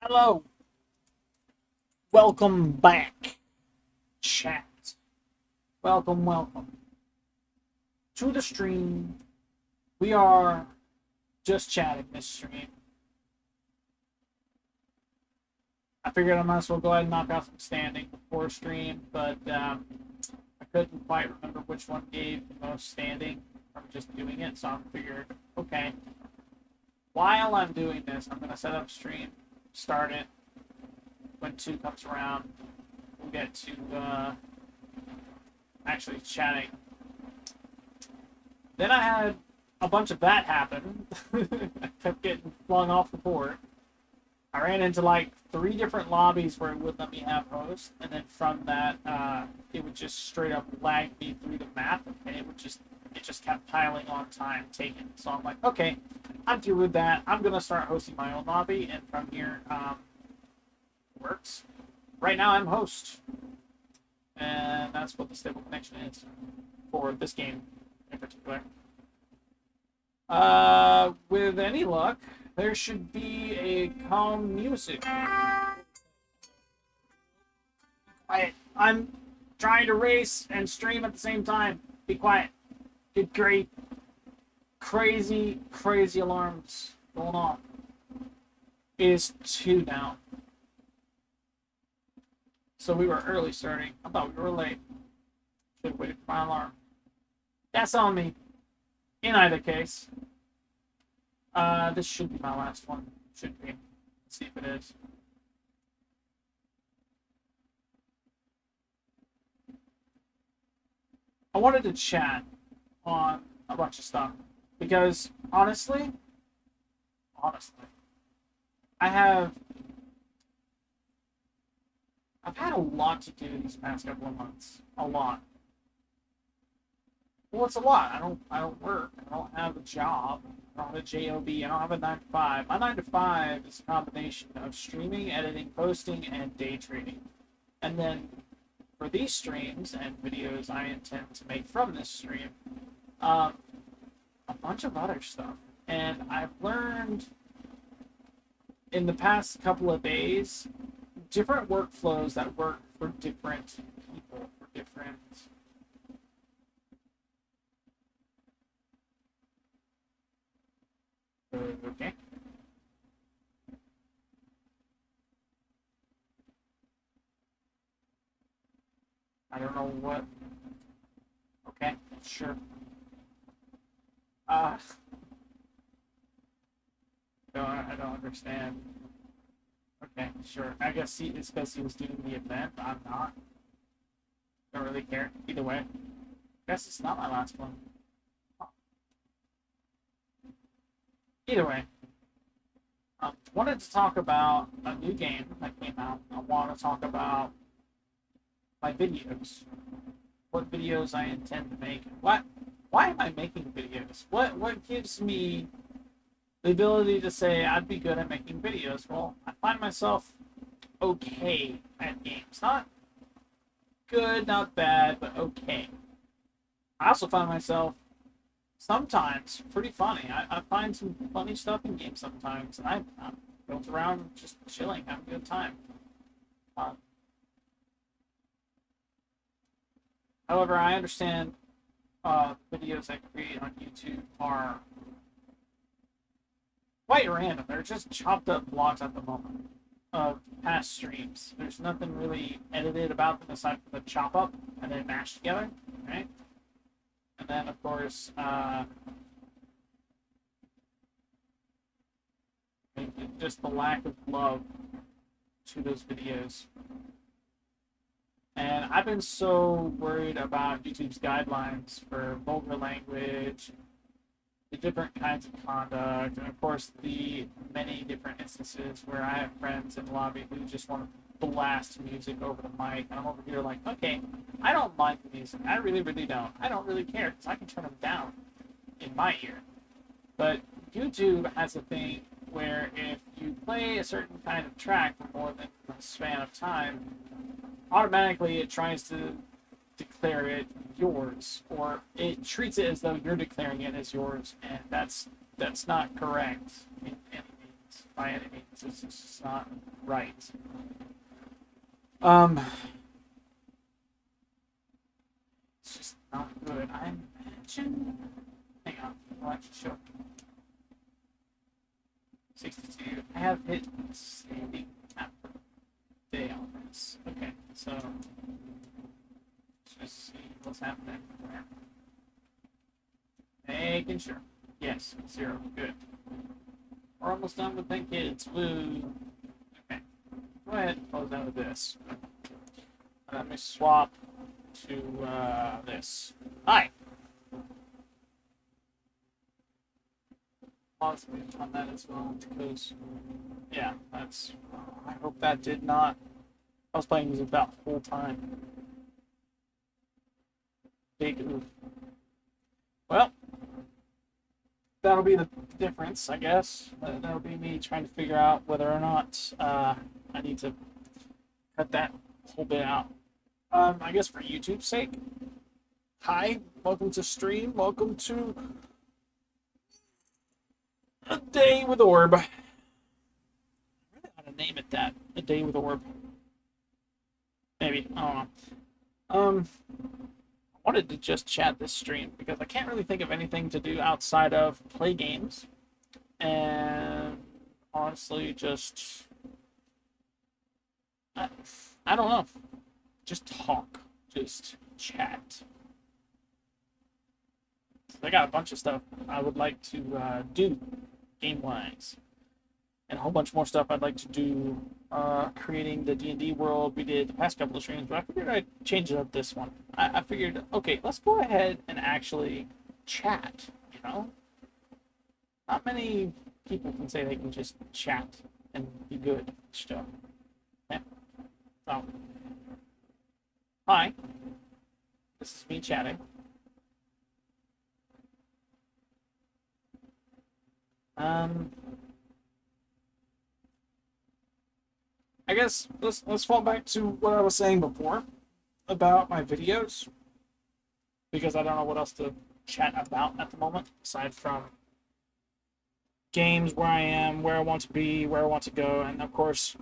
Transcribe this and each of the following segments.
Hello, welcome back, chat. Welcome to the stream. We are just chatting this stream. I figured I might as well go ahead and knock out some standing before stream, but I couldn't quite remember which one gave the most standing from just doing it, so I figured, okay, while I'm doing this, I'm going to set up stream, start it. When 2 comes around, we'll get to actually chatting. Then I had a bunch of that happen. I kept getting flung off the board. I ran into like 3 different lobbies where it wouldn't let me have host, and then from that, it would just straight up lag me through the map, and it just kept piling on time taken. So I'm like, okay, I'm through with that. I'm gonna start hosting my own lobby, and from here, works. Right now, I'm host, and that's what the stable connection is for this game in particular. With any luck, there should be a calm music. Quiet. I'm trying to race and stream at the same time. Be quiet. Good grief. Crazy alarms going off. It is 2 now. So we were early starting. I thought we were late. Should have waited for my alarm. That's on me. In either case. This should be my last one. Should be. Let's see if it is. I wanted to chat on a bunch of stuff. Because, honestly, I've had a lot to do these past couple of months. A lot. Well, it's a lot. I don't work. I don't have a job. I don't have a job. I don't have a 9 to 5. My 9 to 5 is a combination of streaming, editing, posting, and day trading. And then for these streams and videos I intend to make from this stream, a bunch of other stuff. And I've learned in the past couple of days different workflows that work for different people, for different okay. I don't know what. Okay, sure. Uh, no, I don't understand. Okay, sure. I guess it's because he was doing the event. I'm not. Don't really care. Either way. Guess it's not my last one. Huh. Either way. Wanted to talk about a new game that came out. I want to talk about my videos. What videos I intend to make. Why am I making videos? What gives me the ability to say I'd be good at making videos? Well, I find myself okay at games. Not good, not bad, but okay. I also find myself sometimes pretty funny. I find some funny stuff in games sometimes, and I'm built around just chilling, having a good time. Um, However, I understand videos I create on YouTube are quite random. They're just chopped up blocks at the moment of past streams. There's nothing really edited about them aside from the chop up and then mashed together, right? And then, of course, just the lack of love to those videos. And I've been so worried about YouTube's guidelines for vulgar language, the different kinds of conduct, and of course the many different instances where I have friends in the lobby who just want to blast music over the mic, and I'm over here like, okay, I don't mind the music. I really don't. I don't really care because I can turn them down in my ear. But YouTube has a thing where if you play a certain kind of track for more than a span of time, automatically it tries to declare it yours, or it treats it as though you're declaring it as yours, and that's not correct in any means. by any means. It's just not right. Um, it's just not good. I imagine. Hang on, I'll actually show. 62. I have hit standing tap for day on this. Okay, so let's just see what's happening there. Making sure. Yes, 0. Good. We're almost done with Thank Kids. Woo. Okay. Go ahead and close out of this. Let me swap to this. Hi. Pause on that as well because, yeah, that's. I hope that did not. I was playing music that whole time. Big oof. Well, that'll be the difference, I guess. That'll be me trying to figure out whether or not I need to cut that whole bit out. I guess for YouTube's sake. Hi, welcome to stream. Welcome to A Day with Orb. I really ought to name it that. A Day with Orb. Maybe. I don't know. I wanted to just chat this stream because I can't really think of anything to do outside of play games. And honestly, just I don't know. Just talk. Just chat. I got a bunch of stuff I would like to do game-wise. And a whole bunch more stuff I'd like to do creating the D&D world we did the past couple of streams, but I figured I'd change it up this one. I figured, okay, let's go ahead and actually chat, you know? Not many people can say they can just chat and be good at stuff. Yeah. So, hi. This is me chatting. I guess let's fall back to what I was saying before about my videos because I don't know what else to chat about at the moment aside from games, where I am, where I want to be, where I want to go, and of course,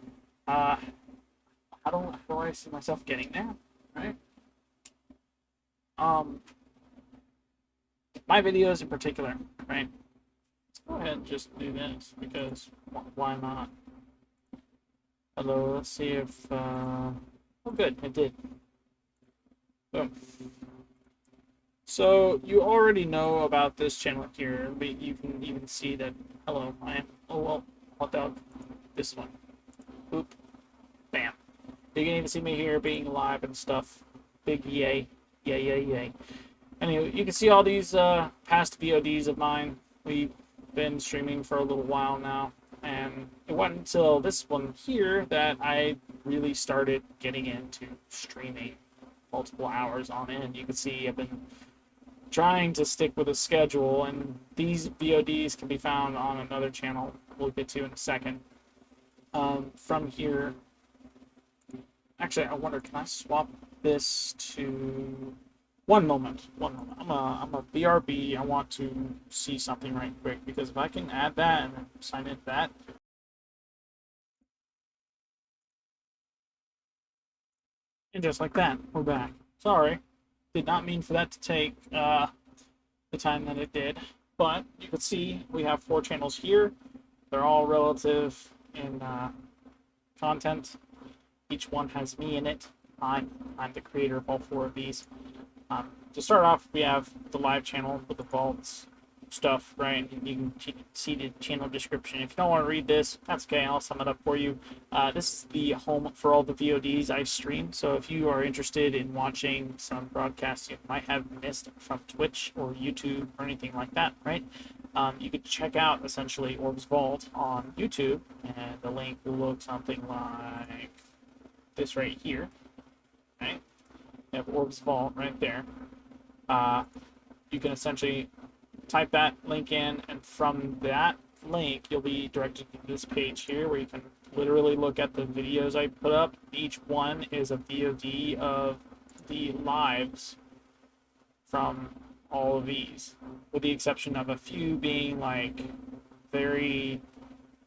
how do I see myself getting there, right? My videos in particular, right? Let's go ahead and just do this because why not? Hello, let's see if, oh good, it did. Boom. So, you already know about this channel here, but you can even see that, hello, I am, oh well, hot dog, this one. Boop. Bam. You can even see me here being live and stuff. Big yay. Yay, yay, yay. Anyway, you can see all these past VODs of mine. We've been streaming for a little while now. And it wasn't until this one here that I really started getting into streaming multiple hours on end. You can see I've been trying to stick with a schedule, and these VODs can be found on another channel we'll get to in a second. From here, actually, I wonder, can I swap this to... One moment. I'm a BRB. I want to see something right quick because if I can add that and then sign into that. And just like that, we're back. Sorry. Did not mean for that to take the time that it did. But you can see we have 4 channels here. They're all relative in content. Each one has me in it. I'm the creator of all 4 of these. To start off, we have the live channel with the vaults stuff, right? And you can see the channel description. If you don't want to read this, that's okay. I'll sum it up for you. This is the home for all the VODs I stream. So if you are interested in watching some broadcasts you might have missed from Twitch or YouTube or anything like that, right? You could check out essentially Orb's Vault on YouTube, and the link will look something like this right here. Right? You have Orb's Vault right there. You can essentially type that link in, and from that link, you'll be directed to this page here where you can literally look at the videos I put up. Each one is a VOD of the lives from all of these, with the exception of a few being like very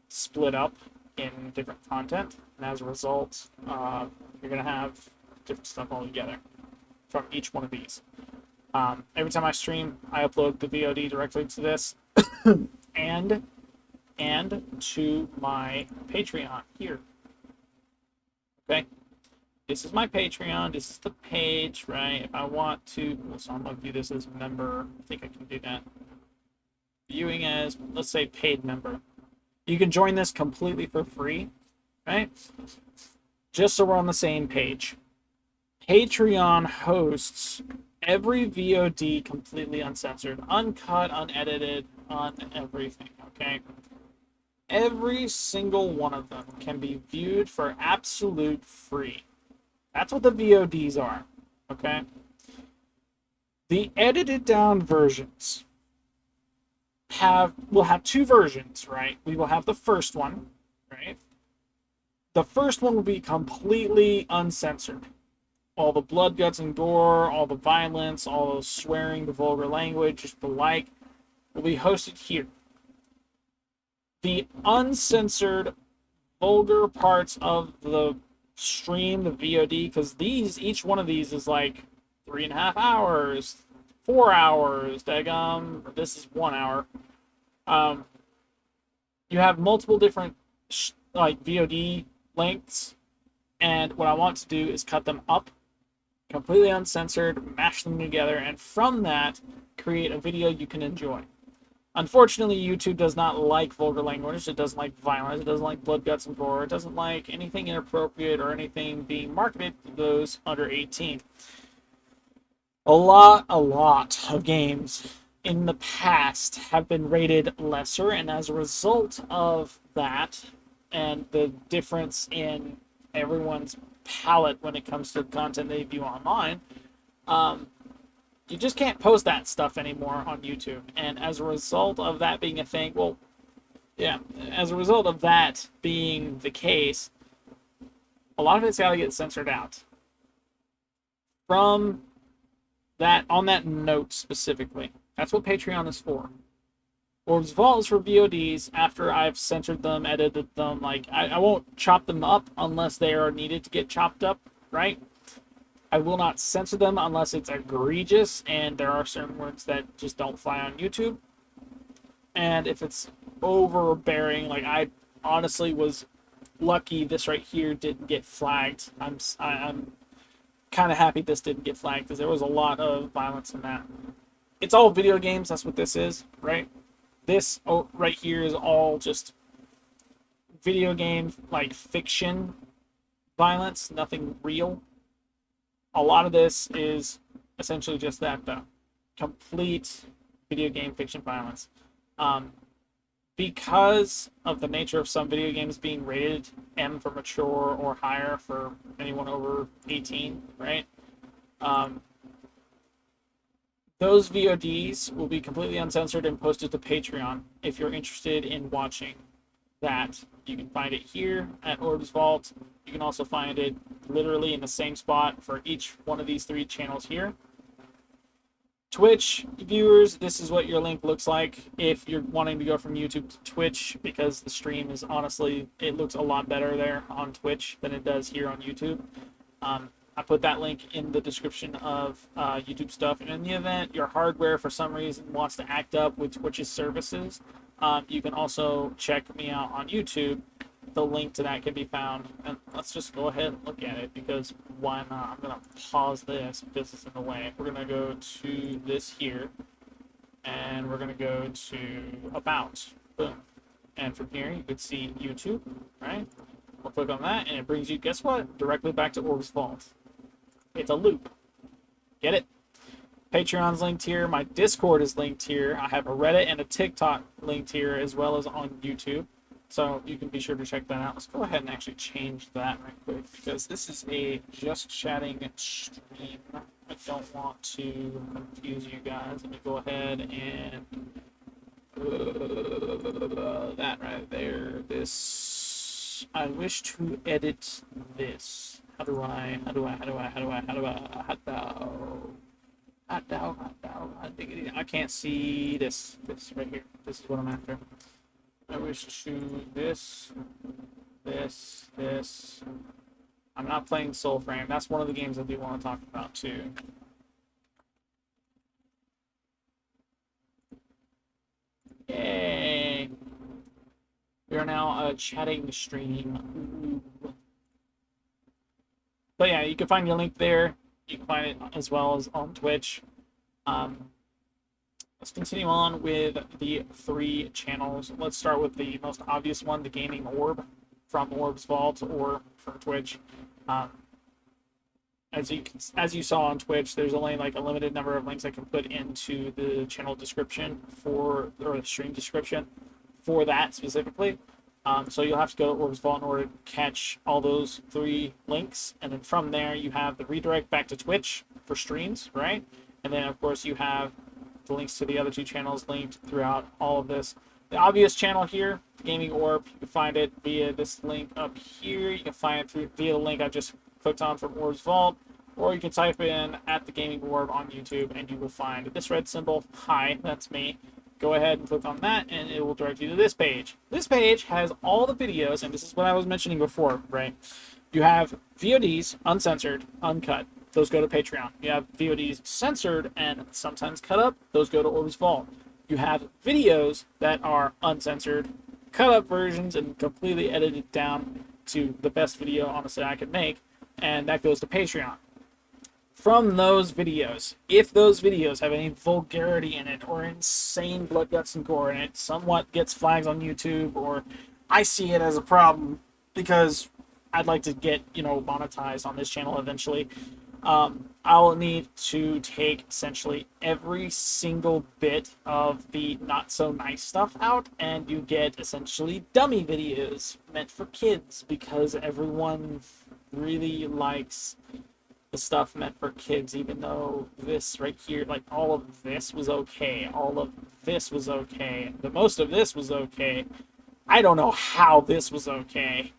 split up in different content, and as a result, you're going to have different stuff all together from each one of these. Every time I stream, I upload the VOD directly to this and to my Patreon here. Okay, this is my Patreon. This is the page, right? If I want to, so I'm gonna view this as a member. I think I can do that. Viewing as, let's say, paid member. You can join this completely for free, right? Just so we're on the same page. Patreon hosts every VOD completely uncensored, uncut, unedited, on everything, okay? Every single one of them can be viewed for absolute free. That's what the VODs are, okay? The edited down versions will have two versions, right? We will have the first one, right? The first one will be completely uncensored. All the blood, guts, and gore, all the violence, all the swearing, the vulgar language, the like, will be hosted here. The uncensored, vulgar parts of the stream, the VOD, because each one of these is like 3.5 hours, 4 hours, daggum, this is 1 hour. You have multiple different like VOD lengths, and what I want to do is cut them up, completely uncensored, mash them together, and from that, create a video you can enjoy. Unfortunately, YouTube does not like vulgar language, it doesn't like violence, it doesn't like blood, guts, and gore, it doesn't like anything inappropriate or anything being marketed to those under 18. A lot of games in the past have been rated lesser, and as a result of that, and the difference in everyone's palette when it comes to content they view online, you just can't post that stuff anymore on YouTube. And as a result of that being a thing, as a result of that being the case, a lot of it's got to get censored out. From that, on that note specifically, that's what Patreon is for. Orbs Vault is for VODs after I've censored them, edited them. Like, I won't chop them up unless they are needed to get chopped up, right? I will not censor them unless it's egregious, and there are certain words that just don't fly on YouTube. And if it's overbearing, like I honestly was lucky this right here didn't get flagged. I'm kind of happy this didn't get flagged because there was a lot of violence in that. It's all video games. That's what this is, right? This right here is all just video game, like fiction violence, nothing real. A lot of this is essentially just that, though. Complete video game fiction violence. Because of the nature of some video games being rated M for mature or higher for anyone over 18, right? Those VODs will be completely uncensored and posted to Patreon. If you're interested in watching that, you can find it here at Orbs Vault. You can also find it literally in the same spot for each one of these 3 channels here. Twitch viewers, this is what your link looks like if you're wanting to go from YouTube to Twitch, because the stream is honestly, it looks a lot better there on Twitch than it does here on YouTube. I put that link in the description of YouTube stuff, and in the event your hardware for some reason wants to act up with Twitch's services, you can also check me out on YouTube. The link to that can be found, and let's just go ahead and look at it, because why not? I'm gonna pause this because it's in the way. We're gonna go to this here, and we're gonna go to About. Boom. And from here you can see YouTube, right? We'll click on that, and it brings you, guess what? Directly back to Orbs Vault. It's a loop. Get it? Patreon's linked here. My Discord is linked here. I have a Reddit and a TikTok linked here, as well as on YouTube. So you can be sure to check that out. Let's go ahead and actually change that right quick, because this is a just chatting stream. I don't want to confuse you guys. Let me go ahead and that right there. This, I wish to edit this. How do I I can't see this right here. This is what I'm after. I wish to this, this. I'm not playing Soulframe. That's one of the games I do want to talk about too. Yay! We are now chatting stream. Ooh. But yeah, you can find your link there. You can find it as well as on Twitch. Let's continue on with the 3 channels. Let's start with the most obvious one, the Gaming Orb from Orbs Vault or for Twitch. As you saw on Twitch, there's only like a limited number of links I can put into the channel description or the stream description for that specifically. So you'll have to go to Orbs Vault in order to catch all those 3 links, and then from there you have the redirect back to Twitch for streams, right? And then of course you have the links to the other 2 channels linked throughout all of this. The obvious channel here, the Gaming Orb, you can find it via this link up here. You can find it via the link I just clicked on from Orbs Vault, or you can type in at the Gaming Orb on YouTube and you will find this red symbol. Hi, that's me. Go ahead and click on that and it will direct you to this page. This page has all the videos, and this is what I was mentioning before, right? You have VODs, uncensored, uncut. Those go to Patreon. You have VODs censored and sometimes cut up. Those go to Orbs Vault. You have videos that are uncensored, cut up versions, and completely edited down to the best video, honestly, I could make, and that goes to Patreon. From those videos, if those videos have any vulgarity in it or insane blood, guts, and gore in it, somewhat gets flags on YouTube, or I see it as a problem because I'd like to get, monetized on this channel eventually, I'll need to take essentially every single bit of the not so nice stuff out, and you get essentially dummy videos meant for kids because everyone really likes the stuff meant for kids, even though this right here, like all of this was okay, all of this was okay, the most of this was okay. I don't know how this was okay.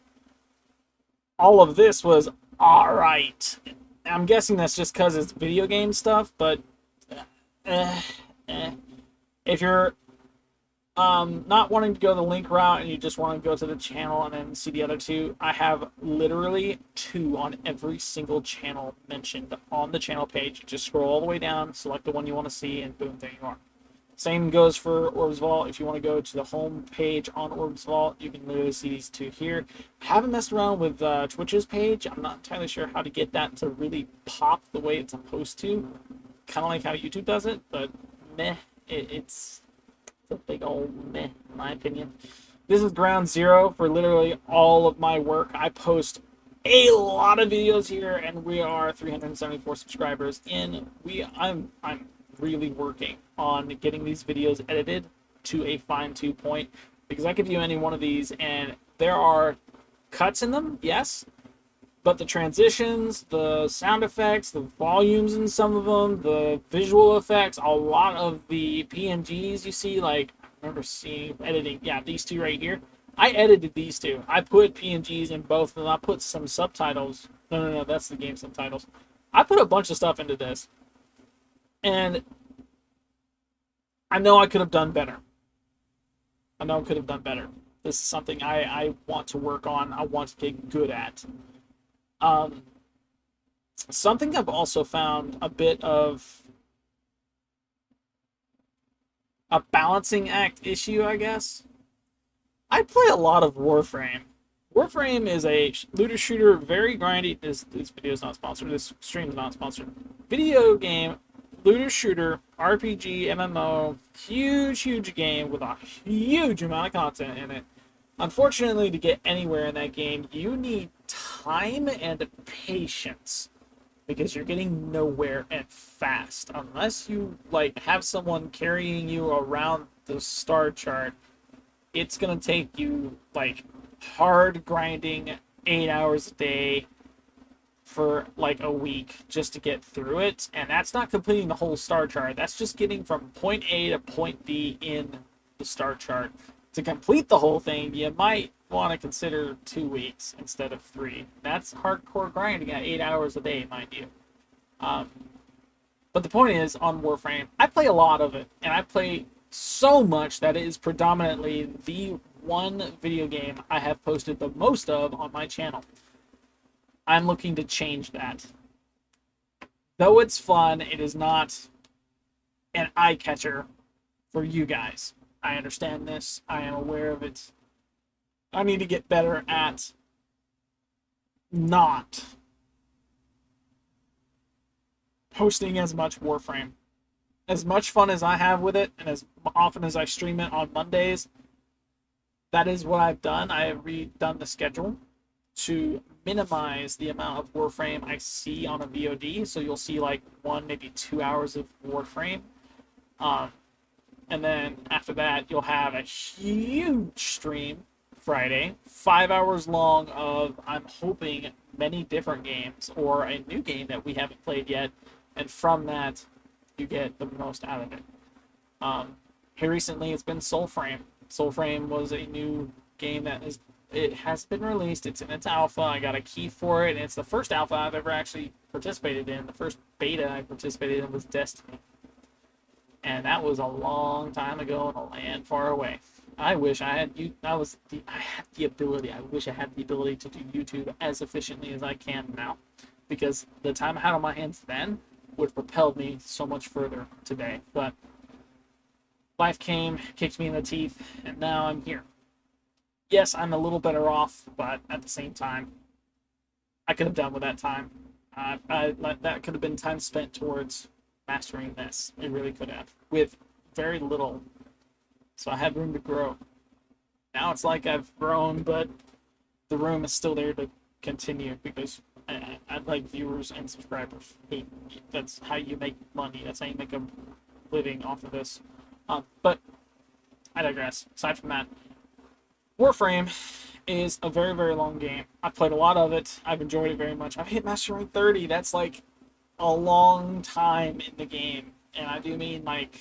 All of this was alright. I'm guessing that's just because it's video game stuff, but if you're not wanting to go the link route and you just want to go to the channel and then see the other 2, I have literally 2 on every single channel mentioned on the channel page. Just scroll all the way down, select the one you want to see, and boom, there you are. Same goes for Orbs Vault. If you want to go to the home page on Orbs Vault, you can literally see these 2 here. I haven't messed around with Twitch's page. I'm not entirely sure how to get that to really pop the way it's supposed to. Kind of like how YouTube does it, but meh, it's a big old meh, in my opinion. This is ground zero for literally all of my work. I post a lot of videos here, and we are 374 subscribers in. I'm really working on getting these videos edited to a fine-tune point, because I could view any one of these and there are cuts in them, yes, but the transitions, the sound effects, the volumes in some of them, the visual effects, a lot of the PNGs you see, like I remember seeing editing, yeah, these 2 right here. I edited these 2. I put PNGs in both of them. I put some subtitles. No, that's the game subtitles. I put a bunch of stuff into this. And I know I could have done better. This is something I want to work on. I want to get good at. Something I've also found a bit of a balancing act issue, I guess. I play a lot of Warframe. Warframe is a looter shooter, very grindy. This video is not sponsored. This stream is not sponsored. Video game, looter shooter, RPG, MMO, huge game with a huge amount of content in it. Unfortunately, to get anywhere in that game, you need time and patience, because you're getting nowhere and fast. Unless you have someone carrying you around the star chart, it's gonna take you hard grinding 8 hours a day for a week just to get through it. And that's not completing the whole star chart. That's just getting from point A to point B in the star chart. To complete the whole thing, you might want to consider 2 weeks instead of 3. That's hardcore grinding at 8 hours a day, mind you. But the point is, on Warframe, I play a lot of it, and I play so much that it is predominantly the one video game I have posted the most of on my channel. I'm looking to change that. Though it's fun, it is not an eye catcher for you guys. I understand this. I am aware of it. I need to get better at not posting as much Warframe. As much fun as I have with it, and as often as I stream it on Mondays, that is what I've done. I have redone the schedule to minimize the amount of Warframe I see on a VOD. So you'll see like 1, maybe 2 hours of Warframe. And then after that, you'll have a huge stream Friday, 5 hours long of, I'm hoping, many different games or a new game that we haven't played yet. And from that, you get the most out of it. Here recently, it's been Soulframe. Soulframe was a new game that it has been released. It's in its alpha. I got a key for it, and it's the first alpha I've ever actually participated in. The first beta I participated in was Destiny. And that was a long time ago in a land far away. I wish I had the ability. I wish I had the ability to do YouTube as efficiently as I can now, because the time I had on my hands then would have propelled me so much further today. But life came, kicked me in the teeth, and now I'm here. Yes, I'm a little better off, but at the same time, I could have done with that time. That could have been time spent towards mastering this. It really could have, with very little. So I had room to grow. Now it's like I've grown, but the room is still there to continue, because I'd like viewers and subscribers. That's how you make money. That's how you make a living off of this. But I digress. Aside from that, Warframe is a very, very long game. I've played a lot of it. I've enjoyed it very much. I've hit Master Rank 30. That's like a long time in the game. And I do mean like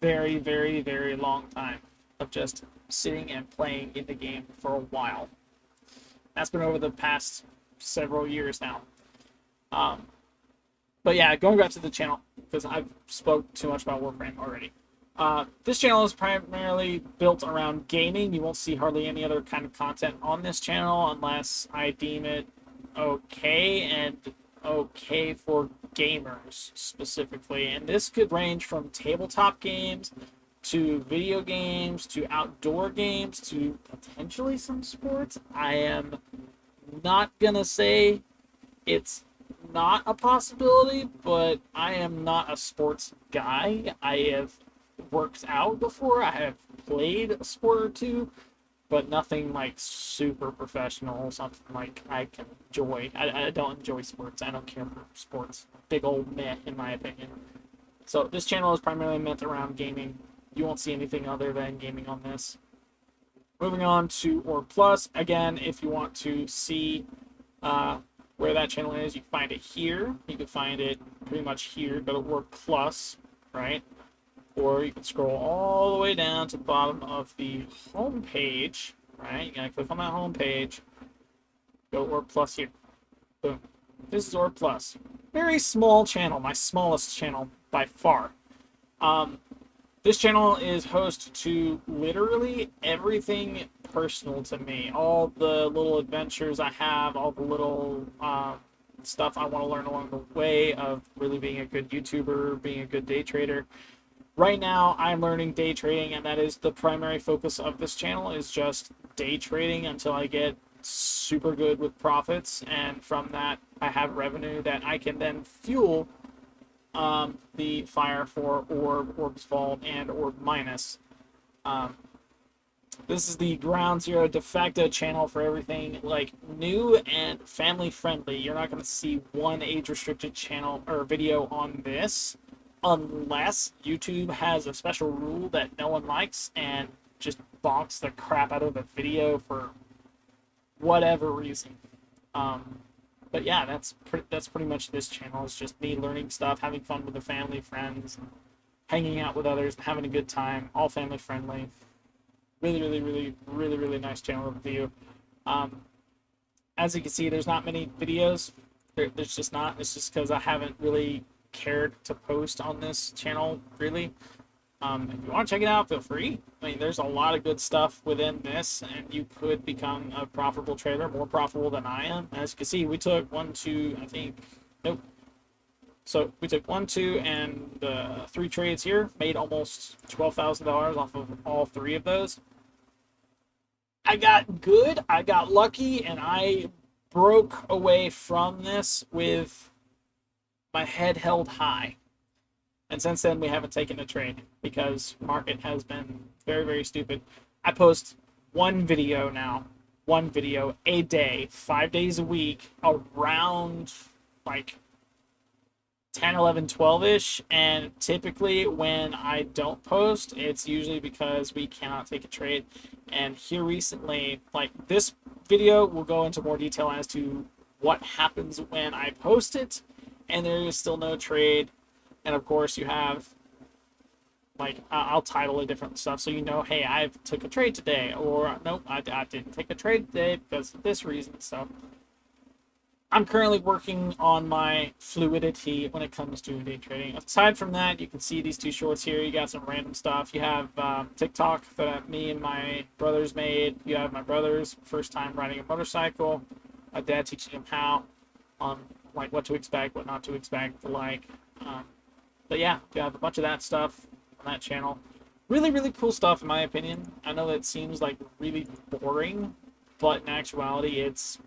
very, very, very long time of just sitting and playing in the game for a while. That's been over the past several years now. But yeah, going back to the channel, because I've spoke too much about Warframe already. This channel is primarily built around gaming. You won't see hardly any other kind of content on this channel unless I deem it okay, and okay for gamers specifically. And this could range from tabletop games to video games to outdoor games to potentially some sports. I am not gonna say it's not a possibility, but I am not a sports guy. I have worked out before. I have played a sport or two, but nothing like super professional, something like I can enjoy. I don't enjoy sports. I don't care for sports. Big old meh, in my opinion. So this channel is primarily meant around gaming. You won't see anything other than gaming on this. Moving on to Orb Plus. Again, if you want to see where that channel is, you can find it here. You can find it pretty much here. Go to Orb Plus, right? Or you can scroll all the way down to the bottom of the home page, right? You gotta click on that home page. Go Orb Plus here. Boom. This is Orb Plus. Very small channel, my smallest channel by far. This channel is host to literally everything personal to me. All the little adventures I have, all the little stuff I want to learn along the way of really being a good YouTuber, being a good day trader. Right now, I'm learning day trading, and that is the primary focus of this channel, is just day trading until I get super good with profits, and from that, I have revenue that I can then fuel the fire for Orb's Vault, and Orb Minus. This is the ground zero de facto channel for everything like new and family friendly. You're not going to see one age restricted channel or video on this unless YouTube has a special rule that no one likes and just bonks the crap out of the video for whatever reason. But yeah, that's pretty much this channel. It's just me learning stuff, having fun with the family, friends, hanging out with others, having a good time, all family friendly. Really nice channel to view. As you can see, there's not many videos. There's just not. It's just because I haven't really cared to post on this channel, really. If you want to check it out, feel free. I mean, there's a lot of good stuff within this, and you could become a profitable trader, more profitable than I am. As you can see, we took one, two, I think, nope. So we took one, two, and 3 trades here, made almost $12,000 off of all 3 of those. I got good, I got lucky, and I broke away from this with my head held high. And since then, we haven't taken a trade because market has been very, very stupid. I post one video now, one video a day, 5 days a week, around like 10, 11, 12-ish. And typically when I don't post, it's usually because we cannot take a trade. And here recently, like this video will go into more detail as to what happens when I post it, and there is still no trade. And of course you have, like, I'll title it different stuff so you know, hey, I took a trade today, or nope, I didn't take a trade today because of this reason. So I'm currently working on my fluidity when it comes to day trading. Aside from that, you can see these 2 shorts here. You got some random stuff. You have TikTok that me and my brothers made. You have my brother's first time riding a motorcycle. My dad teaching him how, on like what to expect, what not to expect, the like. But yeah, you have a bunch of that stuff on that channel. Really, really cool stuff in my opinion. I know that seems like really boring, but in actuality, it's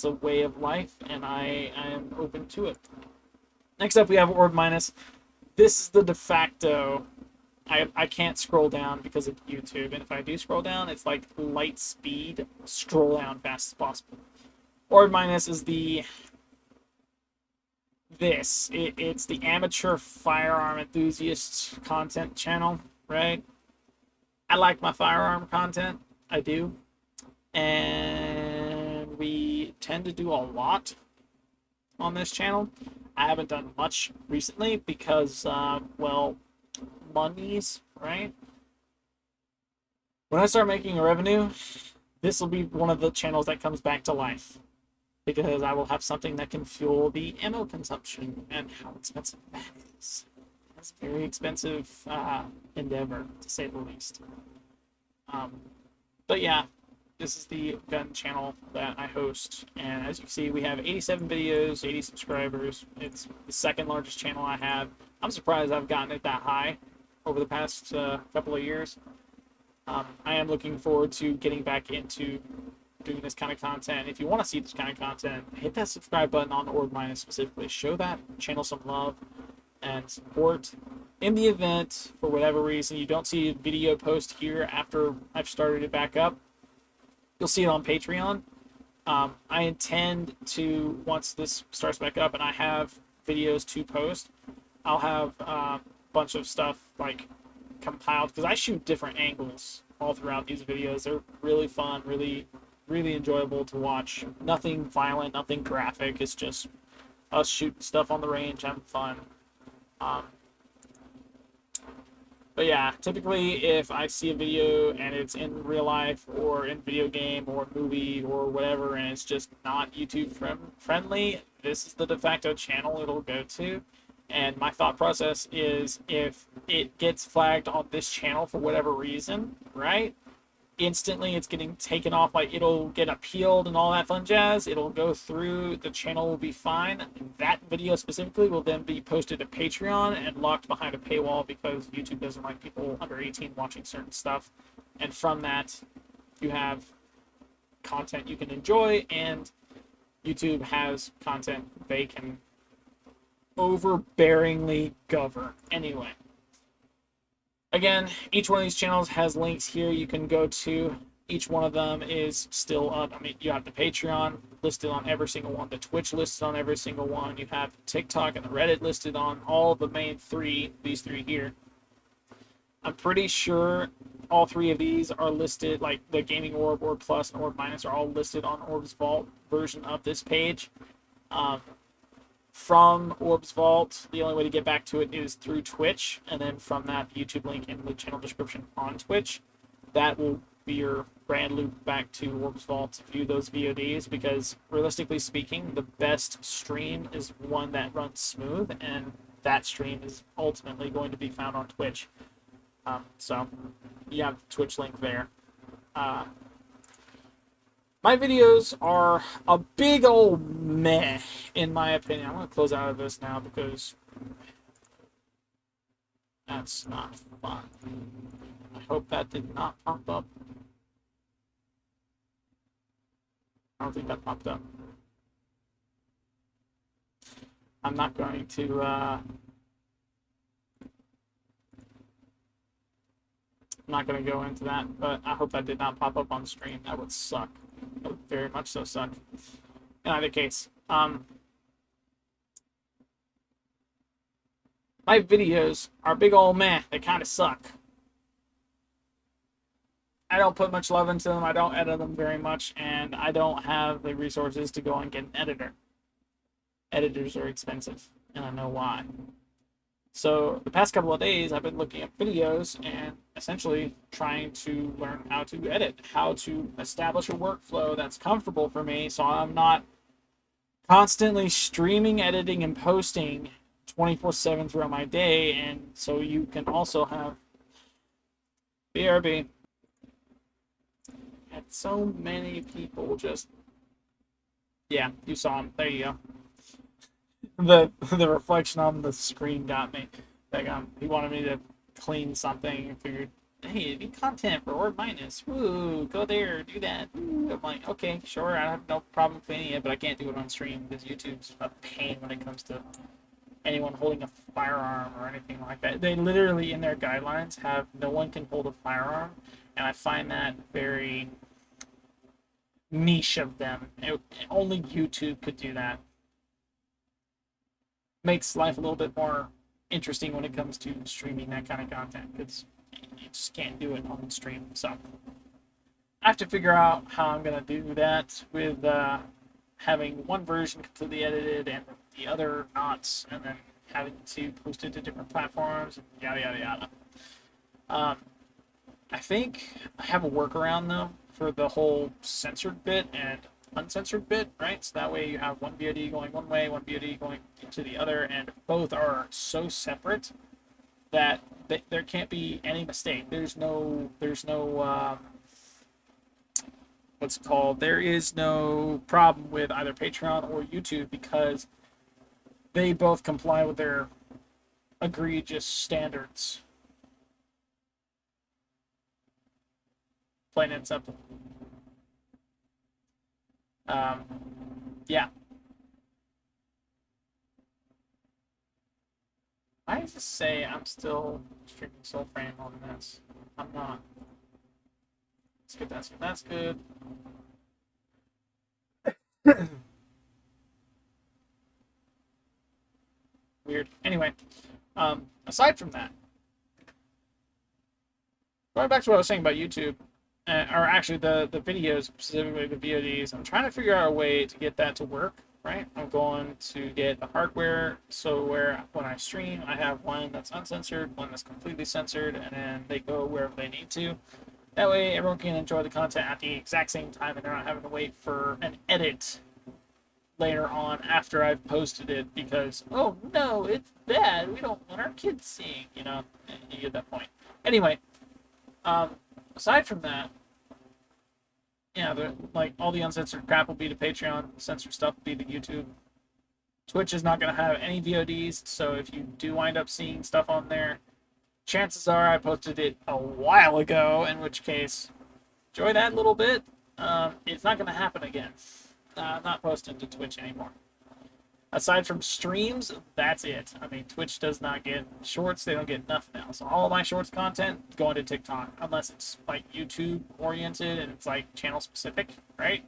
a way of life, and I am open to it. Next up, we have Orb Minus. This is the de facto. I can't scroll down because of YouTube, and if I do scroll down, it's like light speed, scroll down fast as possible. Orb Minus is it's the amateur firearm enthusiasts content channel, right? I like my firearm content, I do, and we tend to do a lot on this channel. I haven't done much recently because, well, monies, right? When I start making a revenue, this will be one of the channels that comes back to life, because I will have something that can fuel the ammo consumption, and how expensive that is. It's a very expensive endeavor, to say the least. But yeah, this is the gun channel that I host, and as you can see, we have 87 videos, 80 subscribers. It's the 2nd largest channel I have. I'm surprised I've gotten it that high over the past couple of years. I am looking forward to getting back into doing this kind of content. If you want to see this kind of content, hit that subscribe button on Orb Minus specifically. Show that channel some love and support. In the event, for whatever reason, you don't see a video post here after I've started it back up, you'll see it on Patreon. I intend to, once this starts back up and I have videos to post, I'll have a bunch of stuff like compiled, because I shoot different angles all throughout these videos. They're really fun, really enjoyable to watch. Nothing violent, nothing graphic. It's just us shooting stuff on the range, having fun. But yeah, typically if I see a video and it's in real life or in video game or movie or whatever, and it's just not YouTube friendly, this is the de facto channel it'll go to. And my thought process is, if it gets flagged on this channel for whatever reason, right? Instantly it's getting taken off, like it'll get appealed and all that fun jazz. It'll go through, the channel will be fine. That video specifically will then be posted to Patreon and locked behind a paywall, because YouTube doesn't like people under 18 watching certain stuff. And from that, you have content you can enjoy, and YouTube has content they can overbearingly govern. Anyway, again, each one of these channels has links here you can go to. Each one of them is still up. I mean, you have the Patreon listed on every single one, the Twitch listed on every single one. You have TikTok and the Reddit listed on all the main these 3 here. I'm pretty sure all 3 of these are listed, like the Gaming Orb, Orb Plus, and Orb Minus are all listed on Orb's Vault version of this page. From Orb's Vault, the only way to get back to it is through Twitch, and then from that, the YouTube link in the channel description on Twitch. That will be your brand loop back to Orb's Vault to view those VODs, because realistically speaking, the best stream is one that runs smooth, and that stream is ultimately going to be found on Twitch. So you have the Twitch link there. Uh, my videos are a big old meh, in my opinion. I'm going to close out of this now because that's not fun. I hope that did not pop up. I don't think that popped up. I'm not going to I'm not going to go into that, but I hope that did not pop up on stream. That would suck. That would very much so suck. In either case, my videos are big old meh. They kind of suck. I don't put much love into them. I don't edit them very much, and I don't have the resources to go and get an editor. Editors are expensive, and I know why. So the past couple of days, I've been looking at videos and essentially trying to learn how to edit, how to establish a workflow that's comfortable for me, so I'm not constantly streaming, editing, and posting 24/7 throughout my day, and so you can also have BRB. Had so many people just, yeah, you saw him. There you go. The reflection on the screen got me. Like he wanted me to clean something and figured, hey, it'd be content for Orb Minus. Woo, go there, do that. Ooh. I'm like, okay, sure, I have no problem cleaning it, but I can't do it on stream because YouTube's a pain when it comes to anyone holding a firearm or anything like that. They literally, in their guidelines, have no one can hold a firearm, and I find that very niche of them. Only YouTube could do that. Makes life a little bit more interesting when it comes to streaming that kind of content, because you just can't do it on stream. So I have to figure out how I'm going to do that with having one version completely edited and the other not, and then having to post it to different platforms, and yada, yada, yada. I think I have a workaround, though, for the whole censored bit and uncensored bit, right? So that way you have one VOD going one way, one VOD going to the other, and both are so separate that there can't be any mistake. There's no what's it called? There is no problem with either Patreon or YouTube because they both comply with their egregious standards. Plain and simple. Yeah. I just say I'm still streaming Soulframe on this. I'm not. Let's get that. That's good. Weird. Anyway, aside from that, going back to what I was saying about YouTube, or actually the videos, specifically the VODs, I'm trying to figure out a way to get that to work, right? I'm going to get the hardware so where when I stream, I have one that's uncensored, one that's completely censored, and then they go wherever they need to. That way everyone can enjoy the content at the exact same time and they're not having to wait for an edit later on after I've posted it because, oh no, it's bad. We don't want our kids seeing, you know? You get that point. Anyway, aside from that, yeah, like all the uncensored crap will be to Patreon, censored stuff will be to YouTube. Twitch is not going to have any VODs, so if you do wind up seeing stuff on there, chances are I posted it a while ago, in which case, enjoy that little bit. It's not going to happen again. I'm not posting to Twitch anymore. Aside from streams, that's it. I mean, Twitch does not get shorts. They don't get nothing else. All my shorts content going to TikTok, unless it's like YouTube oriented and it's like channel specific, right?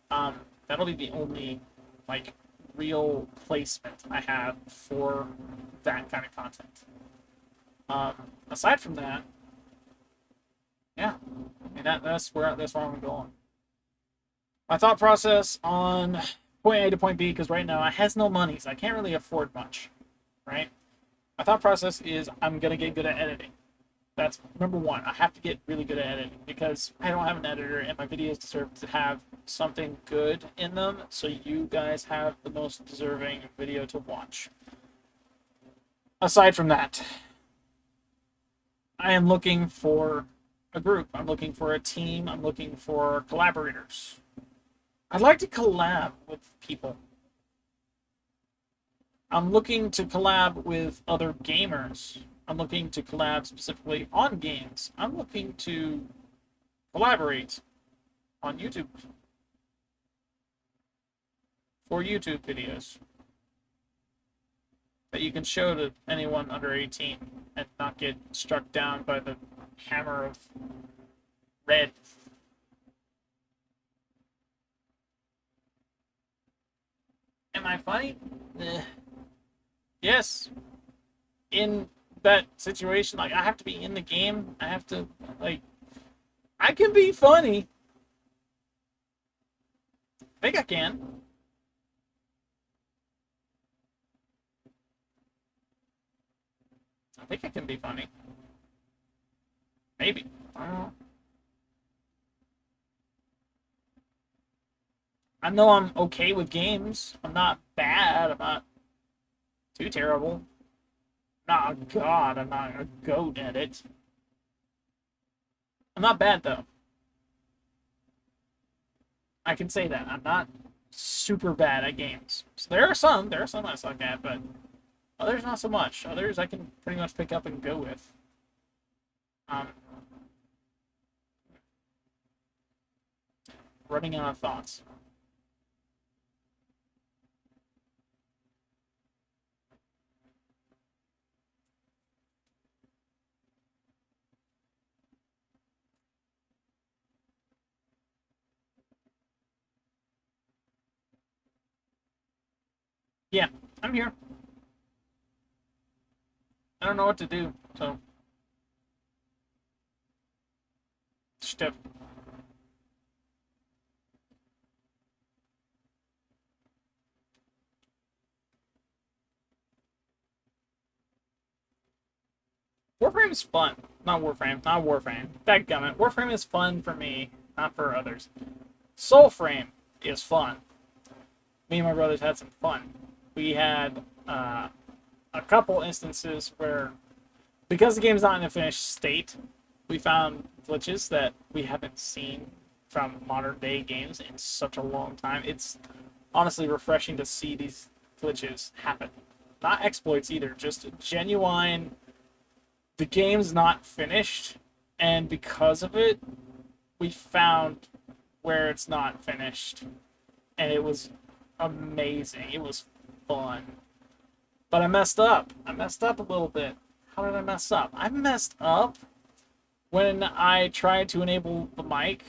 That'll be the only like real placement I have for that kind of content. Aside from that, yeah, I mean that's where I'm going. My thought process on point A to point B, because right now I has no money, so I can't really afford much, right? My thought process is I'm gonna get good at editing. That's number one. I have to get really good at editing because I don't have an editor, and my videos deserve to have something good in them, so you guys have the most deserving video to watch. Aside from that, I am looking for a group. I'm looking for a team. I'm looking for collaborators. I'd like to collab with people. I'm looking to collab with other gamers. I'm looking to collab specifically on games. I'm looking to collaborate on YouTube for YouTube videos that you can show to anyone under 18 and not get struck down by the hammer of red. Am I funny? Yes. In that situation, like I have to be in the game. I have to like I can be funny. I think I can. I think I can be funny. Maybe. I don't know. I know I'm okay with games. I'm not bad. I'm not too terrible. I'm not a god. I'm not a goat at it. I'm not bad though. I can say that. I'm not super bad at games. So there are some I suck at, but others not so much. Others I can pretty much pick up and go with. Um, Running out of thoughts. Yeah, I'm here. I don't know what to do, so stiff. Warframe is fun. Not Warframe. Not Warframe. Dadgummit. Warframe is fun for me, not for others. Soulframe is fun. Me and my brothers had some fun. We had a couple instances where, because the game's not in a finished state, we found glitches that we haven't seen from modern day games in such a long time. It's honestly refreshing to see these glitches happen. Not exploits either, just genuine. The game's not finished, and because of it, we found where it's not finished, and it was amazing. It was fun. But I messed up. I messed up a little bit. How did I mess up? I messed up when I tried to enable the mic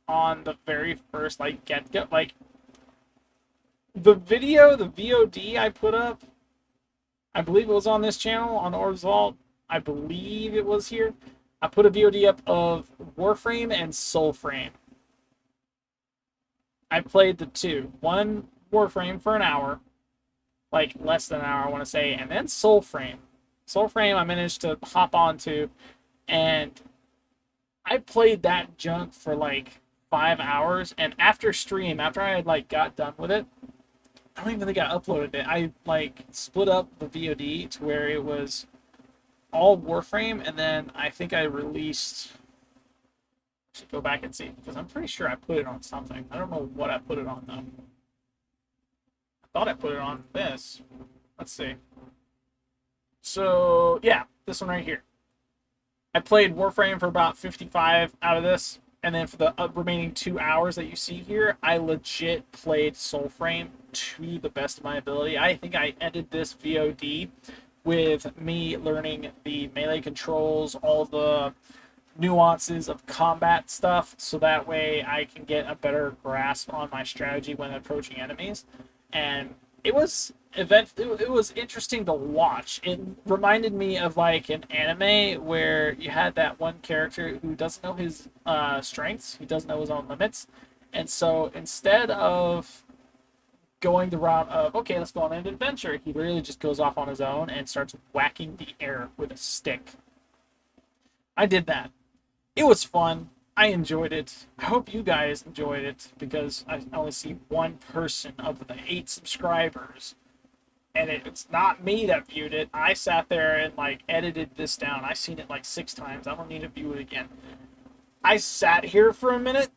on the very first get go. Like the video, the VOD I put up, I believe it was on this channel on Orbs Vault. I believe it was here. I put a VOD up of Warframe and Soulframe. I played the two. One Warframe for an hour, like less than an hour, I want to say, and then Soulframe. Soulframe I managed to hop onto, and I played that junk for like 5 hours. And after stream, after I had got done with it, I don't even think I uploaded it. I split up the VOD to where it was all Warframe, and then I think I released. I should go back and see because I'm pretty sure I put it on something. I don't know what I put it on though. I thought I put it on this. Let's see. So yeah, this one right here. I played Warframe for about 55 out of this, and then for the remaining 2 hours that you see here, I legit played Soulframe to the best of my ability. I think I ended this VOD with me learning the melee controls, all the nuances of combat stuff, so that way I can get a better grasp on my strategy when approaching enemies. And it was it was interesting to watch. It reminded me of an anime where you had that one character who doesn't know his strengths, he doesn't know his own limits, and so instead of going the route of, okay, let's go on an adventure, he really just goes off on his own and starts whacking the air with a stick. I did that. It was fun. I enjoyed it. I hope you guys enjoyed it because I only see one person of the 8 subscribers And it's not me that viewed it. I sat there and like edited this down. I've seen it like 6 times. I don't need to view it again. I sat here for a minute,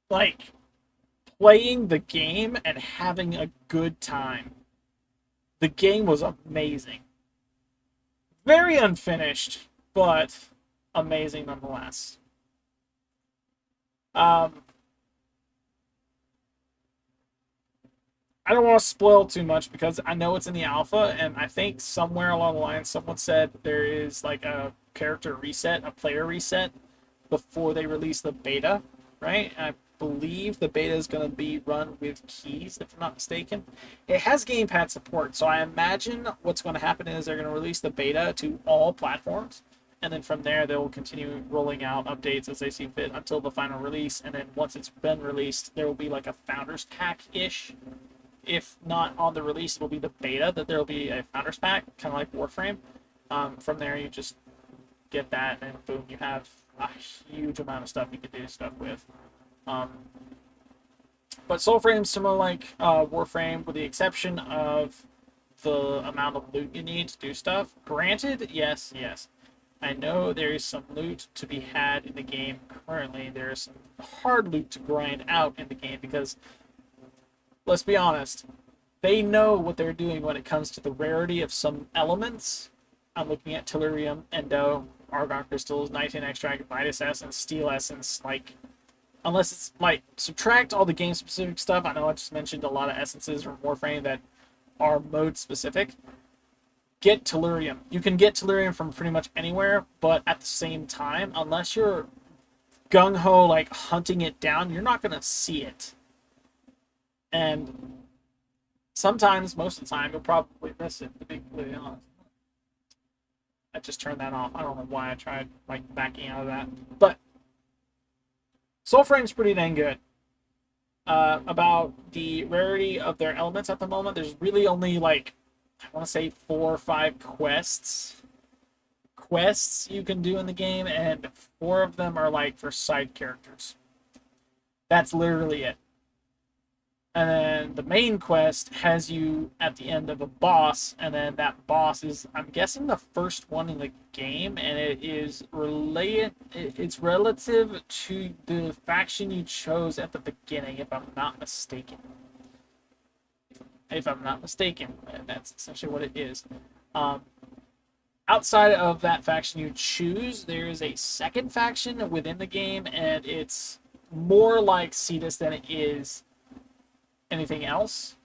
like playing the game and having a good time. The game was amazing. Very unfinished, but amazing nonetheless. Um, I don't want to spoil too much because I know it's in the alpha, and I think somewhere along the line someone said there is like a character reset, a player reset before they release the beta, right? I believe the beta is going to be run with keys, if I'm not mistaken. It has gamepad support, so I imagine what's going to happen is they're going to release the beta to all platforms, and then from there they'll continue rolling out updates as they see fit until the final release. And then once it's been released, there will be like a founders pack ish. If not on the release, it'll be the beta that there will be a founders pack, kind of like Warframe. From there, you just get that, and boom, you have a huge amount of stuff you can do stuff with. Um, but Soulframe's similar like Warframe, with the exception of the amount of loot you need to do stuff. Granted, yes, yes. I know there is some loot to be had in the game currently. There is some hard loot to grind out in the game because, let's be honest, they know what they're doing when it comes to the rarity of some elements. I'm looking at Tellurium, Endo, Argon Crystals, Nightingale Extract, Vitus Essence, Steel Essence. Like, unless it's like subtract all the game specific stuff. I know I just mentioned a lot of essences from Warframe that are mode specific. Get Tellurium. You can get Tellurium from pretty much anywhere, but at the same time, unless you're gung ho like hunting it down, you're not gonna see it. And sometimes, most of the time, you'll probably miss it, to be completely honest. I just turned that off. I don't know why I tried like backing out of that. But Soulframe's pretty dang good. About the rarity of their elements at the moment, there's really only like, I want to say 4 or 5 quests you can do in the game, and 4 of them are like for side characters. That's literally it. And then the main quest has you at the end of a boss, and then that boss is, I'm guessing, the first one in the game, and it is related. It's relative to the faction you chose at the beginning, if I'm not mistaken. If I'm not mistaken, that's essentially what it is. Um, Outside of that faction you choose, there is a second faction within the game, and it's more like Cetus than it is anything else.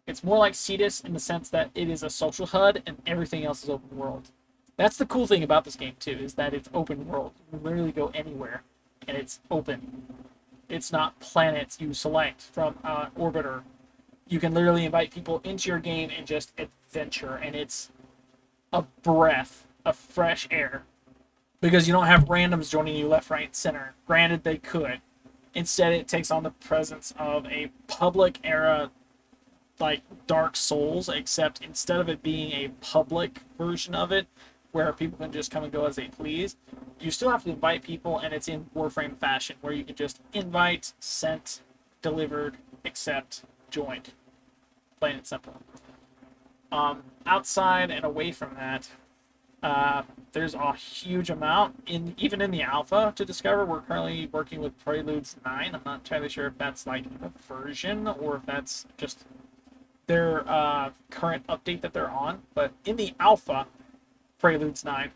It's more like Cetus in the sense that it is a social HUD and everything else is open world. That's the cool thing about this game too, is that it's open world. You can literally go anywhere, and it's open. It's not planets you select from Orbiter. You can literally invite people into your game and just adventure, and it's a breath of fresh air because you don't have randoms joining you left, right, center. Granted, they could. Instead, it takes on the presence of a public era like Dark Souls, except instead of it being a public version of it where people can just come and go as they please, you still have to invite people, and it's in Warframe fashion where you can just invite, sent, delivered, accept, joined. Plain and simple. Outside and away from that, there's a huge amount even in the alpha to discover. We're currently working with Preludes 9. I'm not entirely sure if that's like a version or if that's just their current update that they're on. But in the alpha, Preludes 9,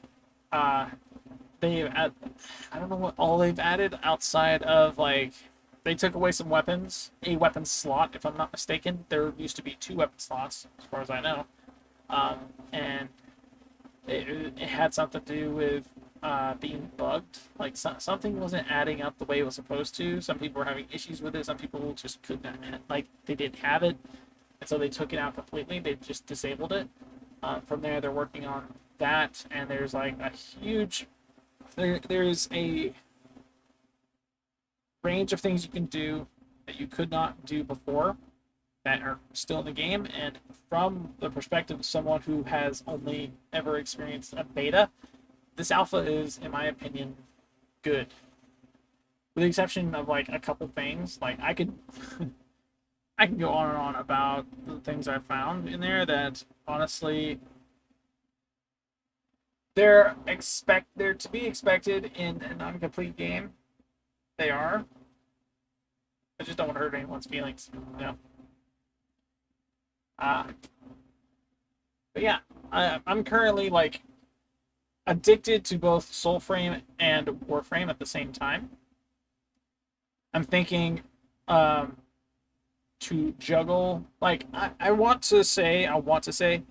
they've add, I don't know what all they've added outside of like they took away some weapons, a weapon slot, if I'm not mistaken. There used to be 2 weapon slots, as far as I know, and it had something to do with being bugged. Like something wasn't adding up the way it was supposed to. Some people were having issues with it. Some people just couldn't, like they didn't have it, and so they took it out completely. They just disabled it. From there, they're working on that, and there's like a huge, there's a range of things you can do that you could not do before that are still in the game. And from the perspective of someone who has only ever experienced a beta, this alpha is, in my opinion, good. With the exception of like a couple things, like I could I can go on and on about the things I found in there that honestly they're to be expected in an incomplete game. They are. I just don't want to hurt anyone's feelings. You know. Uh, but yeah, I'm currently like addicted to both Soulframe and Warframe at the same time. I'm thinking um, to juggle. Like I want to say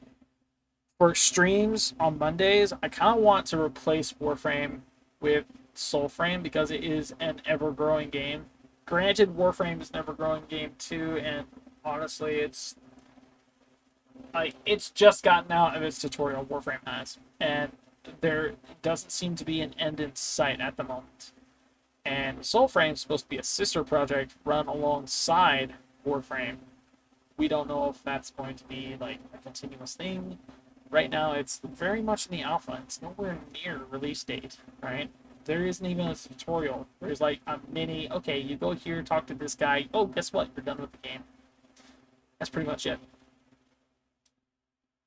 for streams on Mondays, I kind of want to replace Warframe with Soulframe because it is an ever-growing game. Granted, Warframe is an ever-growing game too, and honestly, it's just gotten out of its tutorial. Warframe has, and there doesn't seem to be an end in sight at the moment. And Soulframe is supposed to be a sister project run alongside Warframe. We don't know if that's going to be like a continuous thing. Right now, it's very much in the alpha. It's nowhere near release date, right? There isn't even a tutorial. There's like a mini, okay, you go here, talk to this guy. Oh, guess what? You're done with the game. That's pretty much it.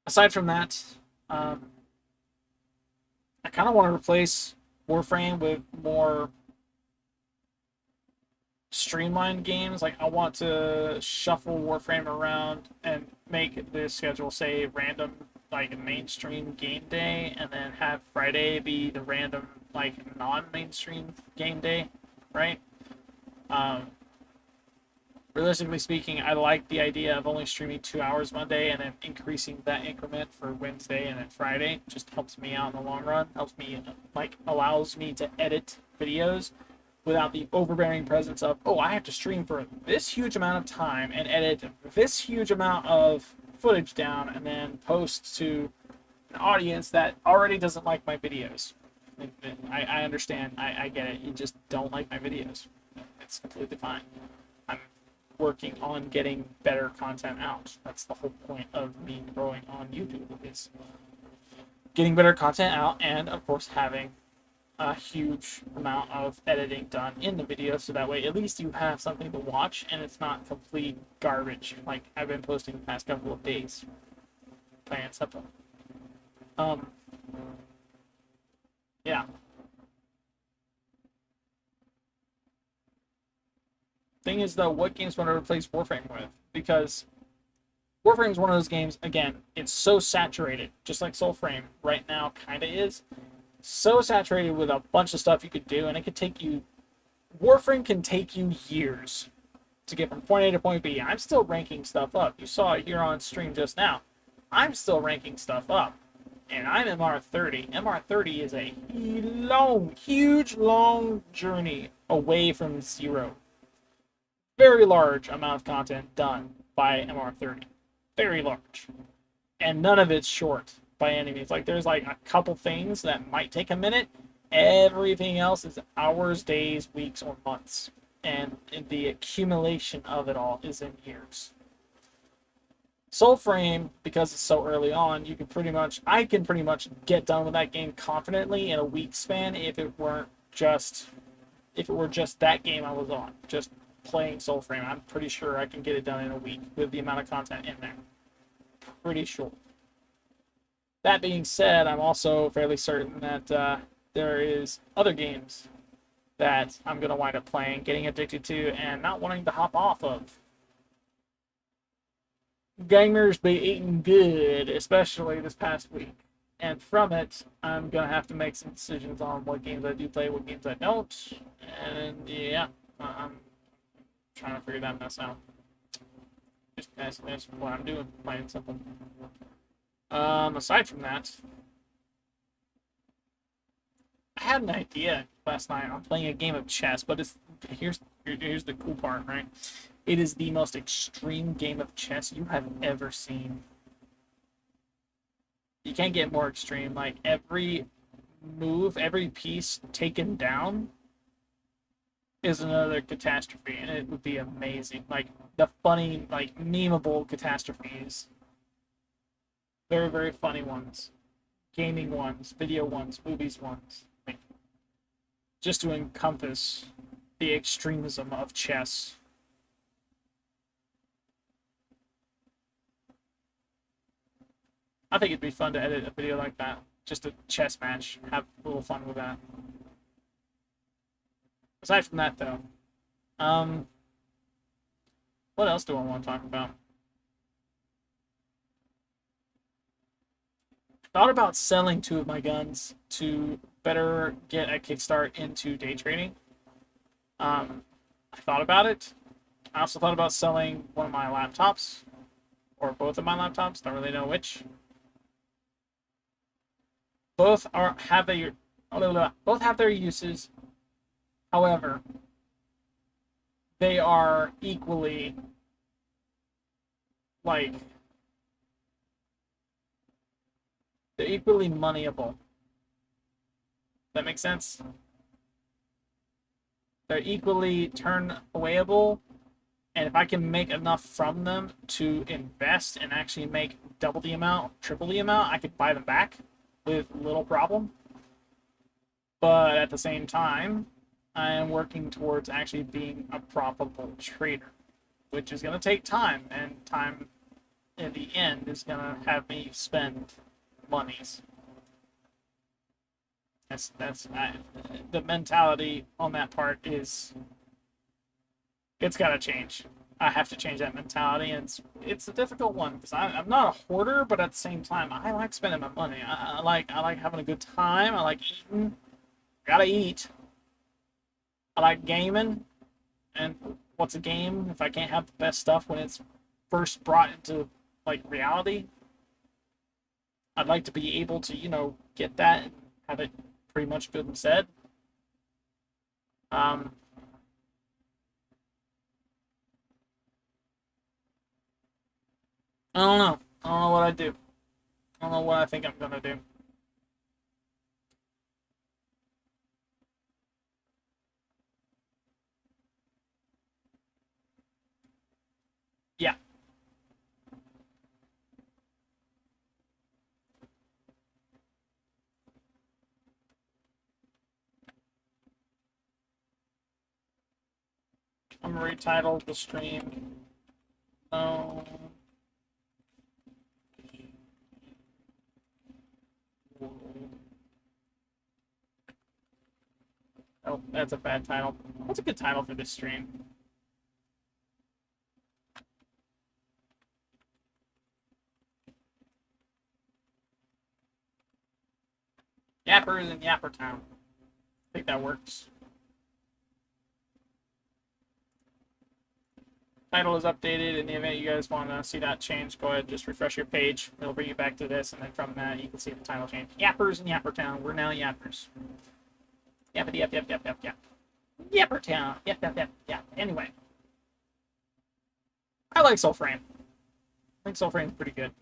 Aside from that, um, I kind of want to replace Warframe with more streamlined games. Like I want to shuffle Warframe around and make the schedule say random like a mainstream game day, and then have Friday be the random like non-mainstream game day, right? Um, Realistically speaking, I like the idea of only streaming 2 hours Monday and then increasing that increment for Wednesday and then Friday. It just helps me out in the long run. Helps me like allows me to edit videos without the overbearing presence of, oh, I have to stream for this huge amount of time and edit this huge amount of footage down and then post to an audience that already doesn't like my videos. I understand. I get it. You just don't like my videos. It's completely fine. I'm working on getting better content out. That's the whole point of me growing on YouTube, is getting better content out and, of course, having a huge amount of editing done in the video, so that way at least you have something to watch and it's not complete garbage like I've been posting the past couple of days. Plain and simple. Um, yeah. Thing is though, what games want to replace Warframe with? Because Warframe is one of those games, again, it's so saturated, just like Soulframe right now kinda is. So saturated with a bunch of stuff you could do, and it could take you Warframe can take you years to get from point A to point B. I'm still ranking stuff up. You saw it here on stream just now. I'm still ranking stuff up. And I'm MR30. MR30 is a long, huge, long journey away from zero. Very large amount of content done by MR30. Very large. And none of it's short by any means. Like, there's like a couple things that might take a minute. Everything else is hours, days, weeks, or months. And the accumulation of it all is in years. Soulframe, because it's so early on, I can pretty much get done with that game confidently in a week span if it were just that game I was on, just playing Soulframe. I'm pretty sure I can get it done in a week with the amount of content in there. Pretty sure. That being said, I'm also fairly certain that there is other games that I'm going to wind up playing, getting addicted to, and not wanting to hop off of. Gamers be eating good, especially this past week. And from it, I'm going to have to make some decisions on what games I do play, what games I don't. And yeah, I'm trying to figure that mess out. Just that's what I'm doing, plain and simple. Aside from that, I had an idea last night. I'm playing a game of chess, but here's the cool part, right? It is the most extreme game of chess you have ever seen. You can't get more extreme. Like, every move, every piece taken down is another catastrophe, and it would be amazing. Like, the funny, like, memeable catastrophes. Very, very funny ones. Gaming ones, video ones, movies ones. Like, just to encompass the extremism of chess. I think it'd be fun to edit a video like that. Just a chess match. Have a little fun with that. Aside from that, though, um, what else do I want to talk about? Thought about selling two of my guns to better get a kickstart into day trading. I thought about it. I also thought about selling one of my laptops, or both of my laptops. Don't really know which. Both are have their both have their uses. However, they are equally like they're equally moneyable. That makes sense? They're equally turn awayable, and if I can make enough from them to invest and actually make double the amount, triple the amount, I could buy them back with little problem. But at the same time, I am working towards actually being a profitable trader, which is going to take time, and time in the end is going to have me spend monies. The mentality on that part is it's got to change. I have to change that mentality, and it's a difficult one because I'm not a hoarder, but at the same time, I like spending my money. I like having a good time. I like eating. Gotta eat. I like gaming, and what's a game if I can't have the best stuff when it's first brought into like reality? I'd like to be able to get that and have it pretty much good and said. Um, I don't know. I don't know what I do. I don't know what I think I'm gonna do. Yeah, I'm gonna retitle the stream. Oh, oh, that's a bad title. What's a good title for this stream? Yappers in Yapper Town. I think that works. Title is updated. In the event you guys want to see that change, go ahead, just refresh your page. It'll bring you back to this, and then from that you can see the title change. Yappers in Yapper Town. We're now Yappers. Yappity yap yap yap yap yap. Yapper Town. Yep yep yep yep. Anyway, I like Soulframe. I think Soulframe's pretty good.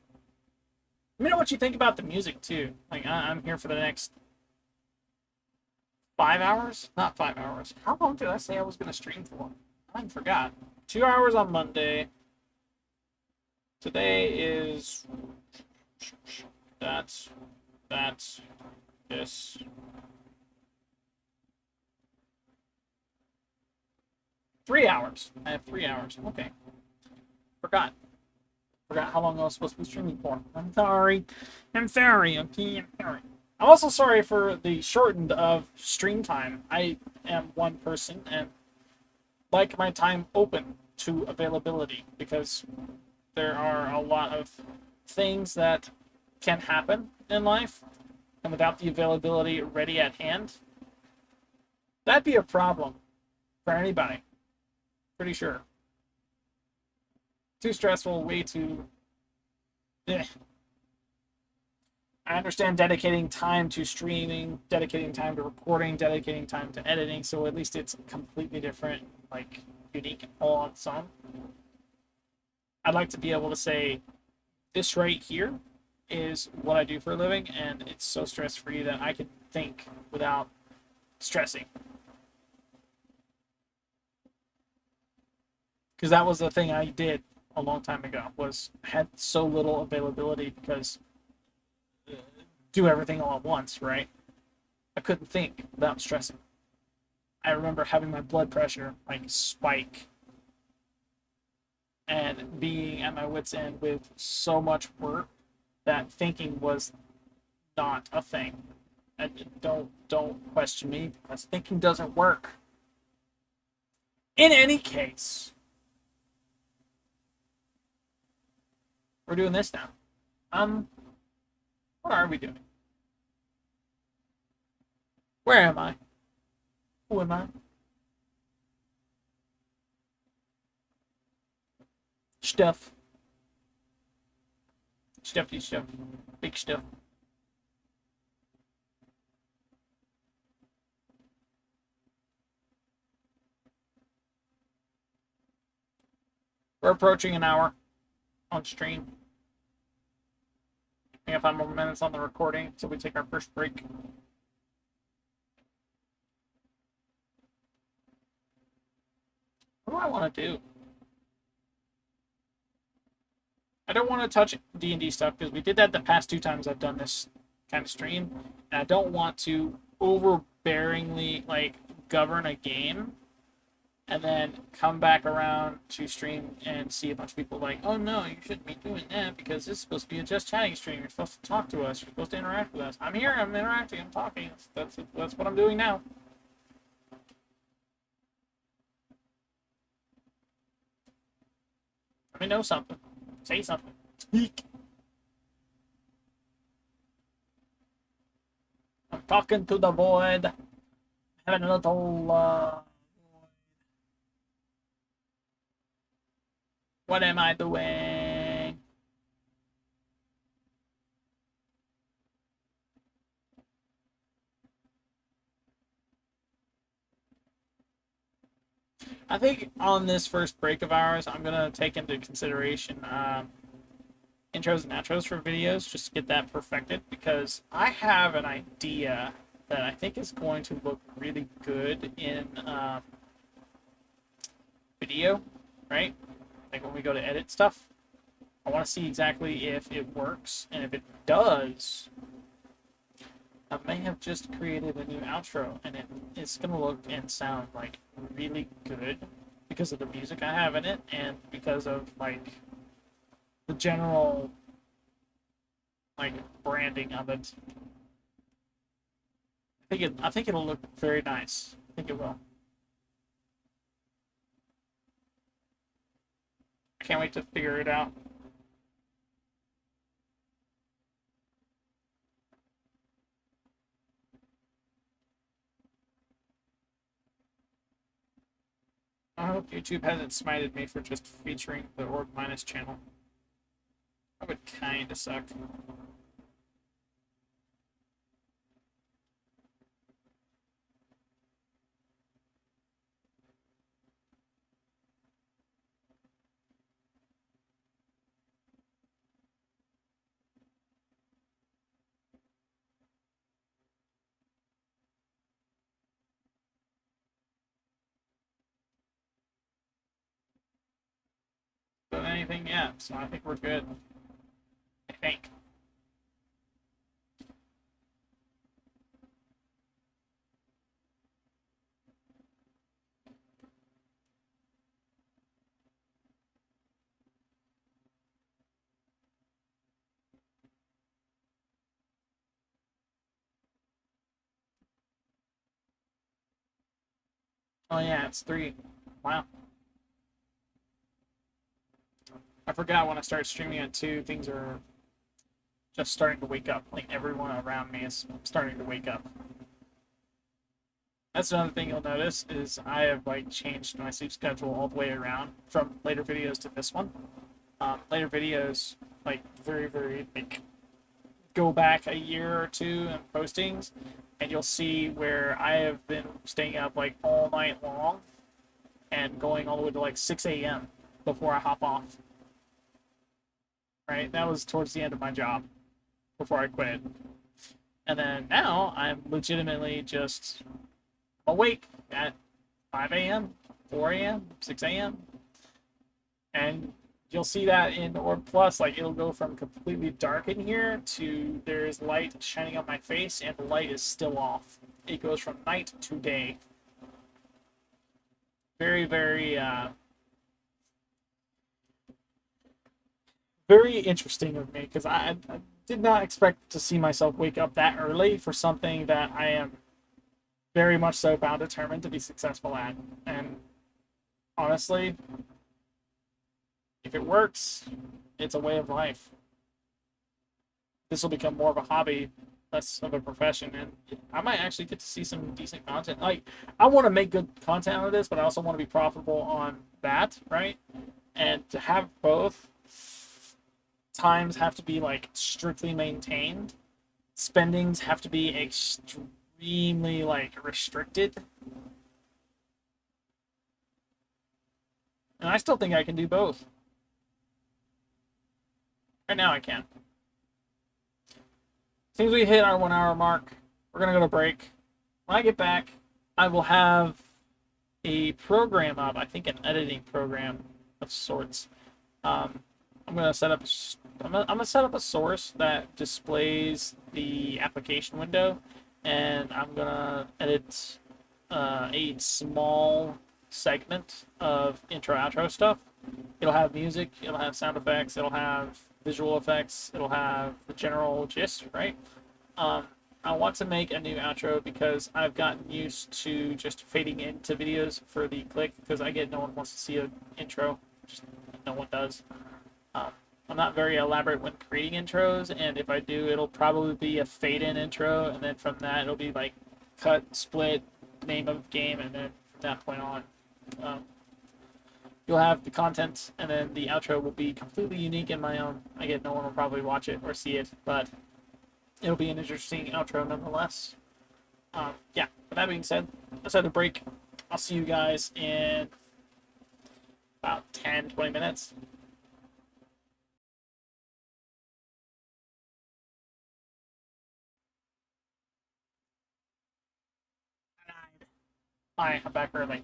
Let me know what you think about the music too. Like I'm here for the next 5 hours. Not 5 hours. How long did I say I was gonna stream for? I forgot. 2 hours on Monday. Today is that's this. Three hours. I have 3 hours. Okay. Forgot. Forgot how long I was supposed to be streaming for. I'm sorry. I'm sorry. Okay, I'm sorry. I'm also sorry for the shortened of stream time. I am one person and like my time open to availability because there are a lot of things that can happen in life, and without the availability ready at hand, that'd be a problem for anybody. Pretty sure. Too stressful, way too. Eh. I understand dedicating time to streaming, dedicating time to recording, dedicating time to editing, so at least it's completely different, like unique all on its own. I'd like to be able to say this right here is what I do for a living, and it's so stress free that I can think without stressing. Because that was the thing I did a long time ago, was had so little availability because do everything all at once, right? I couldn't think without stressing. I remember having my blood pressure like spike and being at my wits' end with so much work that thinking was not a thing. And don't question me because thinking doesn't work. In any case, we're doing this now. What are we doing? Where am I? Who am I? Stuff. Stuffy stuff. Big stuff. We're approaching an hour on stream. We have 5 more minutes on the recording until we take our first break. What do I want to do? I don't want to touch D&D stuff because we did that the past 2 times I've done this kind of stream, and I don't want to overbearingly like govern a game and then come back around to stream and see a bunch of people like, oh no, you shouldn't be doing that because this is supposed to be a just chatting stream. You're supposed to talk to us. You're supposed to interact with us. I'm here. I'm interacting. I'm talking. That's what I'm doing now. Let me know something. Say something. Speak. I'm talking to the void. Having a little. What am I doing? I think on this first break of ours, I'm going to take into consideration intros and outros for videos just to get that perfected because I have an idea that I think is going to look really good in video, right? Like when we go to edit stuff. I want to see exactly if it works, and if it does, I may have just created a new outro, and it's going to look and sound like really good because of the music I have in it and because of like the general like branding of it. I think it'll look very nice. I think it will. I can't wait to figure it out. I hope YouTube hasn't smited me for just featuring the Orb Minus channel. That would kinda suck. Done anything yet, so I think we're good. I think. Oh yeah, it's 3. Wow. I forgot when I started streaming at 2, things are just starting to wake up. Like everyone around me is starting to wake up. That's another thing you'll notice is I have like changed my sleep schedule all the way around from later videos to this one. Later videos like very like go back a year or 2 in postings, and you'll see where I have been staying up like all night long and going all the way to like 6 a.m. before I hop off. Right, that was towards the end of my job before I quit. And then now I'm legitimately just awake at 5 a.m., 4 a.m., 6 a.m. And you'll see that in Orb Plus, like it'll go from completely dark in here to there's light shining on my face and the light is still off. It goes from night to day. Very, very interesting of me because I did not expect to see myself wake up that early for something that I am very much so bound determined to be successful at. And honestly, if it works, it's a way of life. This will become more of a hobby, less of a profession, and I might actually get to see some decent content. Like, I want to make good content out of this, but I also want to be profitable on that, right? And to have both times have to be like strictly maintained. Spendings have to be extremely like restricted. And I still think I can do both. Right now I can. As soon as we hit our 1 hour mark, we're gonna go to break. When I get back, I will have a program up. I think an editing program of sorts. I'm gonna set up. I'm gonna set up a source that displays the application window, and I'm gonna edit a small segment of intro outro stuff. It'll have music, it'll have sound effects, it'll have visual effects, it'll have the general gist, right? Um, I want to make a new outro because I've gotten used to just fading into videos for the click because I get no one wants to see an intro, just no one does. Um, I'm not very elaborate when creating intros, and if I do, it'll probably be a fade-in intro, and then from that, it'll be like cut, split, name of game, and then from that point on, um, you'll have the content, and then the outro will be completely unique and my own. I get no one will probably watch it or see it, but it'll be an interesting outro nonetheless. Yeah, with that being said, let's have a break. I'll see you guys in about 10-20 minutes. Hi, I'm back early.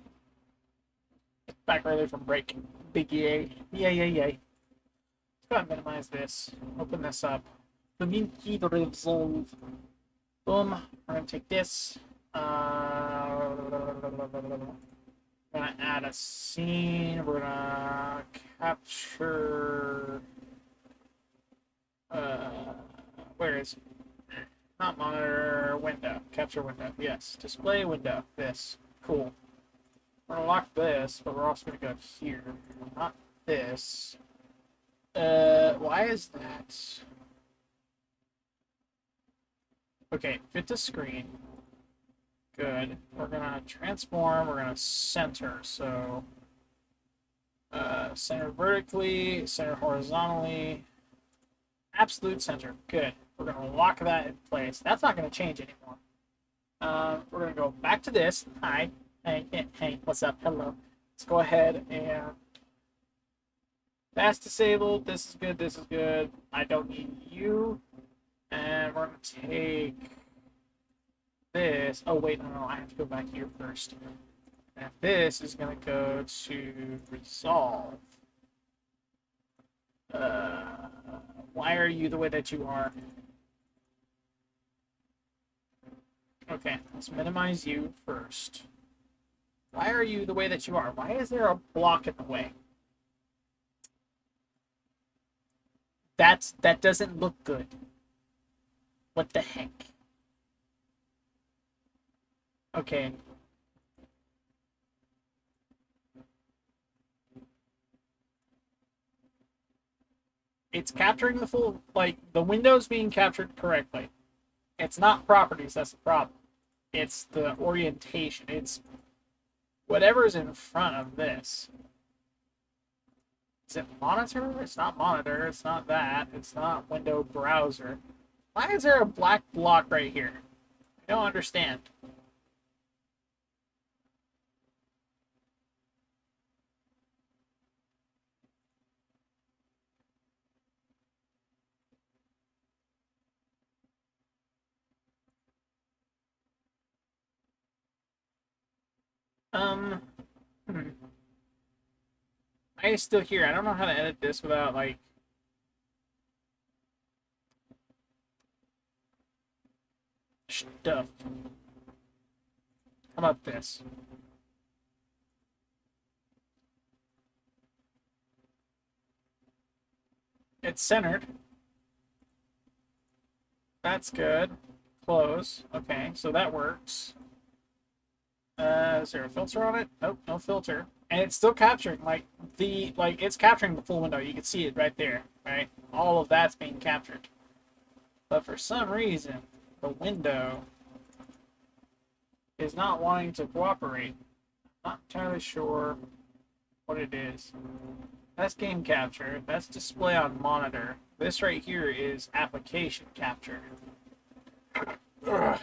Back early from break. Big yay. Yay, yay, yay. Let's go ahead and minimize this. Open this up. Community resolve. Boom. We're going to take this. We're going to add a scene. We're going to capture. Where is it? Not monitor. Window. Capture window. Yes. Display window. This. Cool. We're gonna lock this, but we're also gonna go here. Not this. Why is that? Okay, fit to screen. Good. We're gonna transform, we're gonna center. So, center vertically, center horizontally, absolute center. Good. We're gonna lock that in place. That's not gonna change anymore. We're gonna go back to this. Hi. Hey, what's up? Hello. Let's go ahead and that's disabled. This is good. This is good. I don't need you. And we're going to take this. Oh, wait. No. I have to go back here first. And this is going to go to resolve. Why are you the way that you are? Okay. Let's minimize you first. Why are you the way that you are? Why is there a block in the way? That doesn't look good. What the heck? Okay. It's capturing the full, like, the window's being captured correctly. It's not properties that's the problem. It's the orientation. It's whatever's in front of this. Is it monitor? It's not monitor. It's not that. It's not window browser. Why is there a black block right here? I don't understand. Um, hmm. I is still here. I don't know how to edit this without, like, stuff. How about this? It's centered. That's good. Close. Okay, so that works. Is there a filter on it? Nope, no filter. And it's still capturing it's capturing the full window. You can see it right there, right? All of that's being captured. But for some reason, the window is not wanting to cooperate. Not entirely sure what it is. That's game capture. That's display on monitor. This right here is application capture. Ugh.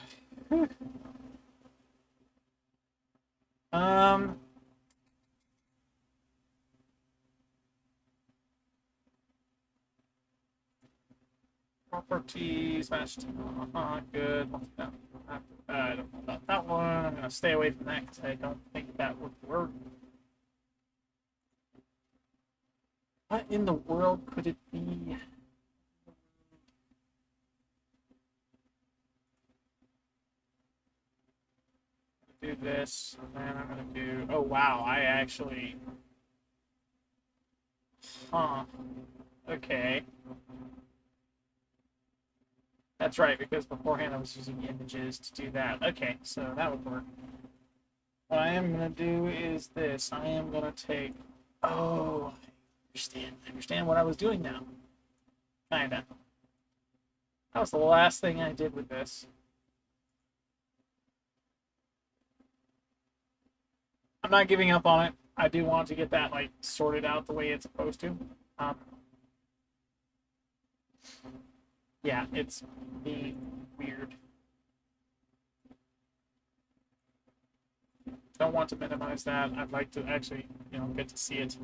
um, Properties, match. Good. I don't know about that one. I'm gonna stay away from that because I don't think that would work. What in the world could it be? Do this, and then I'm gonna do. Oh wow! I actually. Huh. Okay. That's right, because beforehand I was using images to do that. Okay, so that would work. What I am going to do is this. I am going to take... Oh, I understand what I was doing now. Kinda. That was the last thing I did with this. I'm not giving up on it. I do want to get that, like, sorted out the way it's supposed to. Um, yeah, it's being weird. Don't want to minimize that. I'd like to actually, get to see it.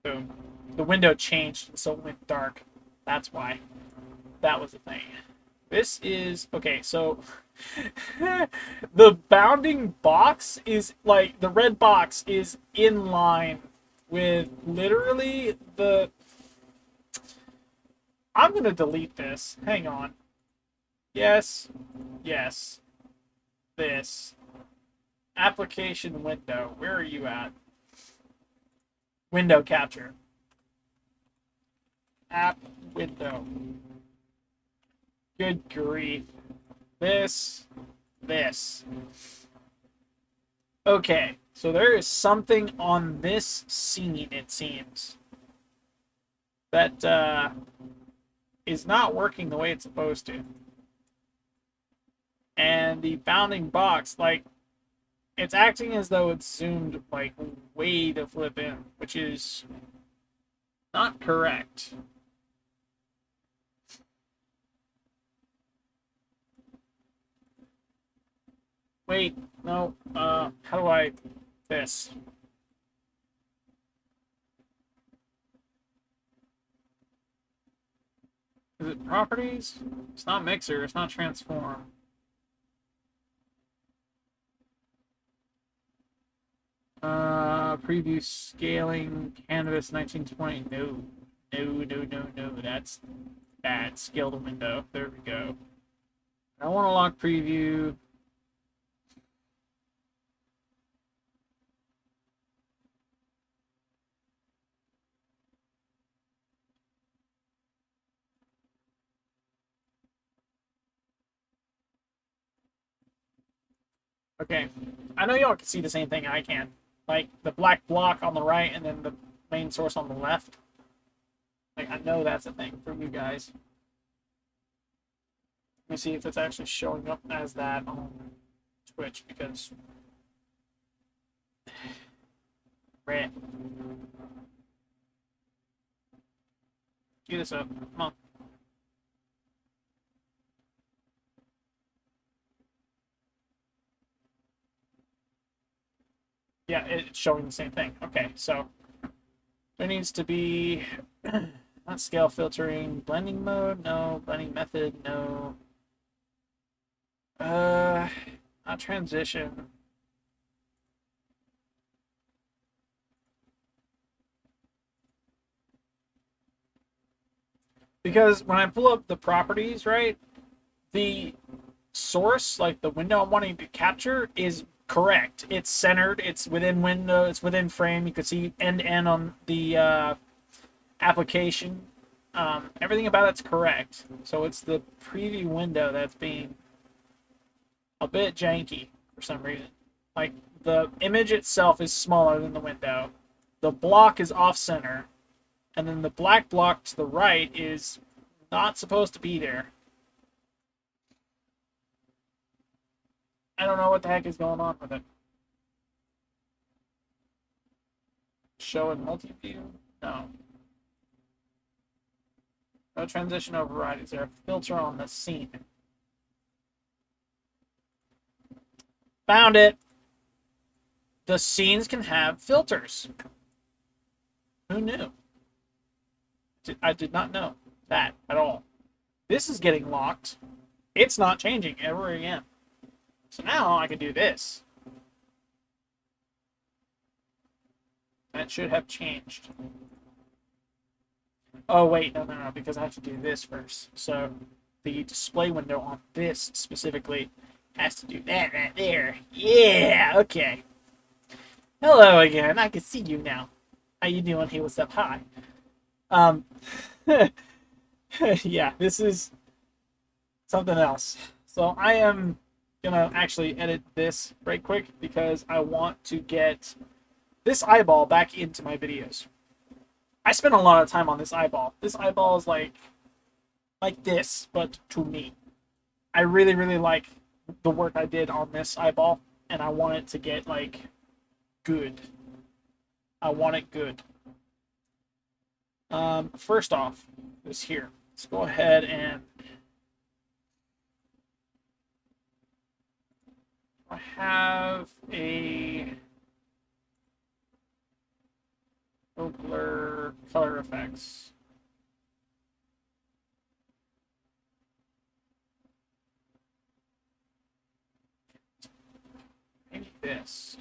Boom. The window changed, so it went dark. That's why. That was the thing. This is okay, so the bounding box is like the red box is in line with literally the I'm gonna delete this. Hang on. Yes. Yes. This. Application window. Where are you at? Window capture. App window. Good grief. This. Okay, so there is something on this scene, it seems, that is not working the way it's supposed to. And the bounding box, like, it's acting as though it's zoomed, like, way to flip in, which is not correct. Wait, no, how do I... This. Is it properties? It's not mixer, it's not transform. Preview scaling, canvas 1920. No. That's bad. Scale the window. There we go. I want to lock preview. Okay. I know y'all can see the same thing I can. Like the black block on the right and then the main source on the left. Like, I know that's a thing for you guys. Let me see if it's actually showing up as that on Twitch because... Right. Get this up. Come on. Yeah, it's showing the same thing. Okay, so there needs to be not scale filtering, blending mode, no, blending method, no. Not transition. Because when I pull up the properties, right, the source, like the window I'm wanting to capture, is correct. It's centered. It's within window. It's within frame. You can see end to end on the application. Everything about it's correct. So it's the preview window that's being a bit janky for some reason. Like, the image itself is smaller than the window. The block is off center. And then the black block to the right is not supposed to be there. I don't know what the heck is going on with it. Show in multi-view? No. No transition override. Is there a filter on the scene? Found it. The scenes can have filters. Who knew? I did not know that at all. This is getting locked. It's not changing ever again. So now I can do this. That should have changed. Oh, wait, no, because I have to do this first. So the display window on this specifically has to do that right there. Yeah, okay. Hello again. I can see you now. How you doing? Hey, what's up? Hi. Yeah, this is something else. So I am gonna actually edit this right quick because I want to get this eyeball back into my videos. I spent a lot of time on this eyeball. This eyeball is like this, but to me. I really, really like the work I did on this eyeball, and I want it to get, like, good. I want it good. First off, this here. Let's go ahead and I have a blur color effects. Maybe this.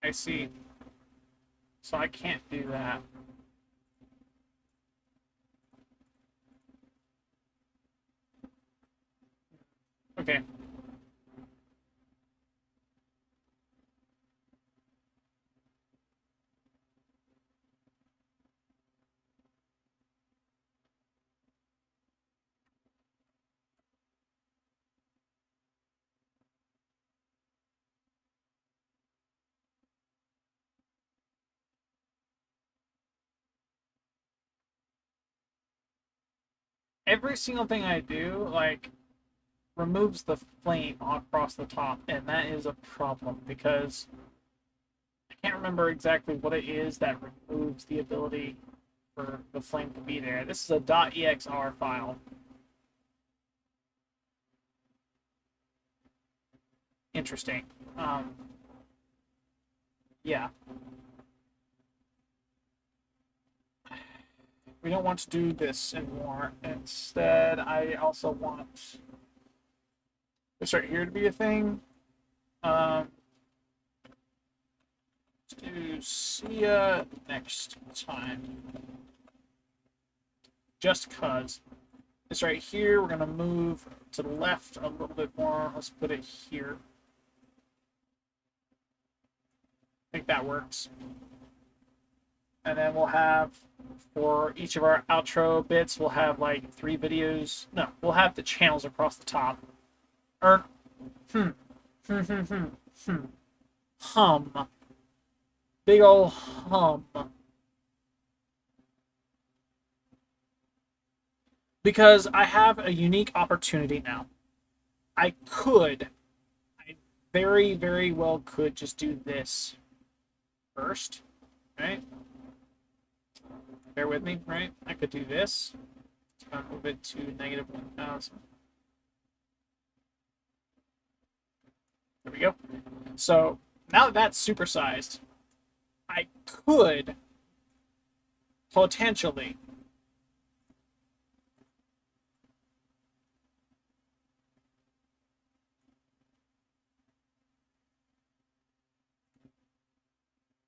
I see. So I can't do that. Okay. Every single thing I do, like, removes the flame across the top, and that is a problem because I can't remember exactly what it is that removes the ability for the flame to be there. This is a .exr file. Interesting. Yeah. We don't want to do this anymore. Instead, I also want this right here to be a thing. Let's do see ya next time. Just cause. This right here, we're gonna move to the left a little bit more. Let's put it here. I think that works. And then we'll have, for each of our outro bits, we'll have like 3 videos. No, we'll have the channels across the top. Or, hum. Big ol' hum. Because I have a unique opportunity now. I very, very well could just do this first, right? Bear with me, right? I could do this. Move it to -1000. There we go. So now that that's supersized, I could potentially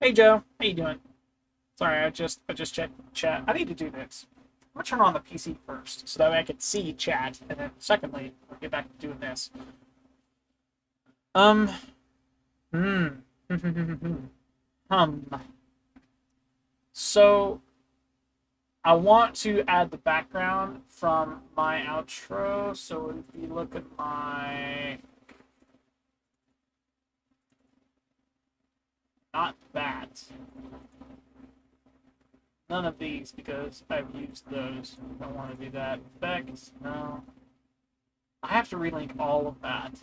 Hey Joe, how you doing? Sorry, I just checked chat. I need to do this. I'm gonna turn on the PC first, so that way I can see chat, and then secondly, I'll get back to doing this. Um, hmm, hum. So I want to add the background from my outro. So if you look at my, not that. None of these because I've used those. Don't want to do that. Effects, no. I have to relink all of that.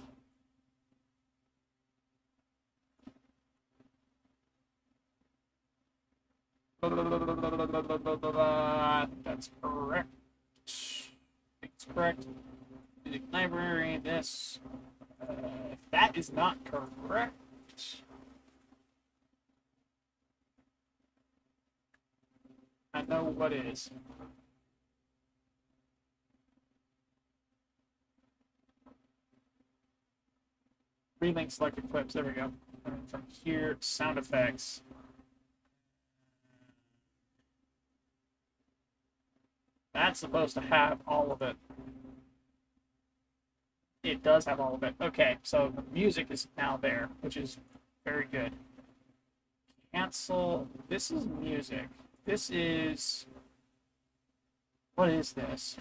That's correct. It's correct. Music library, this. If that is not correct. I know what is. Relink selected clips. There we go. And from here, sound effects. That's supposed to have all of it. It does have all of it. Okay, so the music is now there, which is very good. Cancel. This is music. This is. What is this?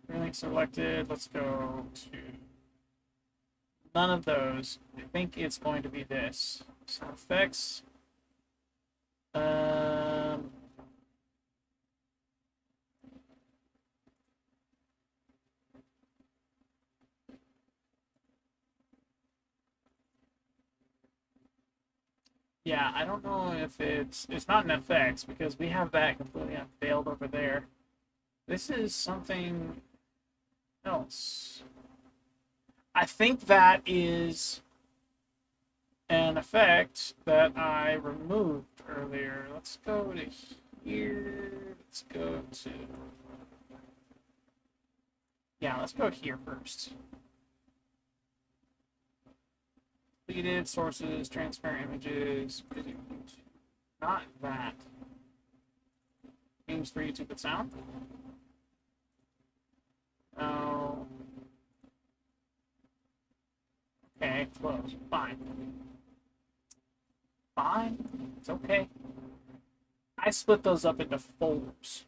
Everything selected. Let's go to. None of those. I think it's going to be this. Sound effects. Yeah, I don't know if it's not an effects because we have that completely unveiled over there. This is something else. I think that is an effect that I removed earlier. Let's go to here. Let's go to. Yeah, let's go here first. Deleted sources, transparent images, video. Not that. Games for YouTube with sound. No. Okay, close. Fine. Fine. It's okay. I split those up into folders.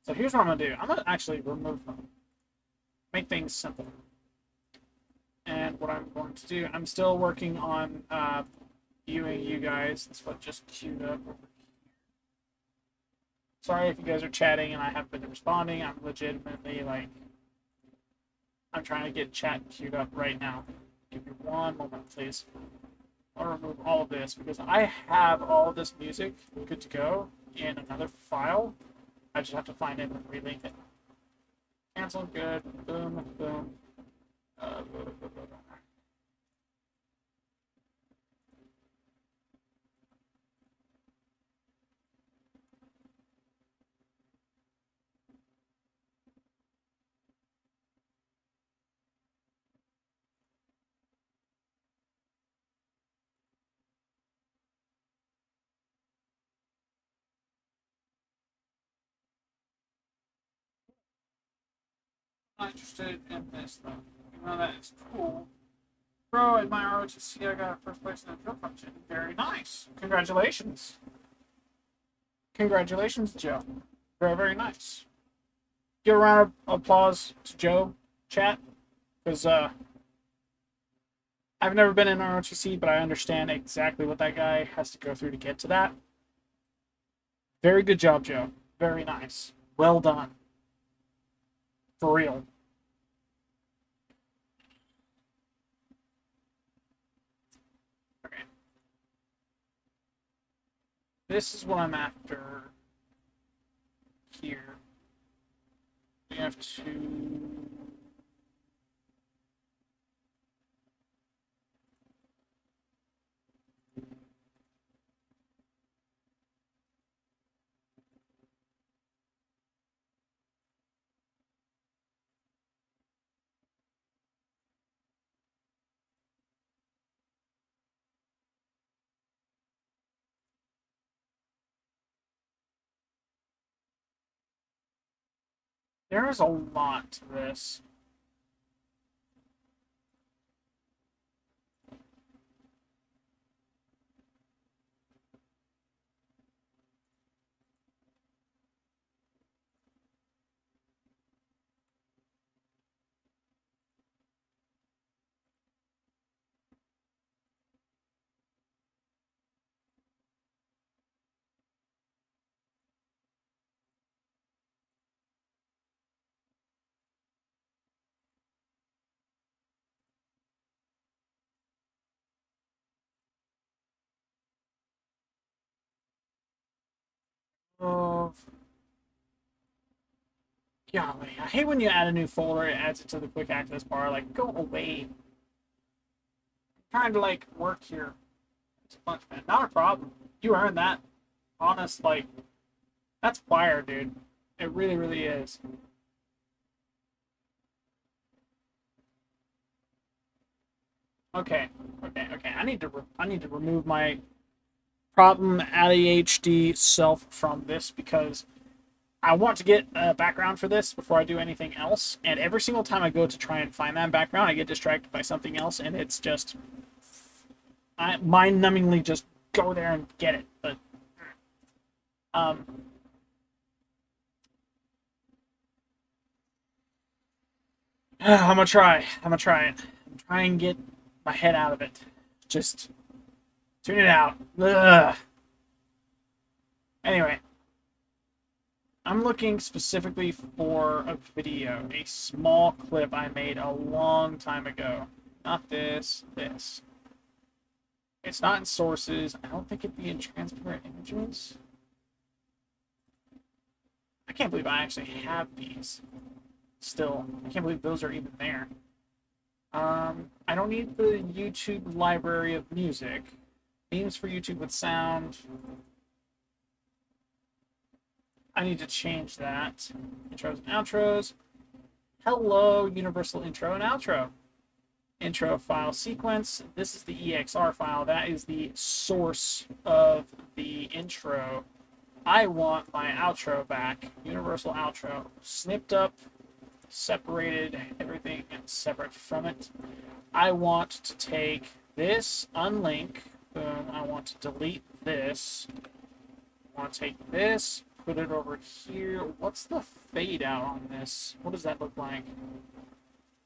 So here's what I'm gonna do. I'm gonna actually remove them. Make things simple. And what I'm going to do, I'm still working on viewing you guys. That's what just queued up. Sorry if you guys are chatting and I haven't been responding. I'm legitimately like, I'm trying to get chat queued up right now. Give me one moment, please. I'll remove all of this because I have all of this music good to go in another file. I just have to find it and relink it. Cancel, good. Boom, boom. Not interested in this though. You know that is cool. Bro, in my ROTC, I got first place in the drill function. Very nice. Congratulations. Congratulations, Joe. Very, very nice. Give a round of applause to Joe, chat, because I've never been in ROTC, but I understand exactly what that guy has to go through to get to that. Very good job, Joe. Very nice. Well done. For real. Okay. This is what I'm after here. We have to There's a lot to this. Of Golly, I hate when you add a new folder, it adds it to the quick access bar. Like, go away. I'm trying to like work here. It's a bunch, man. Not a problem. You earned that. Honest, like, that's fire, dude. It really, really is. Okay, okay. I need to remove my problem ADHD self from this because I want to get a background for this before I do anything else. And every single time I go to try and find that background, I get distracted by something else, and it's just I mind-numbingly just go there and get it. But um, I'm gonna try. I'm gonna try it. I'm trying to get my head out of it. Just tune it out. Ugh. Anyway, I'm looking specifically for a video, a small clip I made a long time ago. Not this, this. It's not in sources. I don't think it'd be in transparent images. I can't believe I actually have these still. I can't believe those are even there. I don't need the YouTube library of music. Themes for YouTube with sound. I need to change that. Intros and outros. Hello, universal intro and outro. Intro file sequence. This is the EXR file. That is the source of the intro. I want my outro back. Universal outro. Snipped up, separated, everything separate from it. I want to take this, unlink. Boom. I want to delete this. I want to take this, put it over here. What's the fade out on this? What does that look like?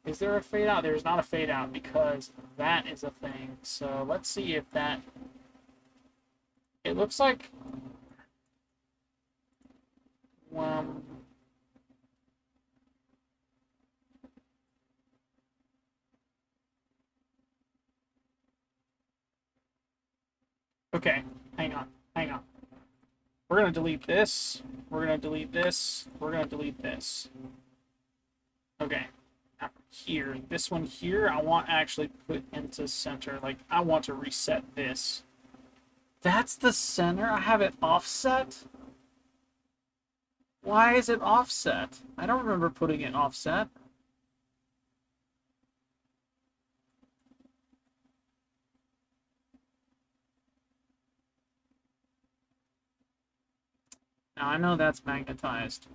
Is there a fade out? There's not a fade out because that is a thing. So let's see if that... It looks like... Okay, hang on, hang on. We're going to delete this. We're going to delete this. We're going to delete this. Okay. Now here, this one here, I want to actually put into center. Like, I want to reset this. That's the center? I have it offset? Why is it offset? I don't remember putting it offset. Now I know that's magnetized.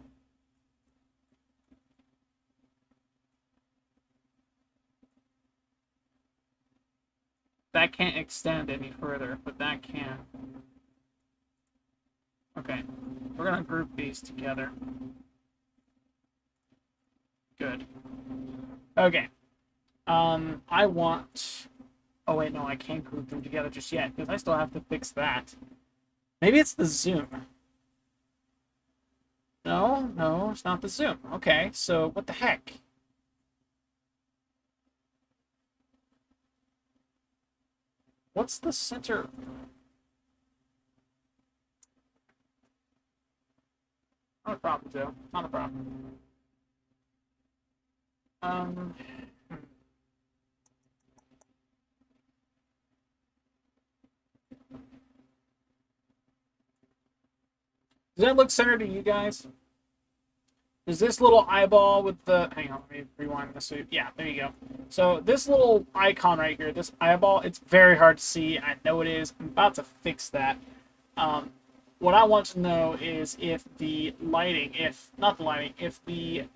That can't extend any further, but that can. Okay, we're gonna group these together. Good. Okay. I want... Oh wait, no, I can't group them together just yet, because I still have to fix that. Maybe it's the zoom. No, no, it's not the zoom. Okay, so what the heck? What's the center? Not a problem, Joe. Not a problem. Um... Does that look centered to you guys? Is this little eyeball with the... Hang on, let me rewind this. Yeah, there you go. So this little icon right here, this eyeball, it's very hard to see. I know it is. I'm about to fix that. What I want to know is if the lighting, if... Not the lighting, if the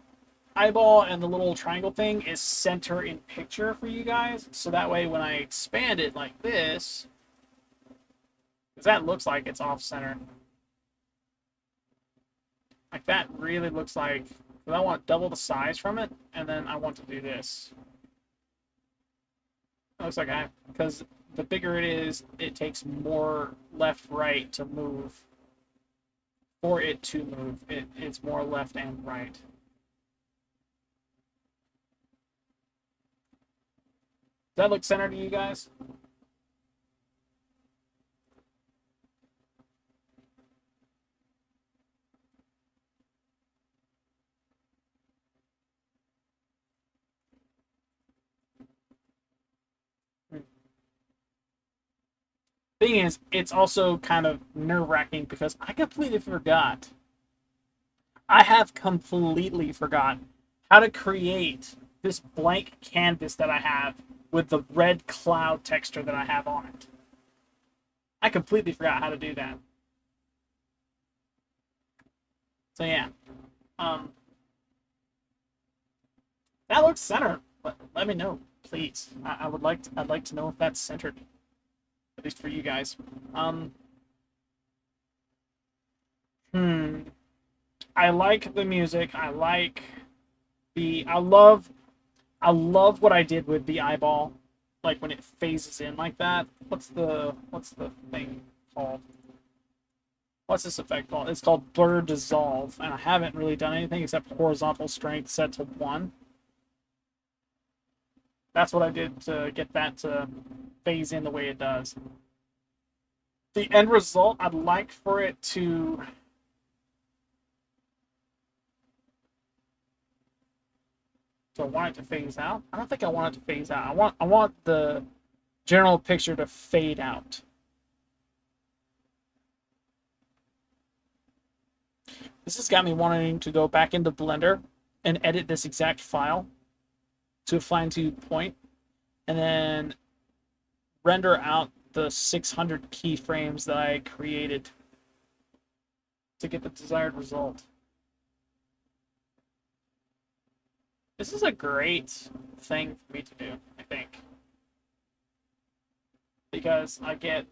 eyeball and the little triangle thing is center in picture for you guys. So that way when I expand it like this, because that looks like it's off center. Like that really looks like, because I want double the size from it, and then I want to do this. It looks like because the bigger it is, it takes more left, right to move. For it to move, it's more left and right. Does that look centered to you guys? Thing is, it's also kind of nerve-wracking because I completely forgot. I have completely forgotten how to create this blank canvas that I have with the red cloud texture that I have on it. I completely forgot how to do that. So yeah, um, that looks centered. Let me know, please. I'd like to know if that's centered, at least for you guys. Um, hmm. I like the music. I love what I did with the eyeball, like when it phases in like that. What's the thing called? What's this effect called? It's called blur dissolve, and I haven't really done anything except horizontal strength set to 1. That's what I did to get that to phase in the way it does. The end result, I'd like for it to. Do I want it to phase out? I don't think I want it to phase out. I want the general picture to fade out. This has got me wanting to go back into Blender and edit this exact file to a fine-tuned point, and then render out the 600 keyframes that I created to get the desired result. This is a great thing for me to do, I think. Because I get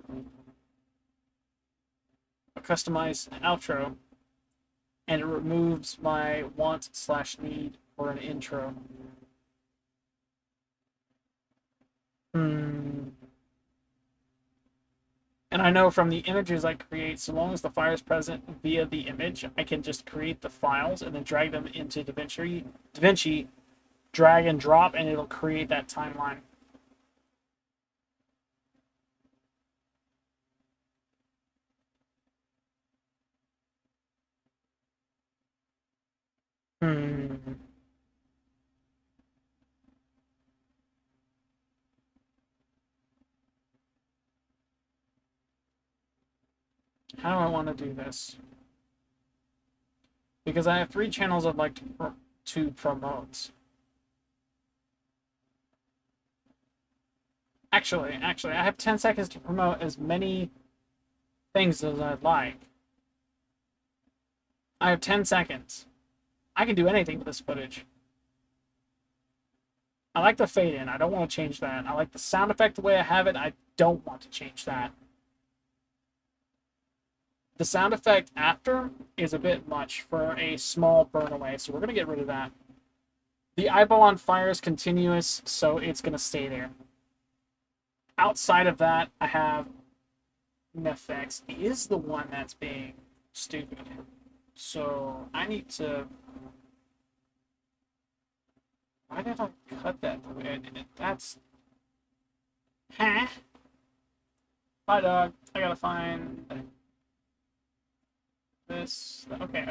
a customized outro and it removes my want/need for an intro. And I know from the images I create, so long as the file is present via the image, I can just create the files and then drag them into DaVinci, drag and drop, and it'll create that timeline. How do I want to do this? Because I have 3 channels I'd like to promote. Actually, I have 10 seconds to promote as many things as I'd like. I have 10 seconds. I can do anything with this footage. I like the fade in. I don't want to change that. I like the sound effect the way I have it. I don't want to change that. The sound effect after is a bit much for a small burn away, so we're going to get rid of that. The eyeball on fire is continuous, so it's going to stay there. Outside of that, I have Nefex is the one that's being stupid. So I need to. Why did I cut that the way I did it? That's. Huh? Hi, dog. I gotta find this. Okay.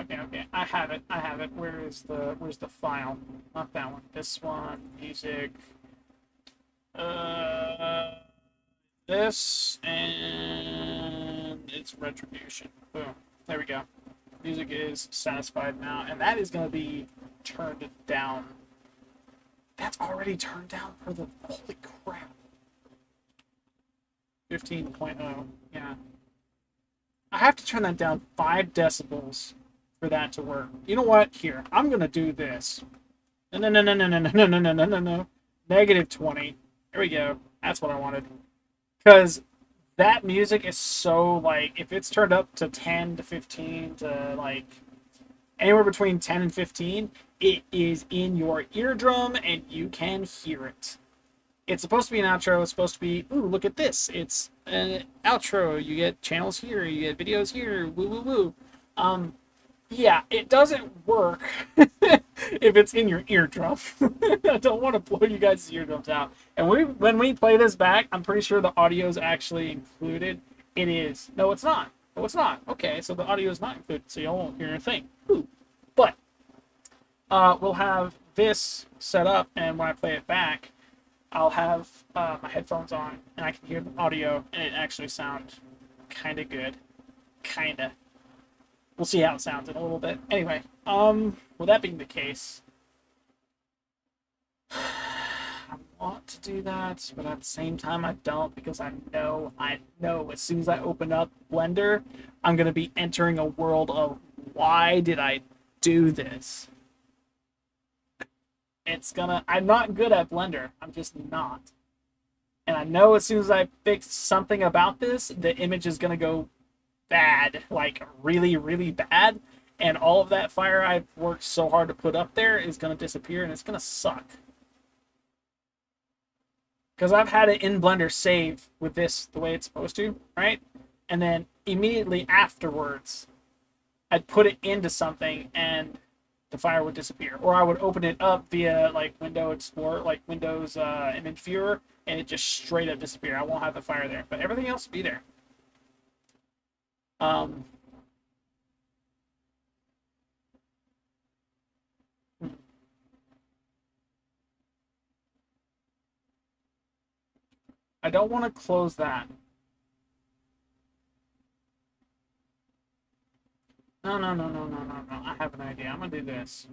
I have it. Where's the file? Not that one. This one. Music. This and it's retribution. Boom. There we go. Music is satisfied now, and that is going to be turned down. That's already turned down for the holy crap. 15.0. Yeah. I have to turn that down 5 decibels for that to work. You know what? Here, I'm going to do this. No, no, no, no, no, no, no, no, no, no, no, no. Negative 20. There we go. That's what I wanted. Because that music is so, like, if it's turned up to 10 to 15 to, like, anywhere between 10 and 15, it is in your eardrum and you can hear it. It's supposed to be an outro. It's supposed to be, ooh, look at this. It's an outro. You get channels here. You get videos here. Woo, woo, woo. Um, yeah, it doesn't work if it's in your eardrum. I don't want to blow you guys' eardrums out. And when we play this back, I'm pretty sure the audio is actually included. It is. No, it's not. No, it's not. Okay, so the audio is not included, so y'all won't hear a thing. Ooh. But we'll have this set up, and when I play it back, I'll have my headphones on, and I can hear the audio, and it actually sounds kind of good. Kinda. We'll see how it sounds in a little bit. Anyway, with that being the case, I want to do that, but at the same time I don't because I know as soon as I open up Blender, I'm gonna be entering a world of why did I do this? I'm not good at Blender. I'm just not. And I know as soon as I fix something about this, the image is gonna go bad, like really, really bad. And all of that fire I've worked so hard to put up there is gonna disappear and it's gonna suck. Because I've had it in Blender save with this the way it's supposed to, right? And then immediately afterwards, I'd put it into something and the fire would disappear. Or I would open it up via like Window Explorer, like Windows Image Viewer, and it just straight up disappear. I won't have the fire there, but everything else will be there. Um, I don't want to close that. No, no, no, no, no, no, no. I have an idea. I'm gonna do this.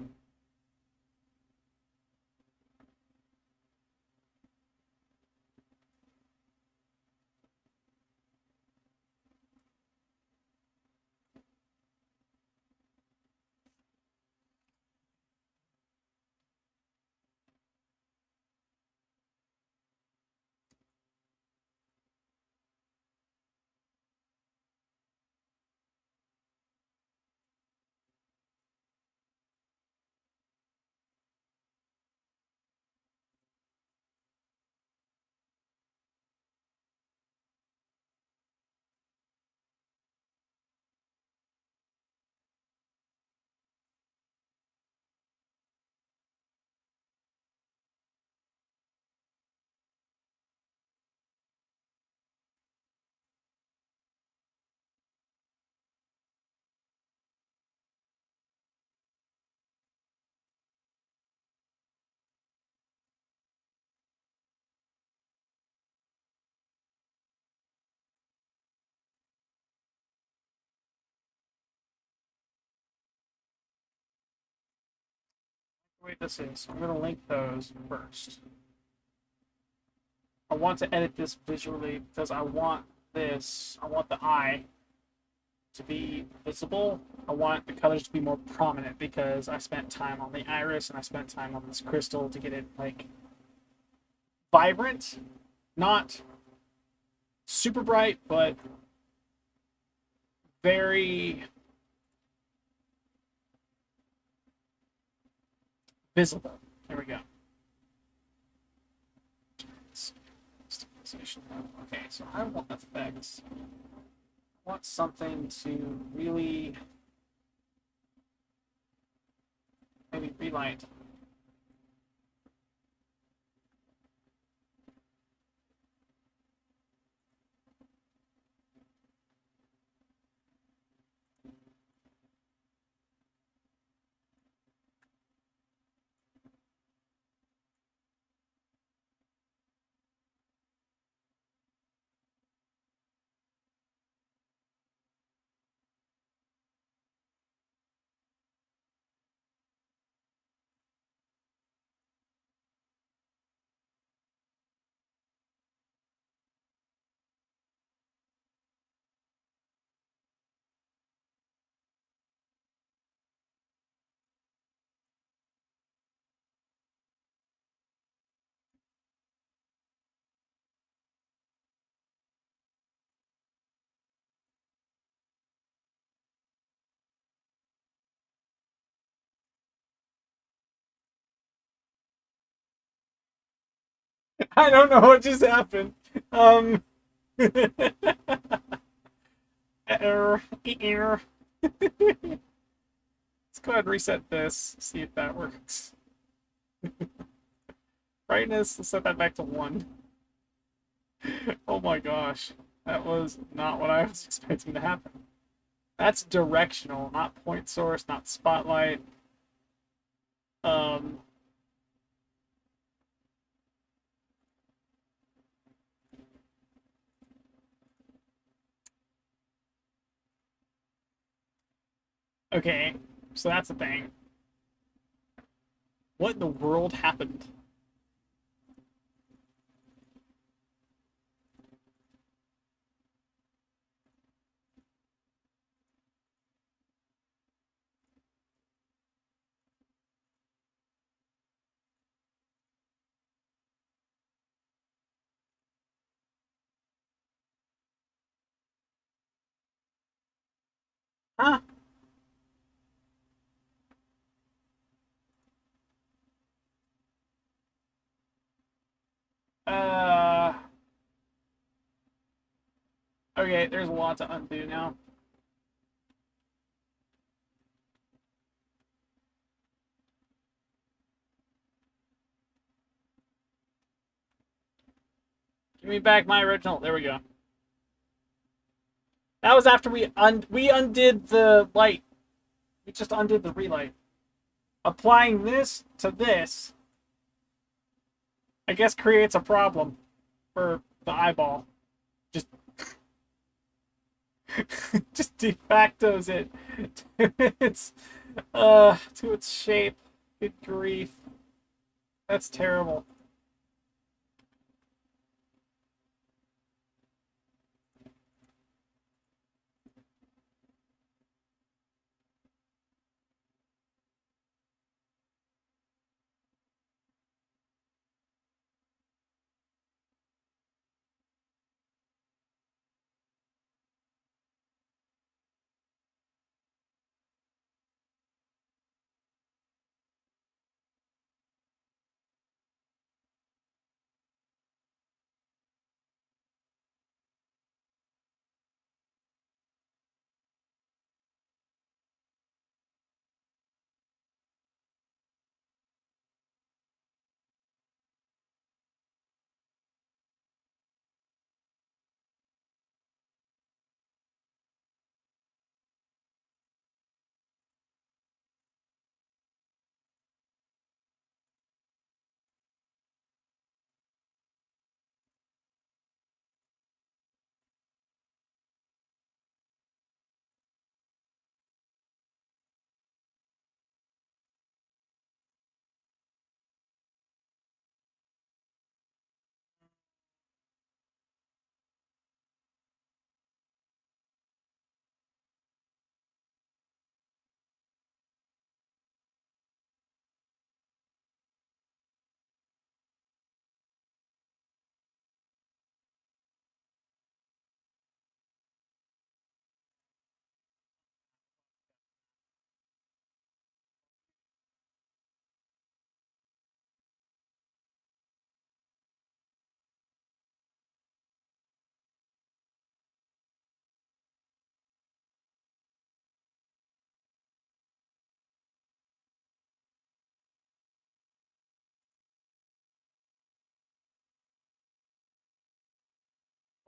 Wait, this is. I'm gonna link those first. I want to edit this visually because I want this. I want the eye to be visible. I want the colors to be more prominent because I spent time on the iris and I spent time on this crystal to get it like vibrant, not super bright, but very visible. There we go. Okay, so I want effects. I want something to really maybe relight. I don't know what just happened. Um, error, error. Let's go ahead and reset this. See if that works. Brightness. Let's set that back to 1. Oh my gosh, that was not what I was expecting to happen. That's directional, not point source, not spotlight. Um, okay, so that's the thing. What in the world happened? Huh? Uh, okay, there's a lot to undo now. Give me back my original. There we go. That was after we undid the light. We just undid the relight. Applying this to this, I guess, creates a problem for the eyeball. Just, just de factos it its to its shape. Good grief, that's terrible.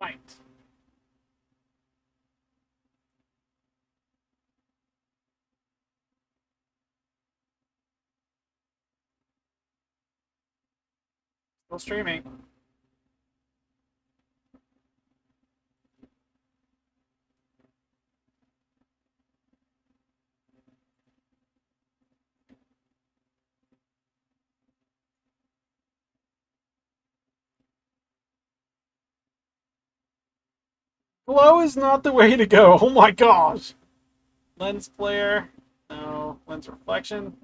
Right. Still streaming. Glow is not the way to go. Oh my gosh. Lens flare. No. Lens reflection.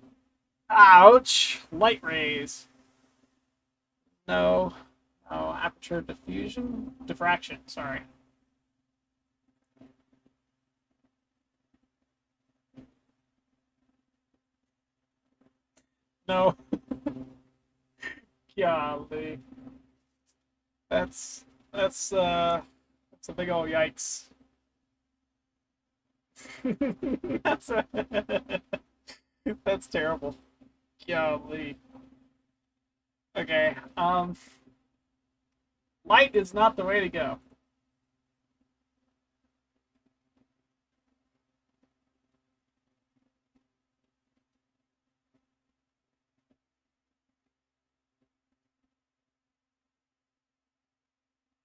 Ouch. Light rays. No. Oh, aperture diffusion? Diffraction, sorry. No. Golly. That's a big old yikes. That's a that's terrible. Golly. Okay. Light is not the way to go.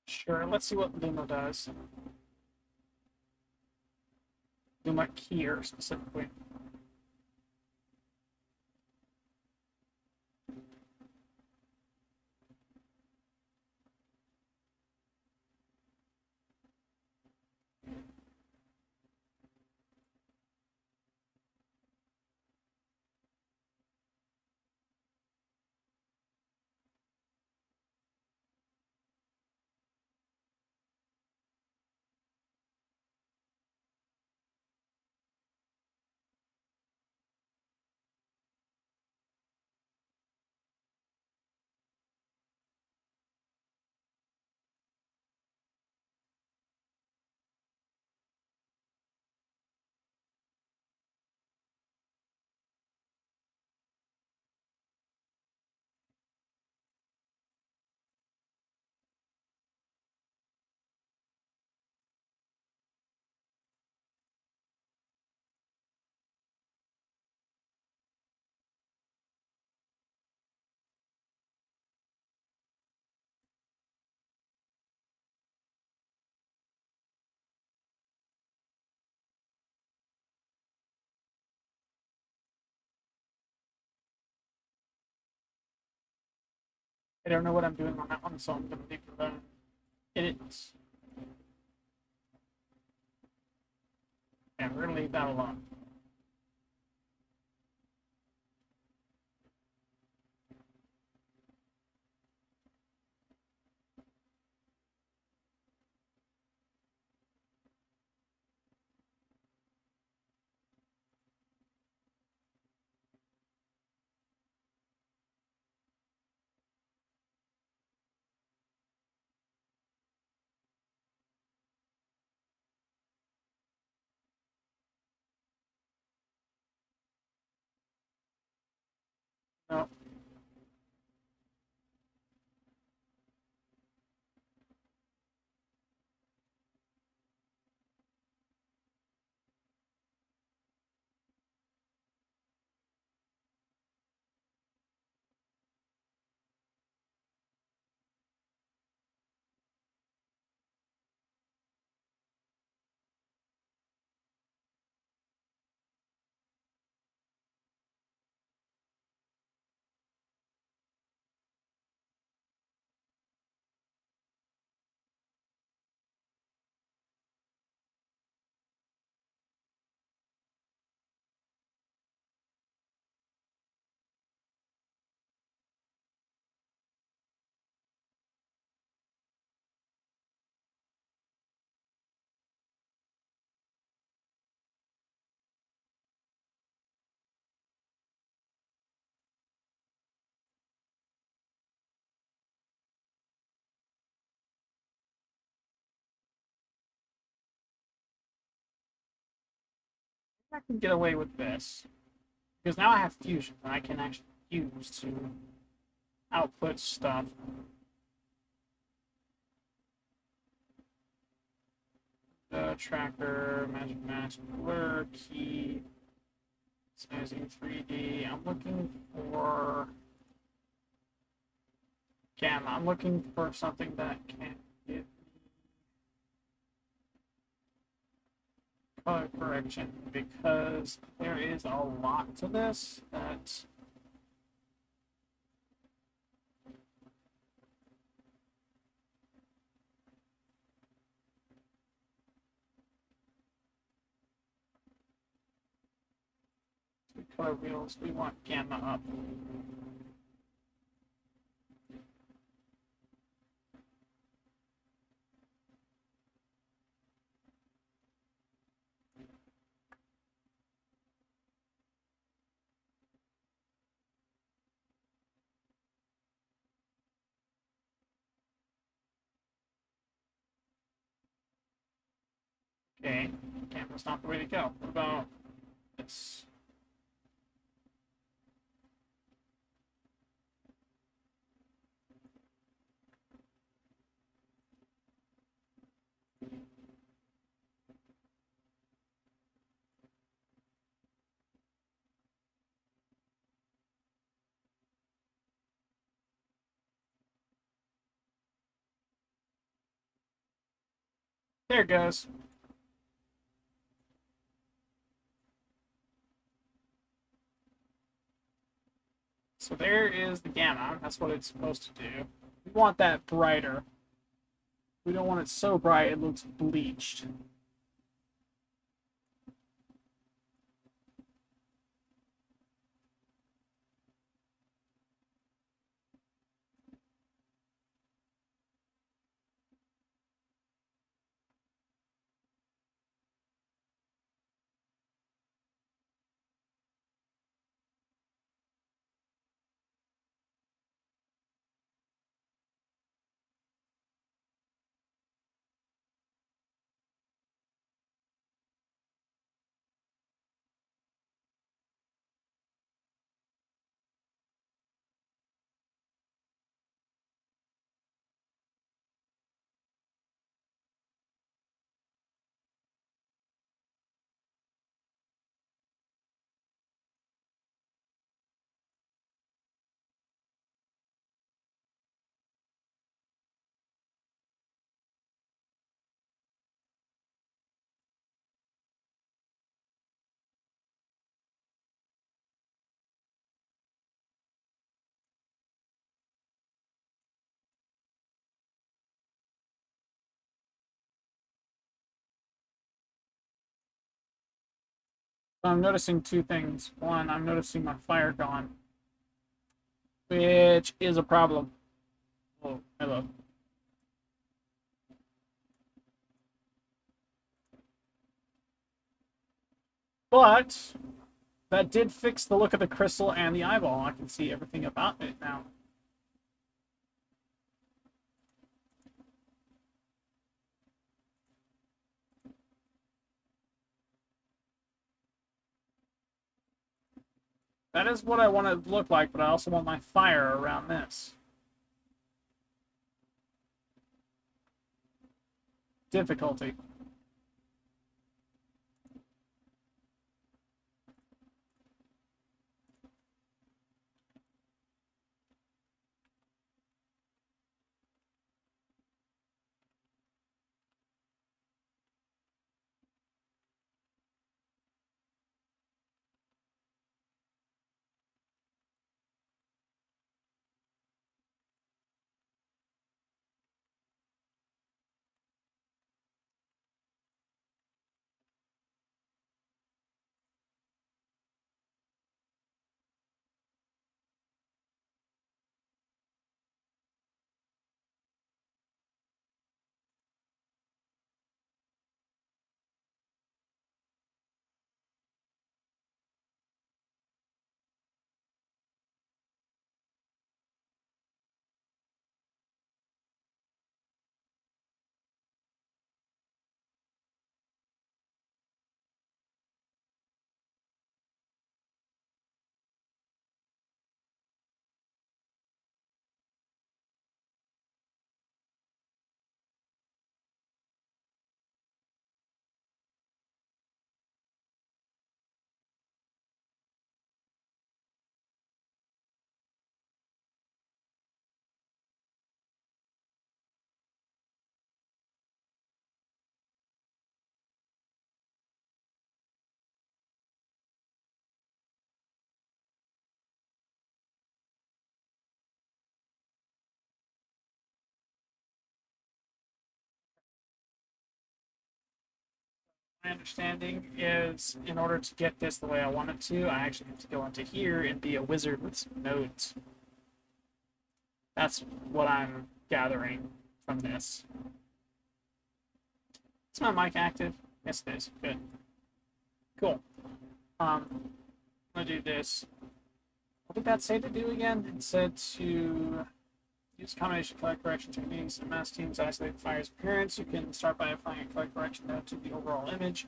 Sure, let's see what Luma does. Luma here specifically. I don't know what I'm doing on that one, so I'm gonna leave it alone. It is. Yeah, we're gonna leave that alone. No. I can get away with this. Because now I have fusion that I can actually use to output stuff. Tracker, magic mask, blur, key, sizing 3D. I'm looking for gamma. I'm looking for something that can give color correction because there is a lot to this that color wheels we want gamma up. Okay, camera's not the way to go. What about this? There it goes. So there is the gamma. That's what it's supposed to do. We want that brighter. We don't want it so bright it looks bleached. So I'm noticing two things. One, I'm noticing my fire gone, which is a problem. Oh, hello. But that did fix the look of the crystal and the eyeball. I can see everything about it now. That is what I want it to look like, but I also want my fire around this. Difficulty. My understanding is in order to get this the way I want it to, I actually have to go into here and be a wizard with some nodes. That's what I'm gathering from this. Is my mic active? Yes, it is. Good. Cool. I'm gonna do this. What did that say to do again? It said to use combination color correction techniques and mask teams to isolate the fire's appearance. You can start by applying a color correction node to the overall image,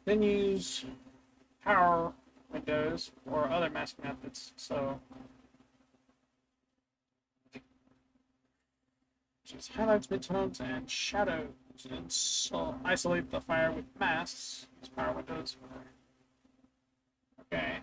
then use power windows or other masking methods. So, just highlights, midtones, and shadows, and so isolate the fire with masks. Use power windows. Okay.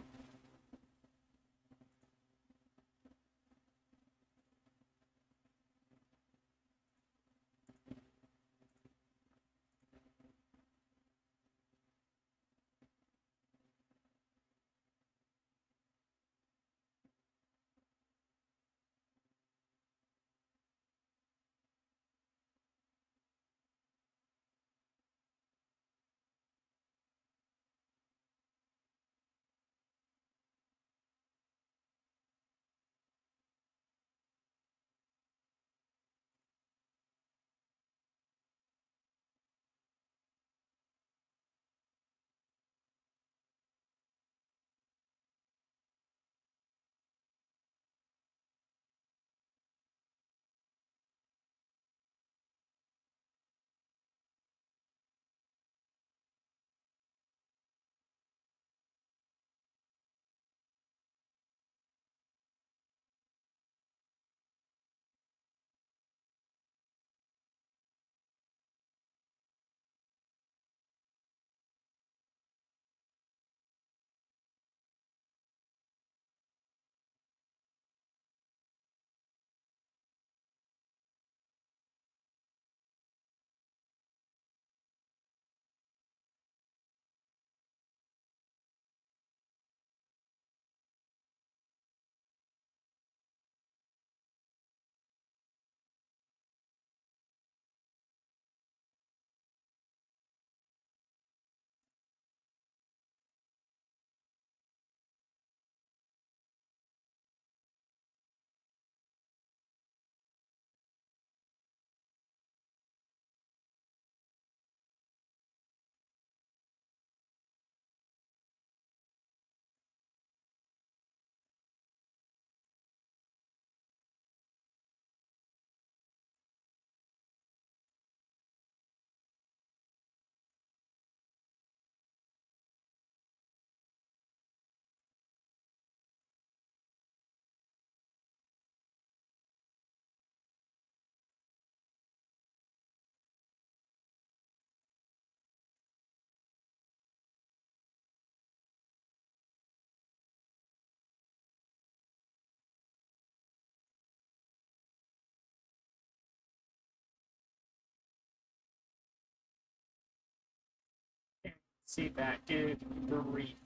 See that. Good grief,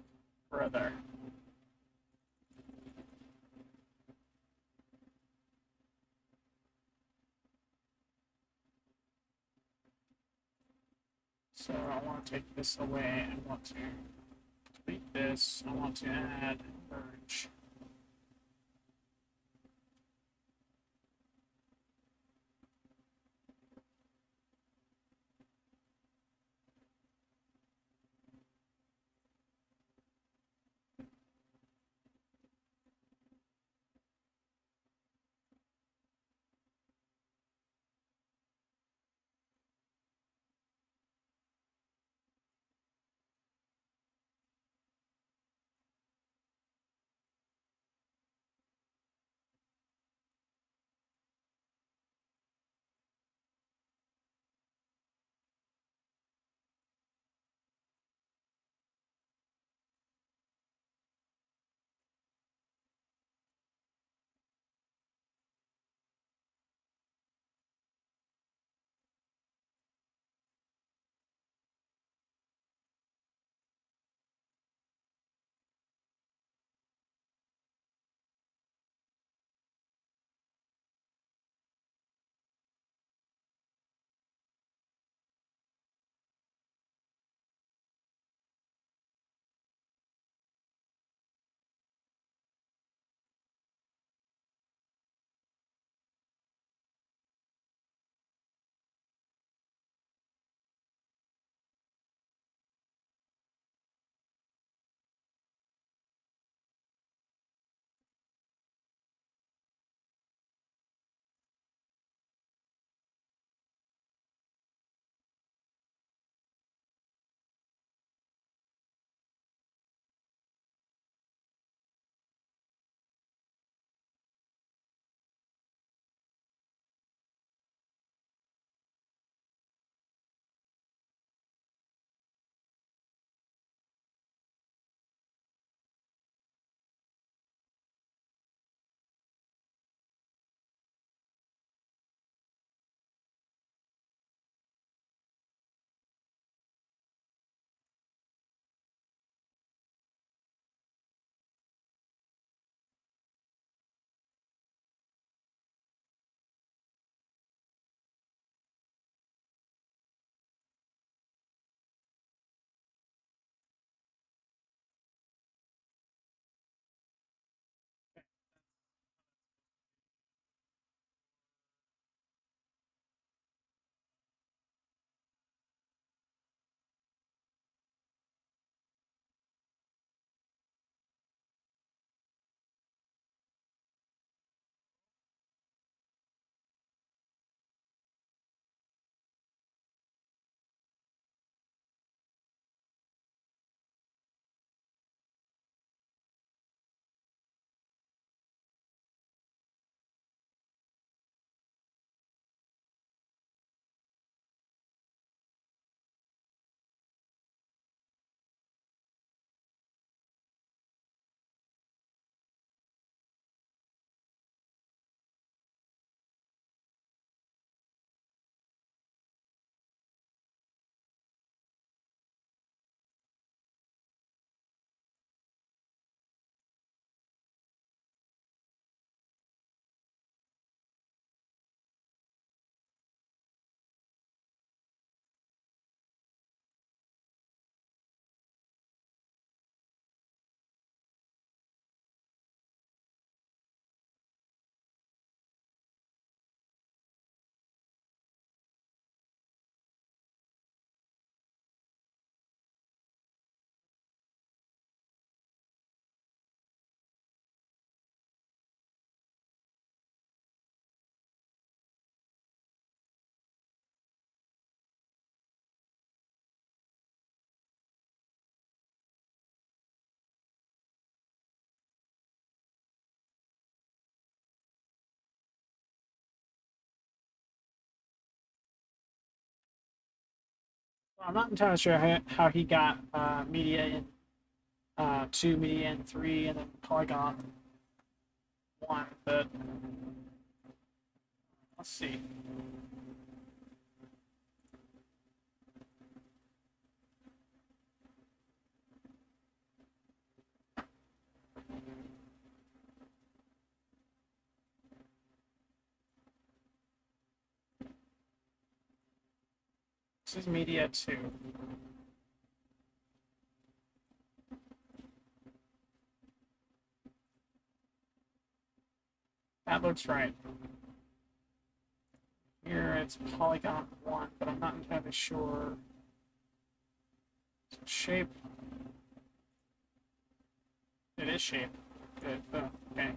brother. So I want to take this away. I want to delete this. I want to add merge. I'm not entirely sure how he got media in 2, media in 3, and then Polygon 1, but let's see. This is media 2. That looks right. Here it's Polygon 1, but I'm not entirely sure. Shape. It is shape. Good. Oh, okay.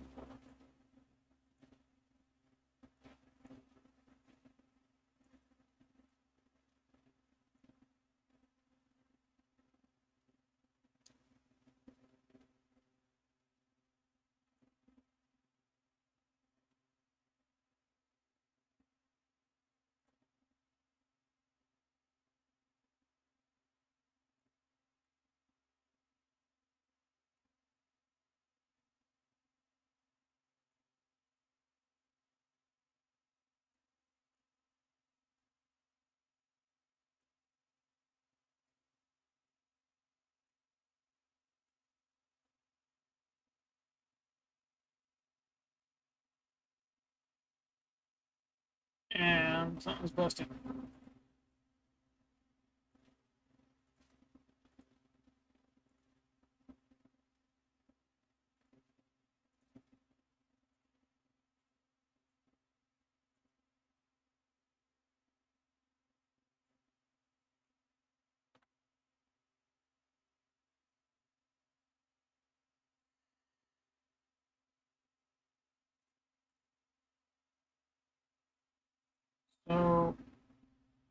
And something's busted. So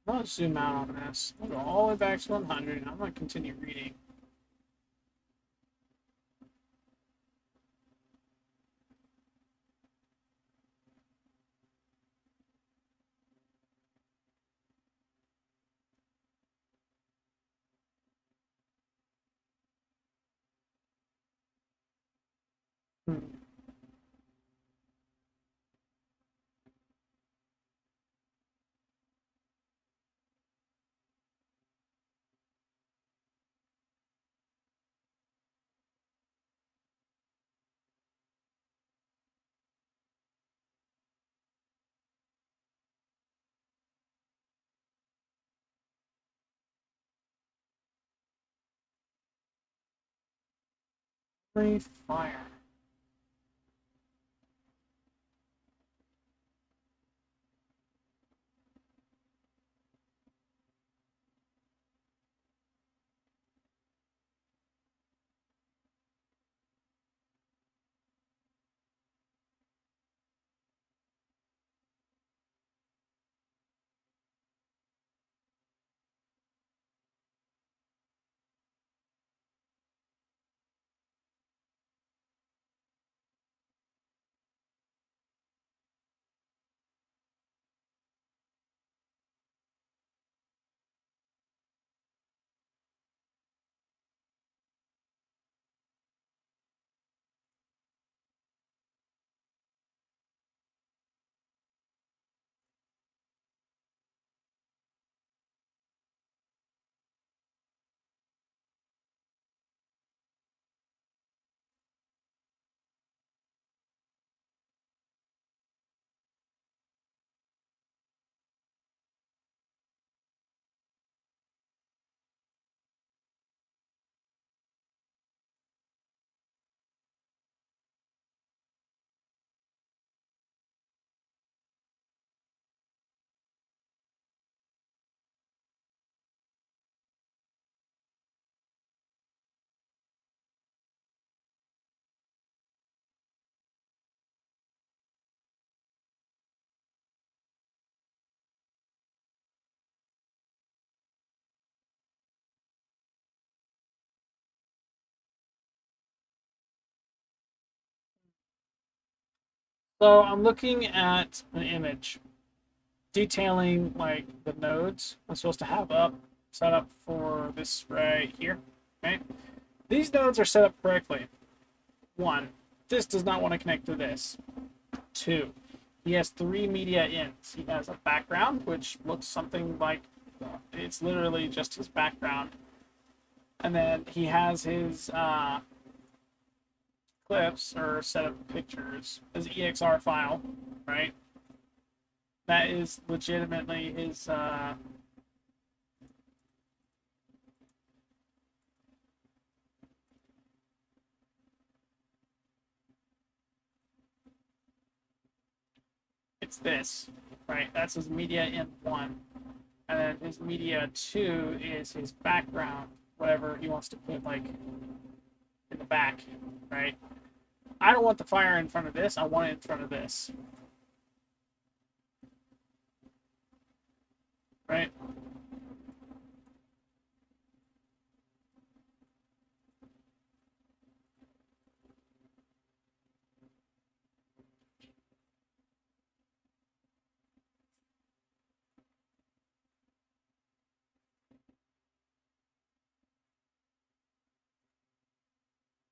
let's zoom out on this. I'll go all the way back to 100, and I'm going to continue reading. Free fire. So I'm looking at an image detailing like the nodes I'm supposed to have up set up for this right here. Okay, these nodes are set up correctly. One, this does not want to connect to this. Two, he has 3 media ins. He has a background, which looks something like it's literally just his background, and then he has his clips or set of pictures, his EXR file, right? That is legitimately his it's this, right? That's his media in 1. And then his media 2 is his background, whatever he wants to put like in the back, right? I don't want the fire in front of this, I want it in front of this. Right?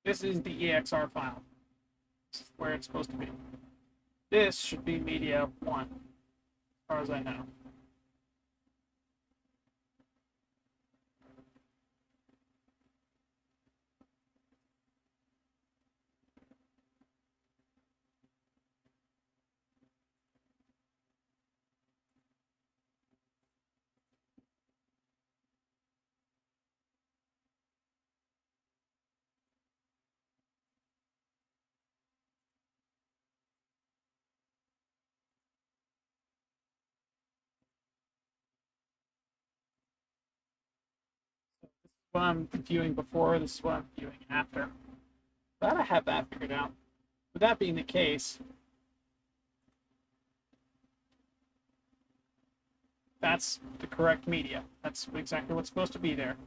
This is the EXR file. This is where it's supposed to be. This should be media 1, as far as I know. What I'm viewing before, this is what I'm viewing after. Glad I have that figured out. With that being the case, that's the correct media. That's exactly what's supposed to be there.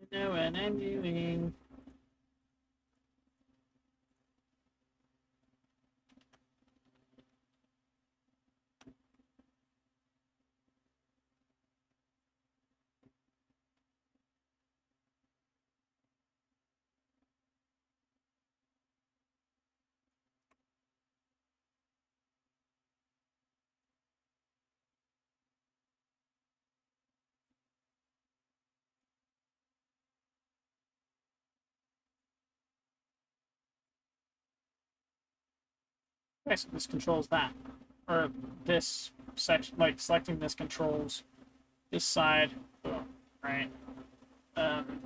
I know what I'm doing. Okay, so this controls that. Or this section, like selecting this controls this side. Boom, right? Um,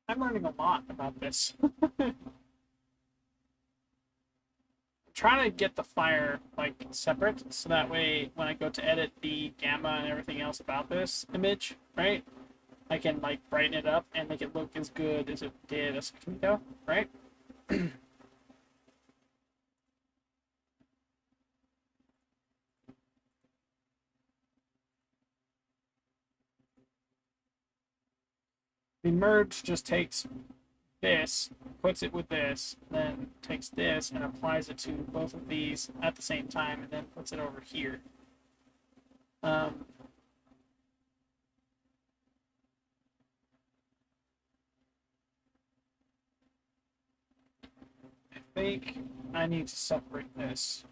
I'm learning a lot about this. I'm trying to get the fire like separate, so that way when I go to edit the gamma and everything else about this image, right, I can like brighten it up and make it look as good as it did a second ago, right? The merge just takes this, puts it with this, then takes this and applies it to both of these at the same time, and then puts it over here. Um, I think I need to separate this.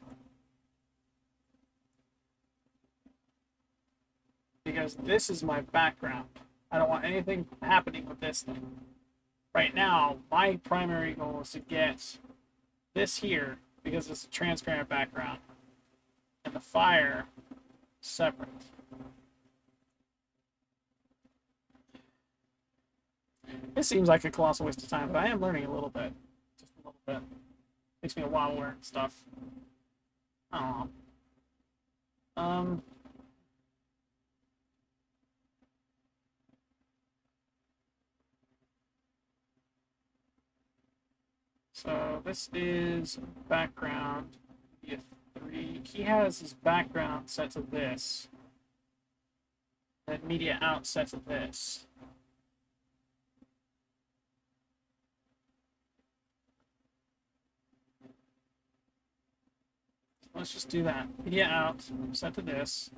because this is my background. I don't want anything happening with this thing. Right now, my primary goal is to get this here because it's a transparent background. And the fire separate. This seems like a colossal waste of time, but I am learning a little bit. Just a little bit. Takes me a while to learn stuff. I don't know. So this is background media 3. He has his background set to this. And media out set to this. Let's just do that. Media out set to this.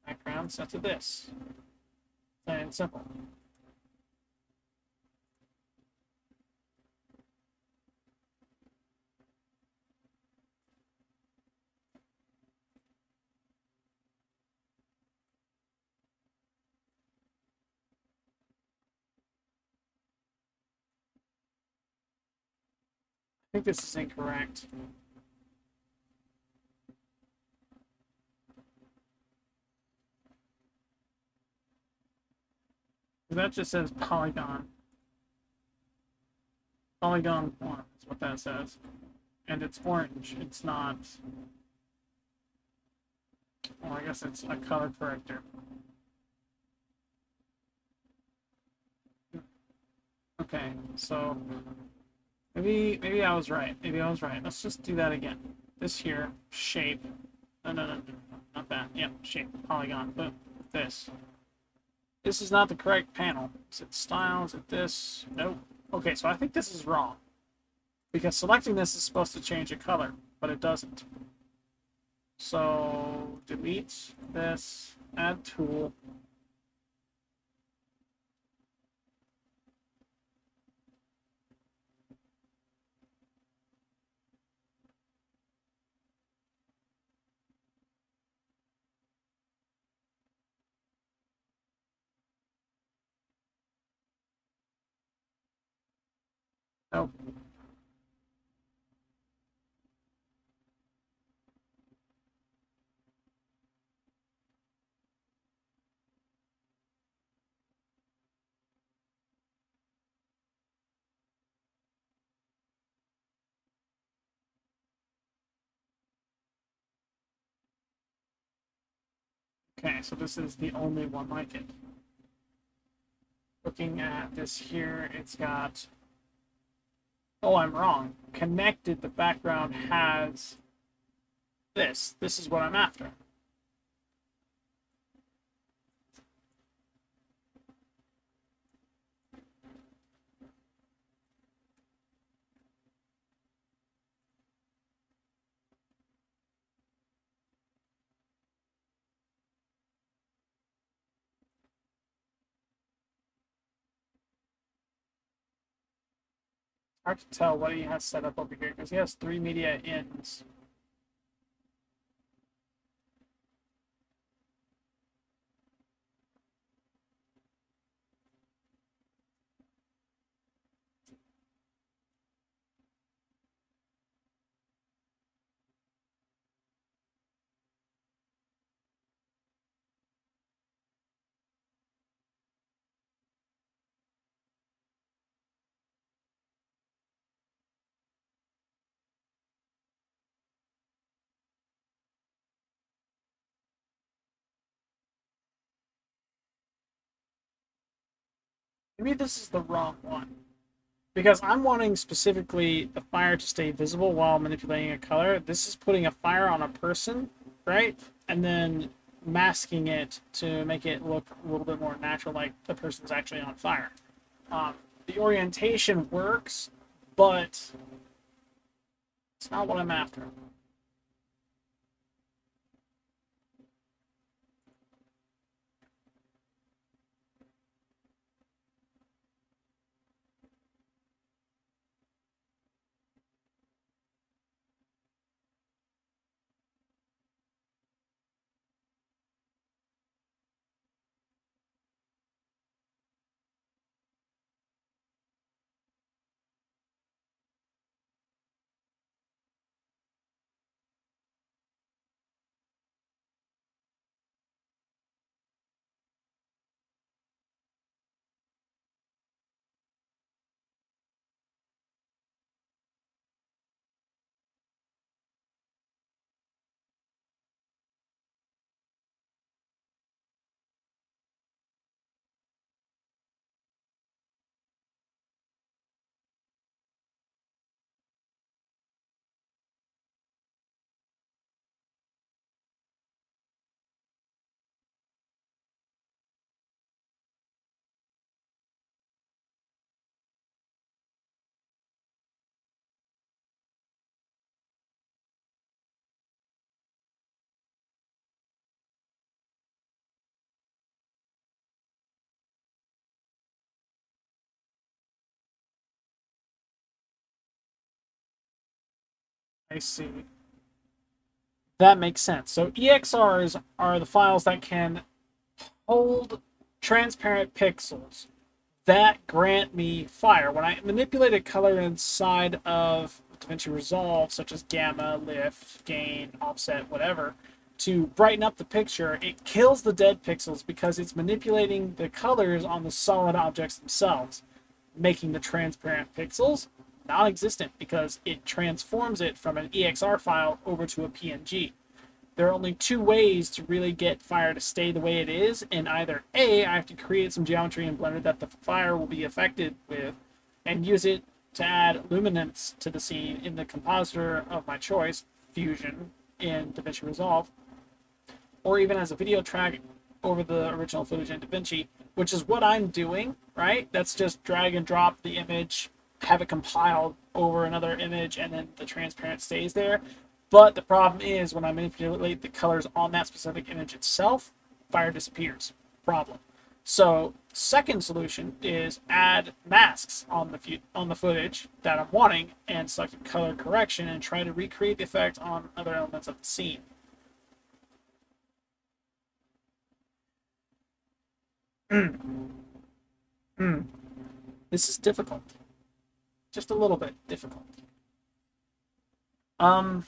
Background set to this. Plain and simple. I think this is incorrect. That just says polygon. Polygon 1 is what that says. And it's orange. It's not. Well, I guess it's a color corrector. Okay, so maybe I was right. Maybe I was right. Let's just do that again. This here, shape. No, not that. Yep, shape, polygon. But this. This is not the correct panel. Is it style? Is it this? Nope. Okay, so I think this is wrong. Because selecting this is supposed to change the color, but it doesn't. So delete this, add tool. Nope. Okay, so this is the only one like it. Looking at this here, it's got. Oh, I'm wrong. Connected, the background has this. This is what I'm after. Hard to tell what he has set up over here because he has 3 media ins. Maybe this is the wrong one. Because I'm wanting specifically the fire to stay visible while manipulating a color. This is putting a fire on a person, right? And then masking it to make it look a little bit more natural, like the person's actually on fire. The orientation works, but it's not what I'm after. I see. That makes sense. So EXRs are the files that can hold transparent pixels that grant me fire. When I manipulate a color inside of DaVinci Resolve, such as gamma, lift, gain, offset, whatever, to brighten up the picture, it kills the dead pixels because it's manipulating the colors on the solid objects themselves, making the transparent pixels non-existent because it transforms it from an EXR file over to a PNG. There are only two ways to really get fire to stay the way it is, and either A, I have to create some geometry in Blender that the fire will be affected with, and use it to add luminance to the scene in the compositor of my choice, Fusion, in DaVinci Resolve, or even as a video track over the original footage in DaVinci, which is what I'm doing, right? That's just drag and drop the image, have it compiled over another image, and then the transparent stays there. But the problem is when I manipulate the colors on that specific image itself, fire disappears. Problem. So second solution is add masks on the footage that I'm wanting and select color correction and try to recreate the effect on other elements of the scene. This is difficult. Just a little bit difficult. Um,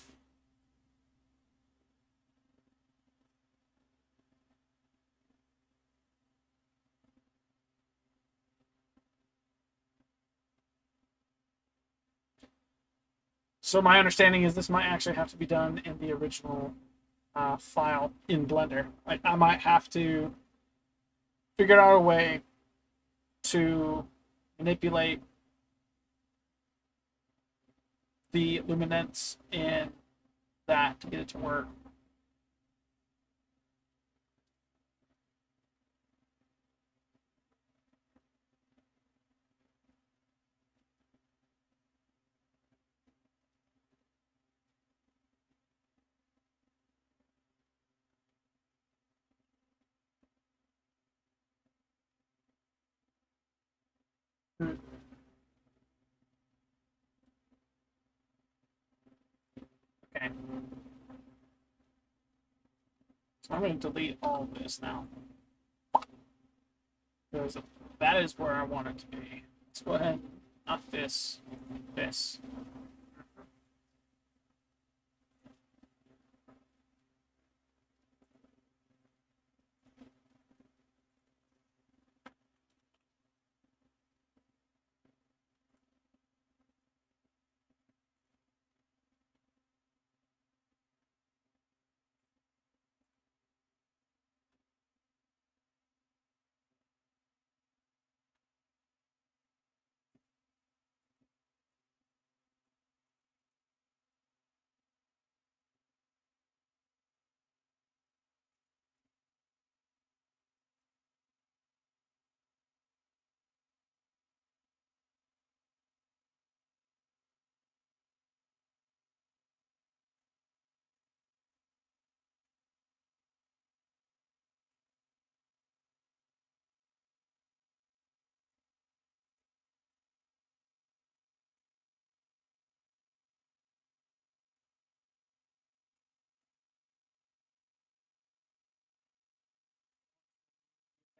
so my understanding is this might actually have to be done in the original file in Blender. I might have to figure out a way to manipulate the luminance in that to get it to work. Okay, so I'm going to delete all of this now because that is where I want it to be. Let's go ahead, not this, this.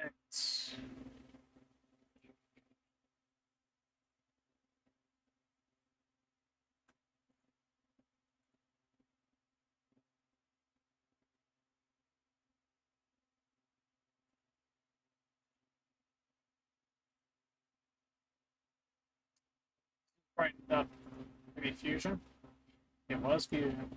It's brightened up. Maybe Fusion? It was Fusion.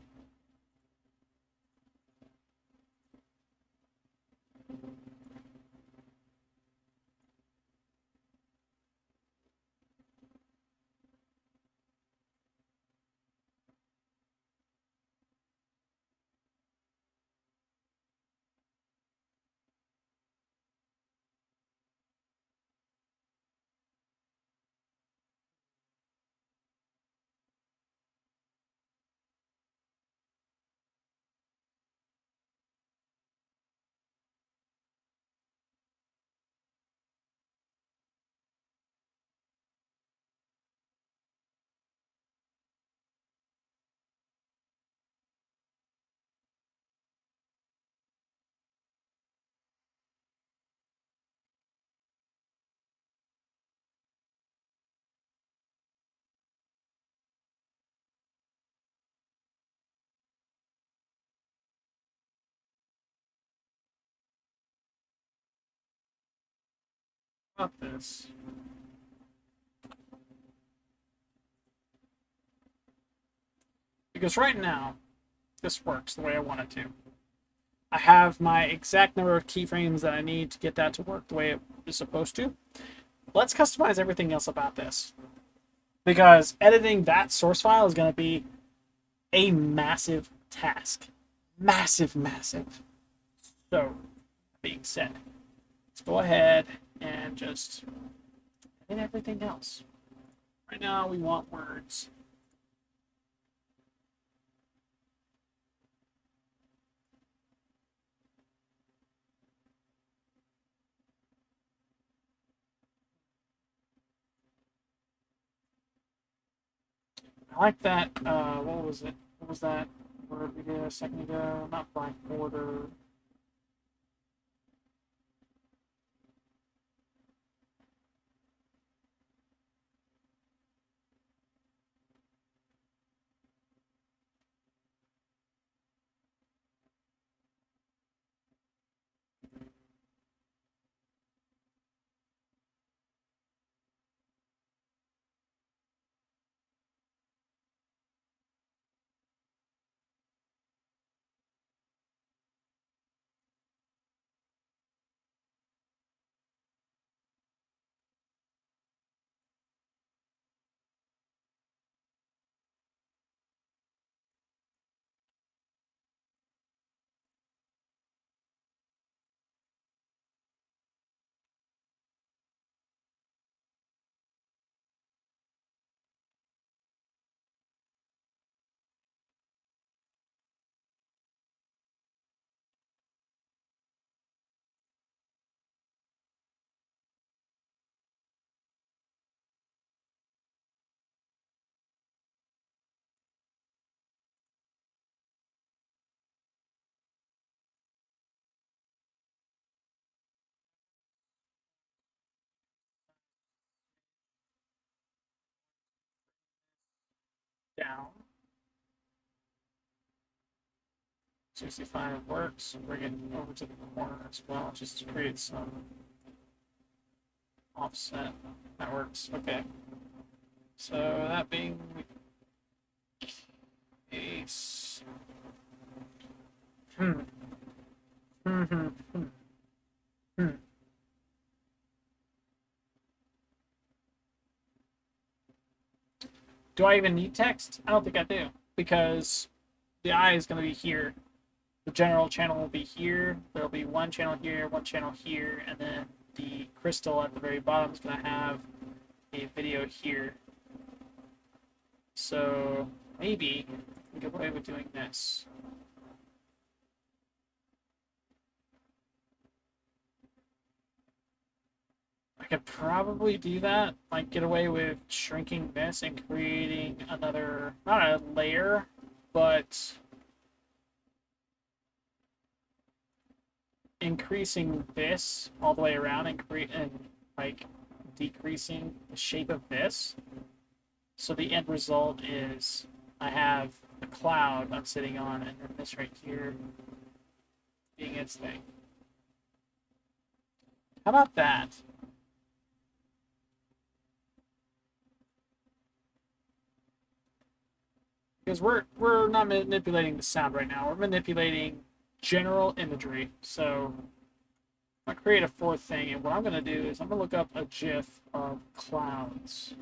about this. Because right now, this works the way I want it to. I have my exact number of keyframes that I need to get that to work the way it is supposed to. Let's customize everything else about this. Because editing that source file is going to be a massive task. Massive, massive. So, that being said, let's go ahead and just edit everything else. Right now, we want words. I like that. What was it? What was that word we did a second ago? Not blank border. Down. 65 works. Bring it over to the corner as well, just to create some offset. That works. Okay. So that being the case. Hmm. Hmm. Hmm. Hmm. Hmm. Do I even need text? I don't think I do, because the eye is going to be here. The general channel will be here. There'll be one channel here, one channel here, and then the crystal at the very bottom is going to have a video here. So maybe we get away with doing this. I could probably do that, like get away with shrinking this and creating another, not a layer, but increasing this all the way around and like decreasing the shape of this. So the end result is I have a cloud I'm sitting on, and then this right here being its thing. How about that? Because we're not manipulating the sound right now. We're manipulating general imagery. So I'm gonna create a fourth thing, and what I'm gonna do is I'm gonna look up a GIF of clouds.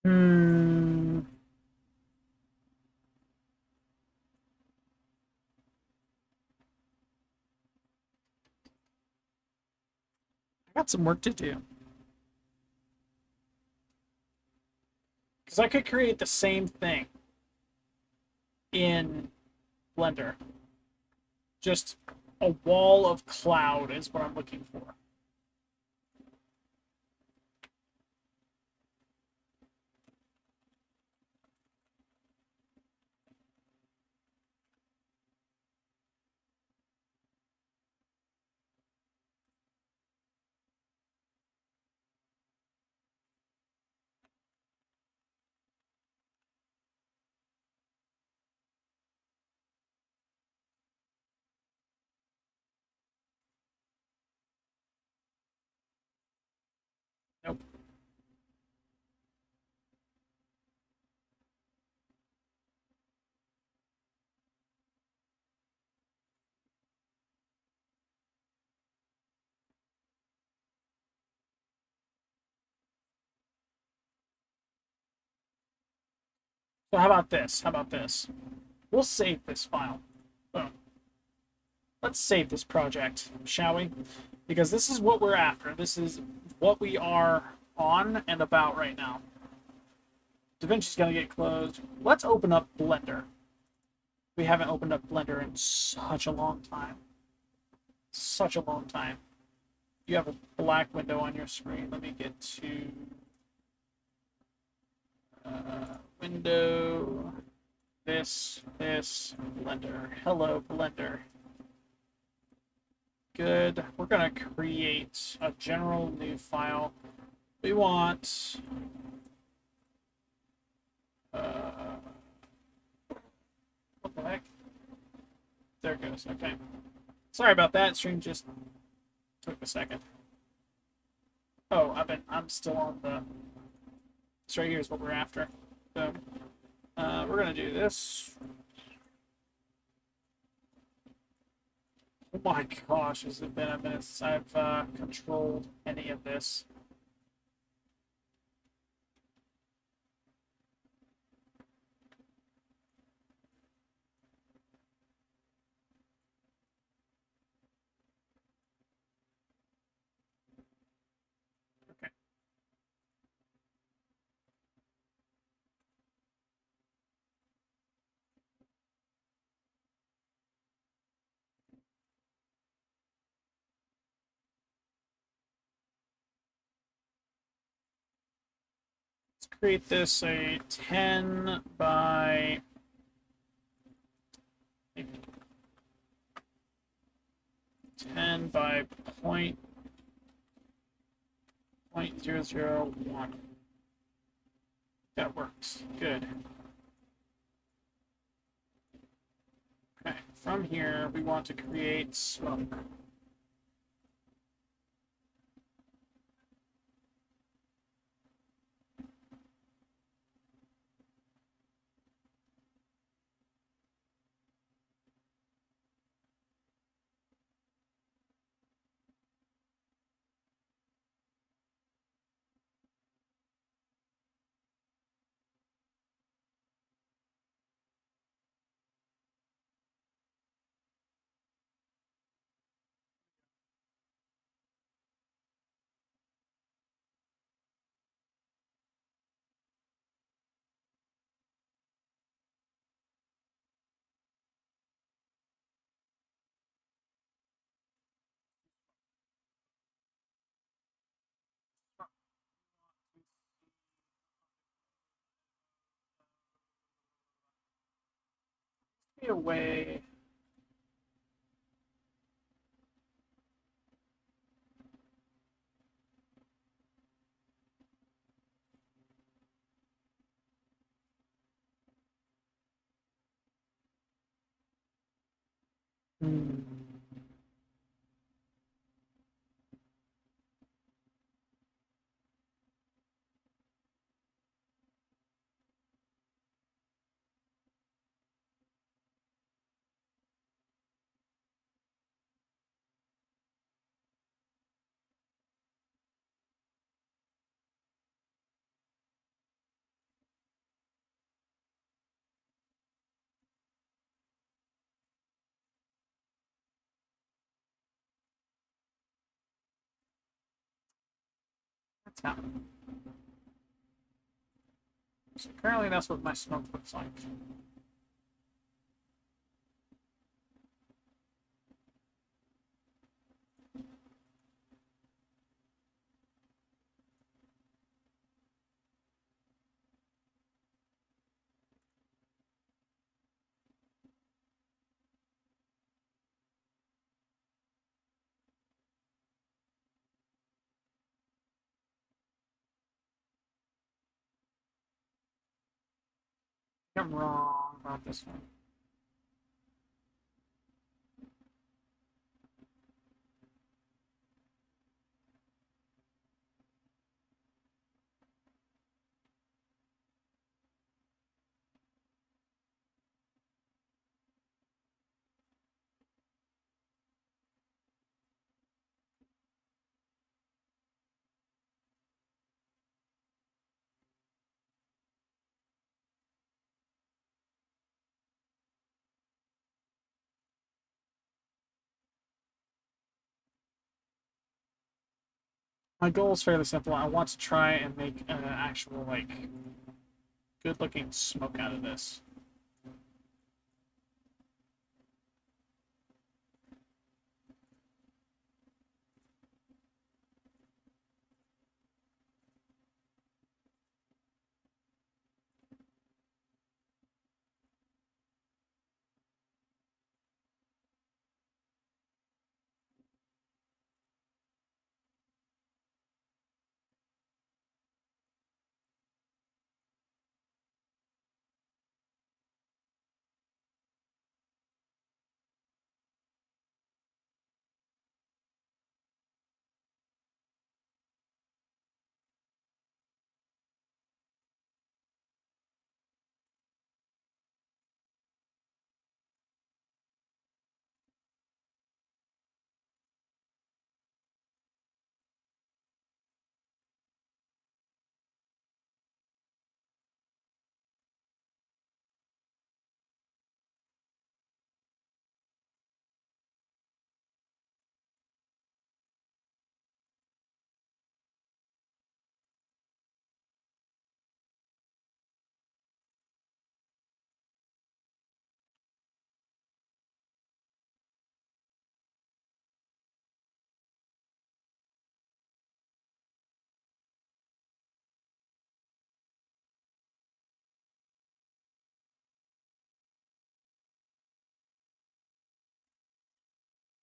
Hmm. I got some work to do. Because I could create the same thing in Blender. Just a wall of cloud is what I'm looking for. Nope. So how about this? How about this? We'll save this file. Boom. Let's save this project, shall we? Because this is what we're after. This is what we are on and about right now. DaVinci's gonna get closed. Let's open up Blender. We haven't opened up Blender in such a long time. Such a long time. You have a black window on your screen. Let me get to window, this, Blender. Hello, Blender. Good. We're gonna create a general new file. We want what the heck? There it goes. Okay. Sorry about that. Stream just took a second. Oh, I'm still on the. This right here is what we're after. So we're gonna do this. Oh my gosh, has it been a minute since I've controlled any of this? Okay. Let's create this a 10 by 10 by point 0.001. That works. Good. Okay, from here we want to create smoke. Be a way. Hmm. Yeah. So currently that's what my smoke looks like. I'm wrong about this one. My goal is fairly simple. I want to try and make an actual, like, good looking smoke out of this.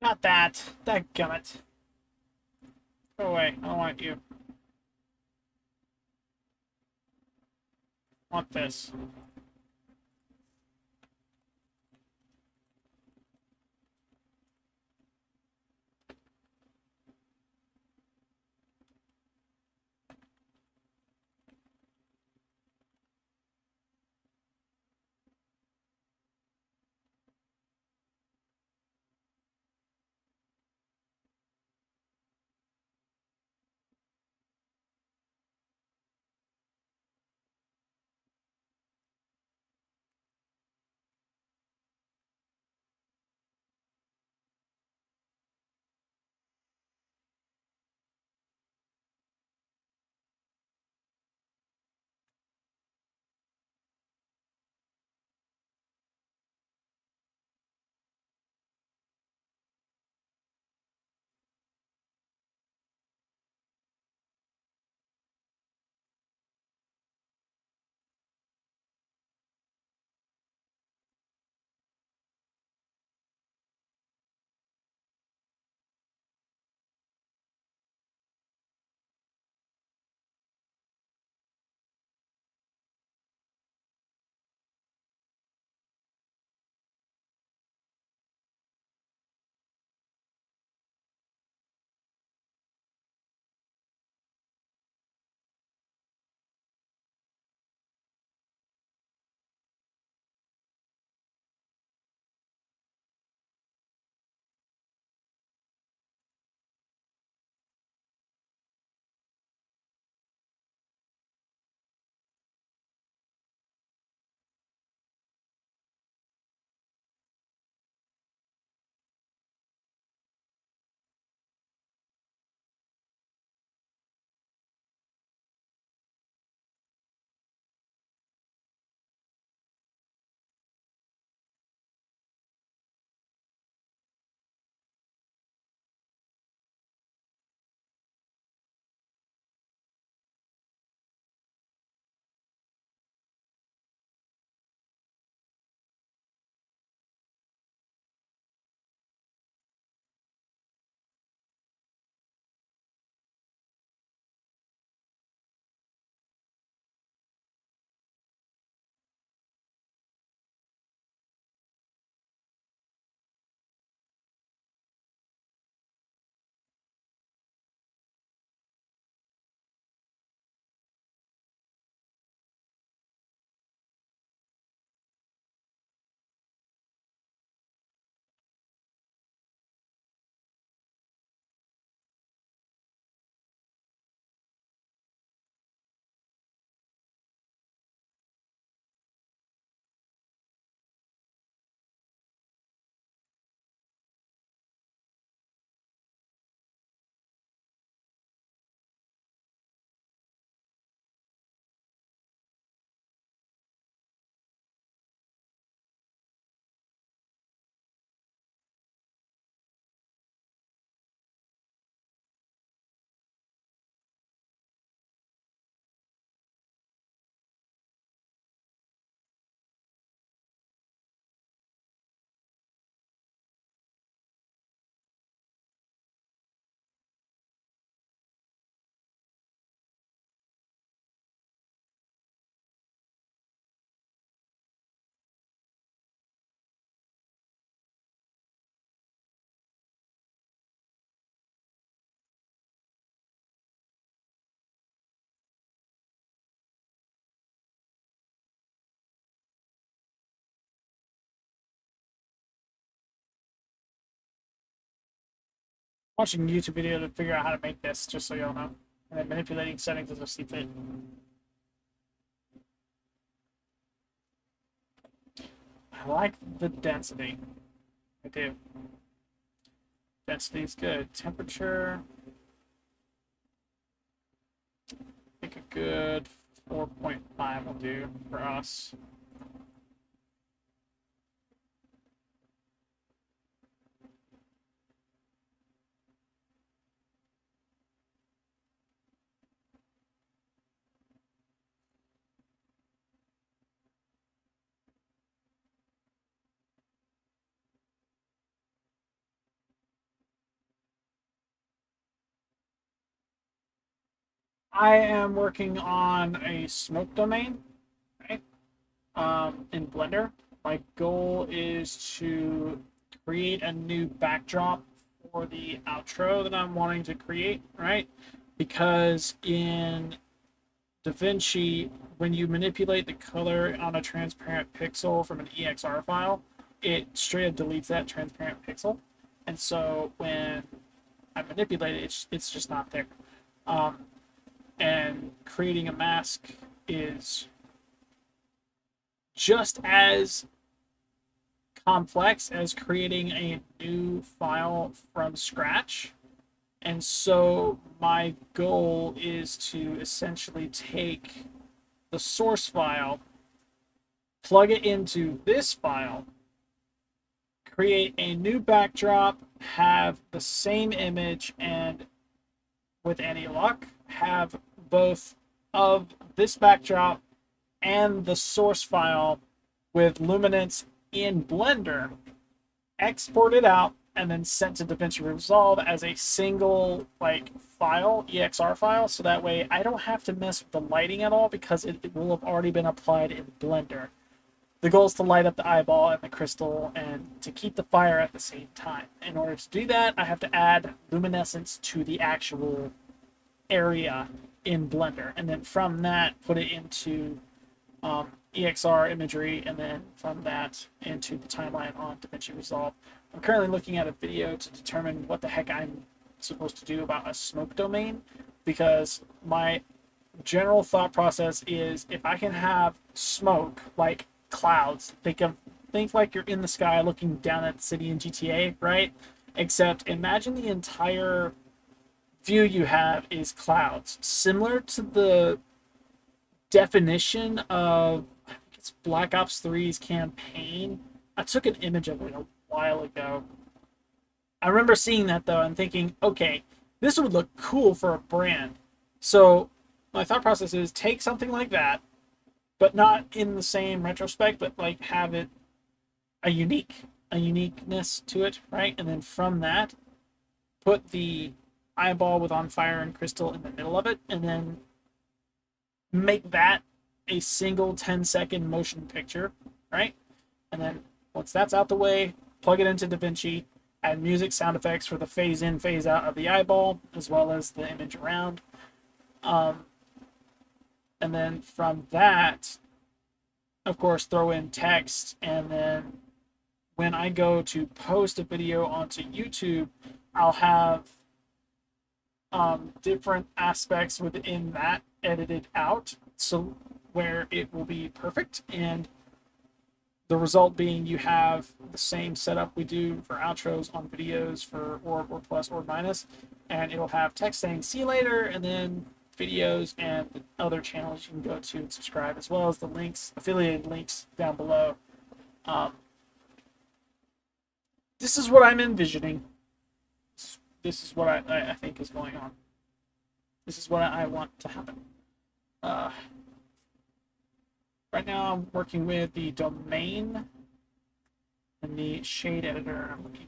Not that. Dadgummit. Go away. I don't want you. I want this. Watching a YouTube video to figure out how to make this, just so y'all know, and then manipulating settings as I see fit. I like the density. I do. Density is good. Temperature, I think a good 4.5 will do for us. I am working on a smoke domain, right? In Blender. My goal is to create a new backdrop for the outro that I'm wanting to create, right? Because in DaVinci, when you manipulate the color on a transparent pixel from an EXR file, it straight up deletes that transparent pixel. And so when I manipulate it, it's just not there. Um, and creating a mask is just as complex as creating a new file from scratch. And so my goal is to essentially take the source file, plug it into this file, create a new backdrop, have the same image, and with any luck, have both of this backdrop and the source file with luminance in Blender, export it out, and then sent to DaVinci Resolve as a single file, EXR file, so that way I don't have to mess with the lighting at all because it will have already been applied in Blender. The goal is to light up the eyeball and the crystal and to keep the fire at the same time. In order to do that, I have to add luminescence to the actual area in Blender, and then from that put it into EXR imagery, and then from that into the timeline on DaVinci Resolve. I'm currently looking at a video to determine what the heck I'm supposed to do about a smoke domain, because my general thought process is if I can have smoke like clouds, think like you're in the sky looking down at the city in GTA, right? Except imagine the entire view you have is clouds, similar to the definition of, I think it's Black Ops 3's campaign. I took an image of it a while ago. I remember seeing that though and thinking, okay, this would look cool for a brand. So my thought process is take something like that, but not in the same retrospect, but like have it a uniqueness to it, right? And then from that, put the eyeball with on fire and crystal in the middle of it, and then make that a single 10-second motion picture, right? And then once that's out the way, plug it into DaVinci, add music sound effects for the phase in, phase out of the eyeball, as well as the image around. And then from that, of course, throw in text. And then when I go to post a video onto YouTube, I'll have different aspects within that edited out, so where it will be perfect, and the result being you have the same setup we do for outros on videos for orb or plus or minus, and it'll have text saying see you later, and then videos and the other channels you can go to and subscribe, as well as the links, affiliated links down below. um, this is what I'm envisioning. This is what I think is going on. This is what I want to happen. uh, Right now, I'm working with the domain and the shade editor. I'm looking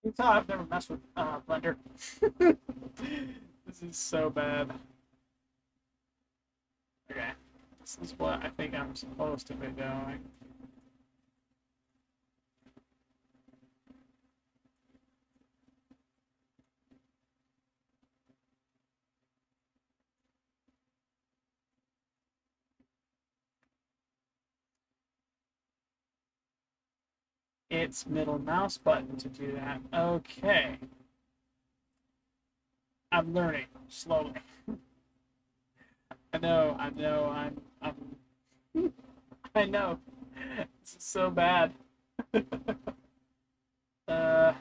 You can tell I've never messed with Blender. This is so bad. Okay. This is what I think I'm supposed to be doing. It's middle mouse button to do that. Okay. I'm learning slowly. I know. This is so bad. I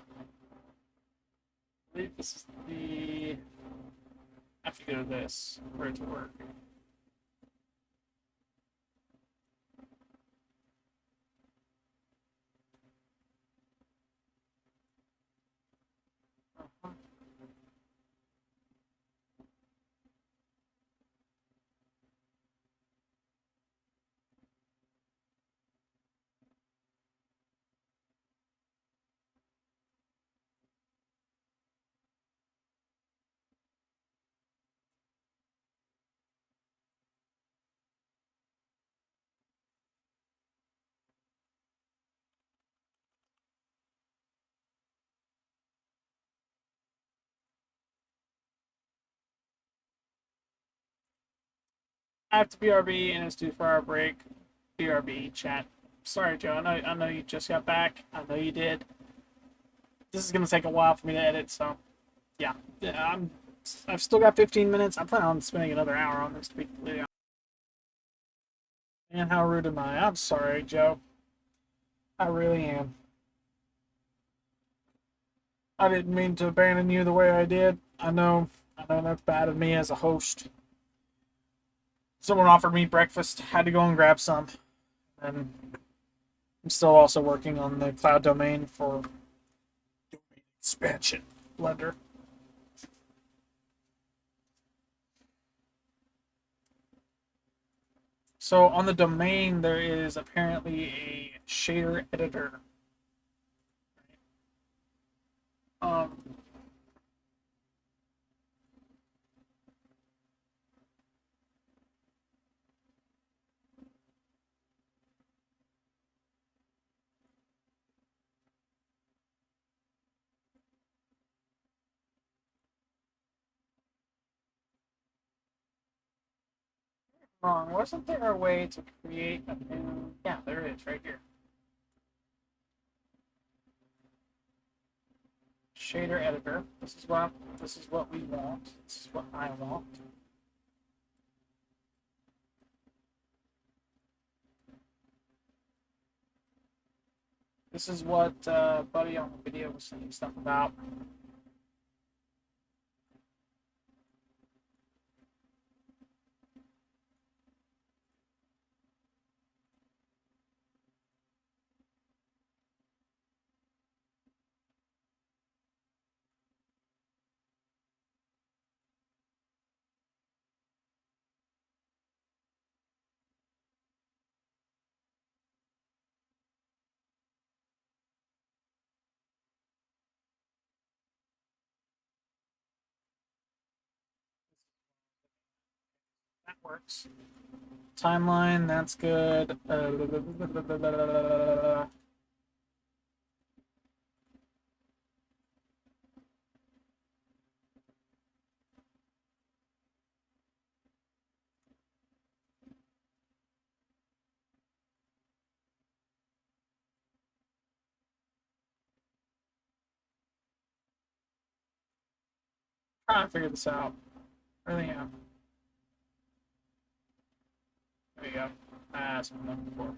believe this is the. I have to go to this for it to work. Uh-huh. I have to BRB and it's due for our break. BRB chat. Sorry, Joe. I know you just got back. I know you did. This is gonna take a while for me to edit, so yeah. I've still got 15 minutes. I'm planning on spending another hour on this to be completely honest. And how rude am I? I'm sorry, Joe. I really am. I didn't mean to abandon you the way I did. I know that's bad of me as a host. Someone offered me breakfast, had to go and grab some. And I'm still also working on the cloud domain for domain expansion Blender. So on the domain, there is apparently a shader editor. Um, Wrong. Wasn't there a way to create a new? Yeah, there is right here. Shader editor. This is what we want. This is what I want. This is what Buddy on the video was saying stuff about. That works. Timeline, that's good. Trying to figure this out. Really am. There you go. That's what I'm looking for.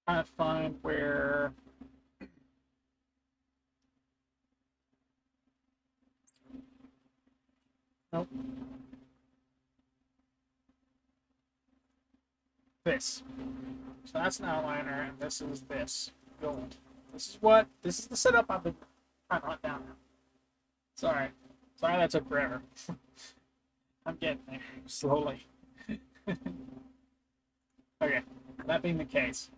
Trying to find where Nope. This. So that's an outliner, and this is this. Gold. This is the setup I've been trying to hunt down now. Sorry. Sorry that took forever. I'm getting there slowly. Okay, that being the case,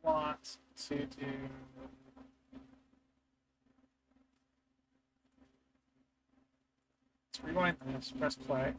want to do let's rewind this, press play.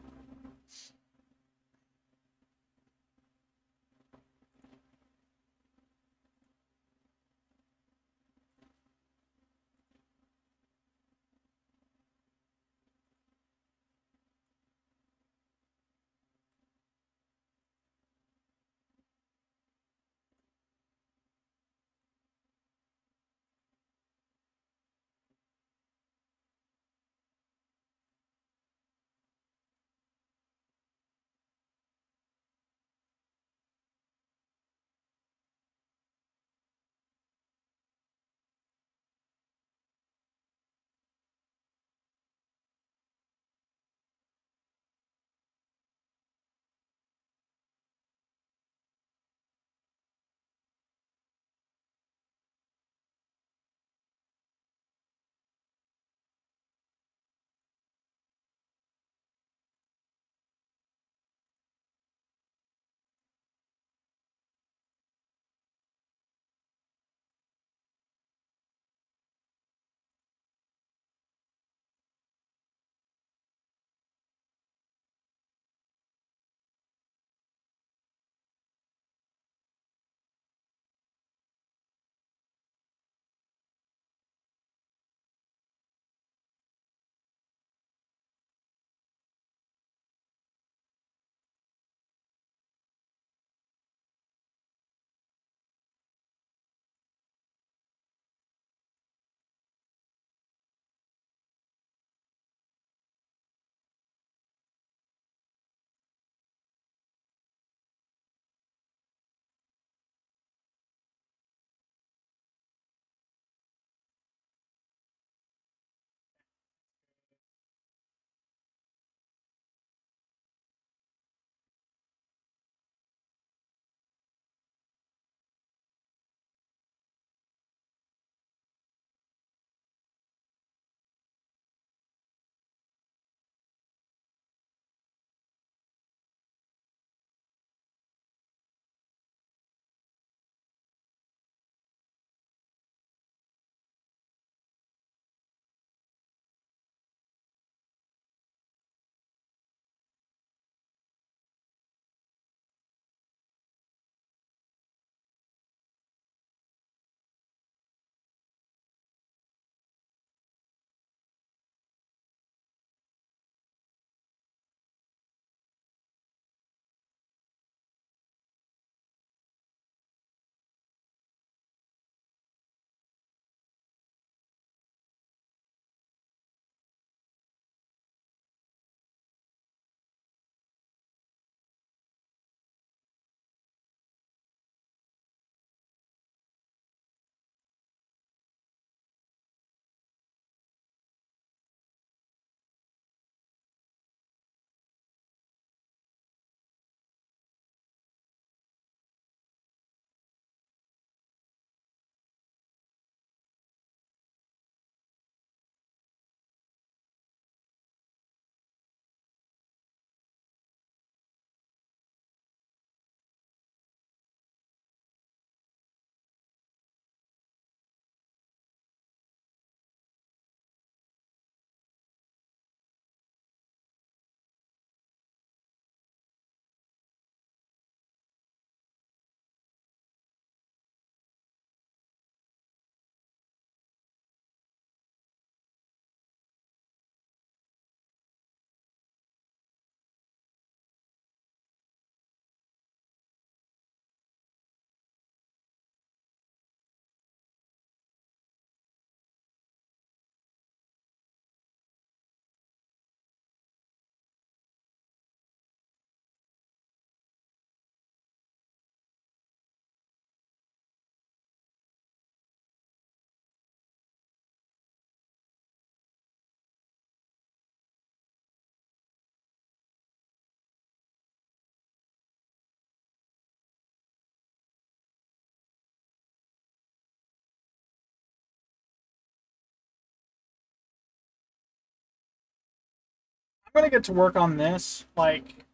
gonna get to work on this like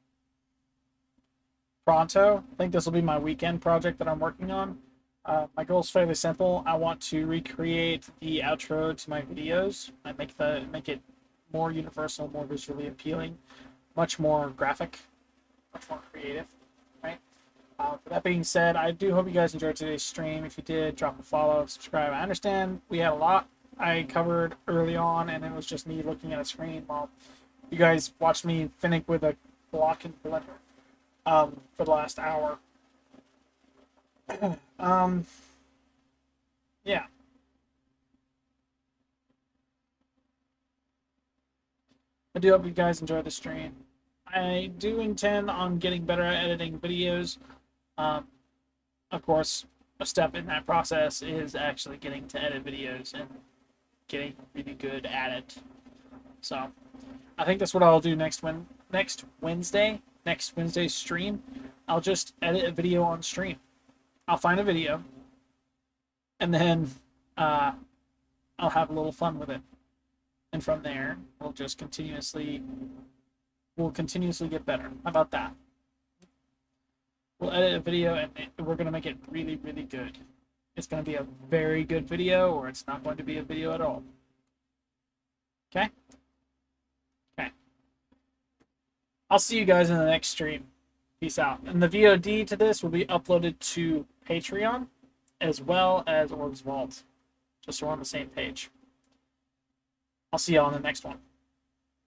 pronto. I think this will be my weekend project that I'm working on. My goal is fairly simple. I want to recreate the outro to my videos. I make it more universal, more visually appealing, much more graphic, much more creative. Right. For that being said, I do hope you guys enjoyed today's stream. If you did, drop a follow, subscribe. I understand we had a lot I covered early on, and it was just me looking at a screen while you guys watched me finick with a block and blender for the last hour. Yeah. I do hope you guys enjoyed the stream. I do intend on getting better at editing videos. Um, of course, a step in that process is actually getting to edit videos and getting really good at it. So, I think that's what I'll do next Wednesday's stream. I'll just edit a video on stream. I'll find a video, and then I'll have a little fun with it. And from there, we'll continuously get better. How about that? We'll edit a video, and we're gonna make it really, really good. It's gonna be a very good video, or it's not going to be a video at all. Okay? Okay. I'll see you guys in the next stream. Peace out. And the VOD to this will be uploaded to Patreon as well as Orbs Vault. Just so we're on the same page. I'll see y'all in the next one.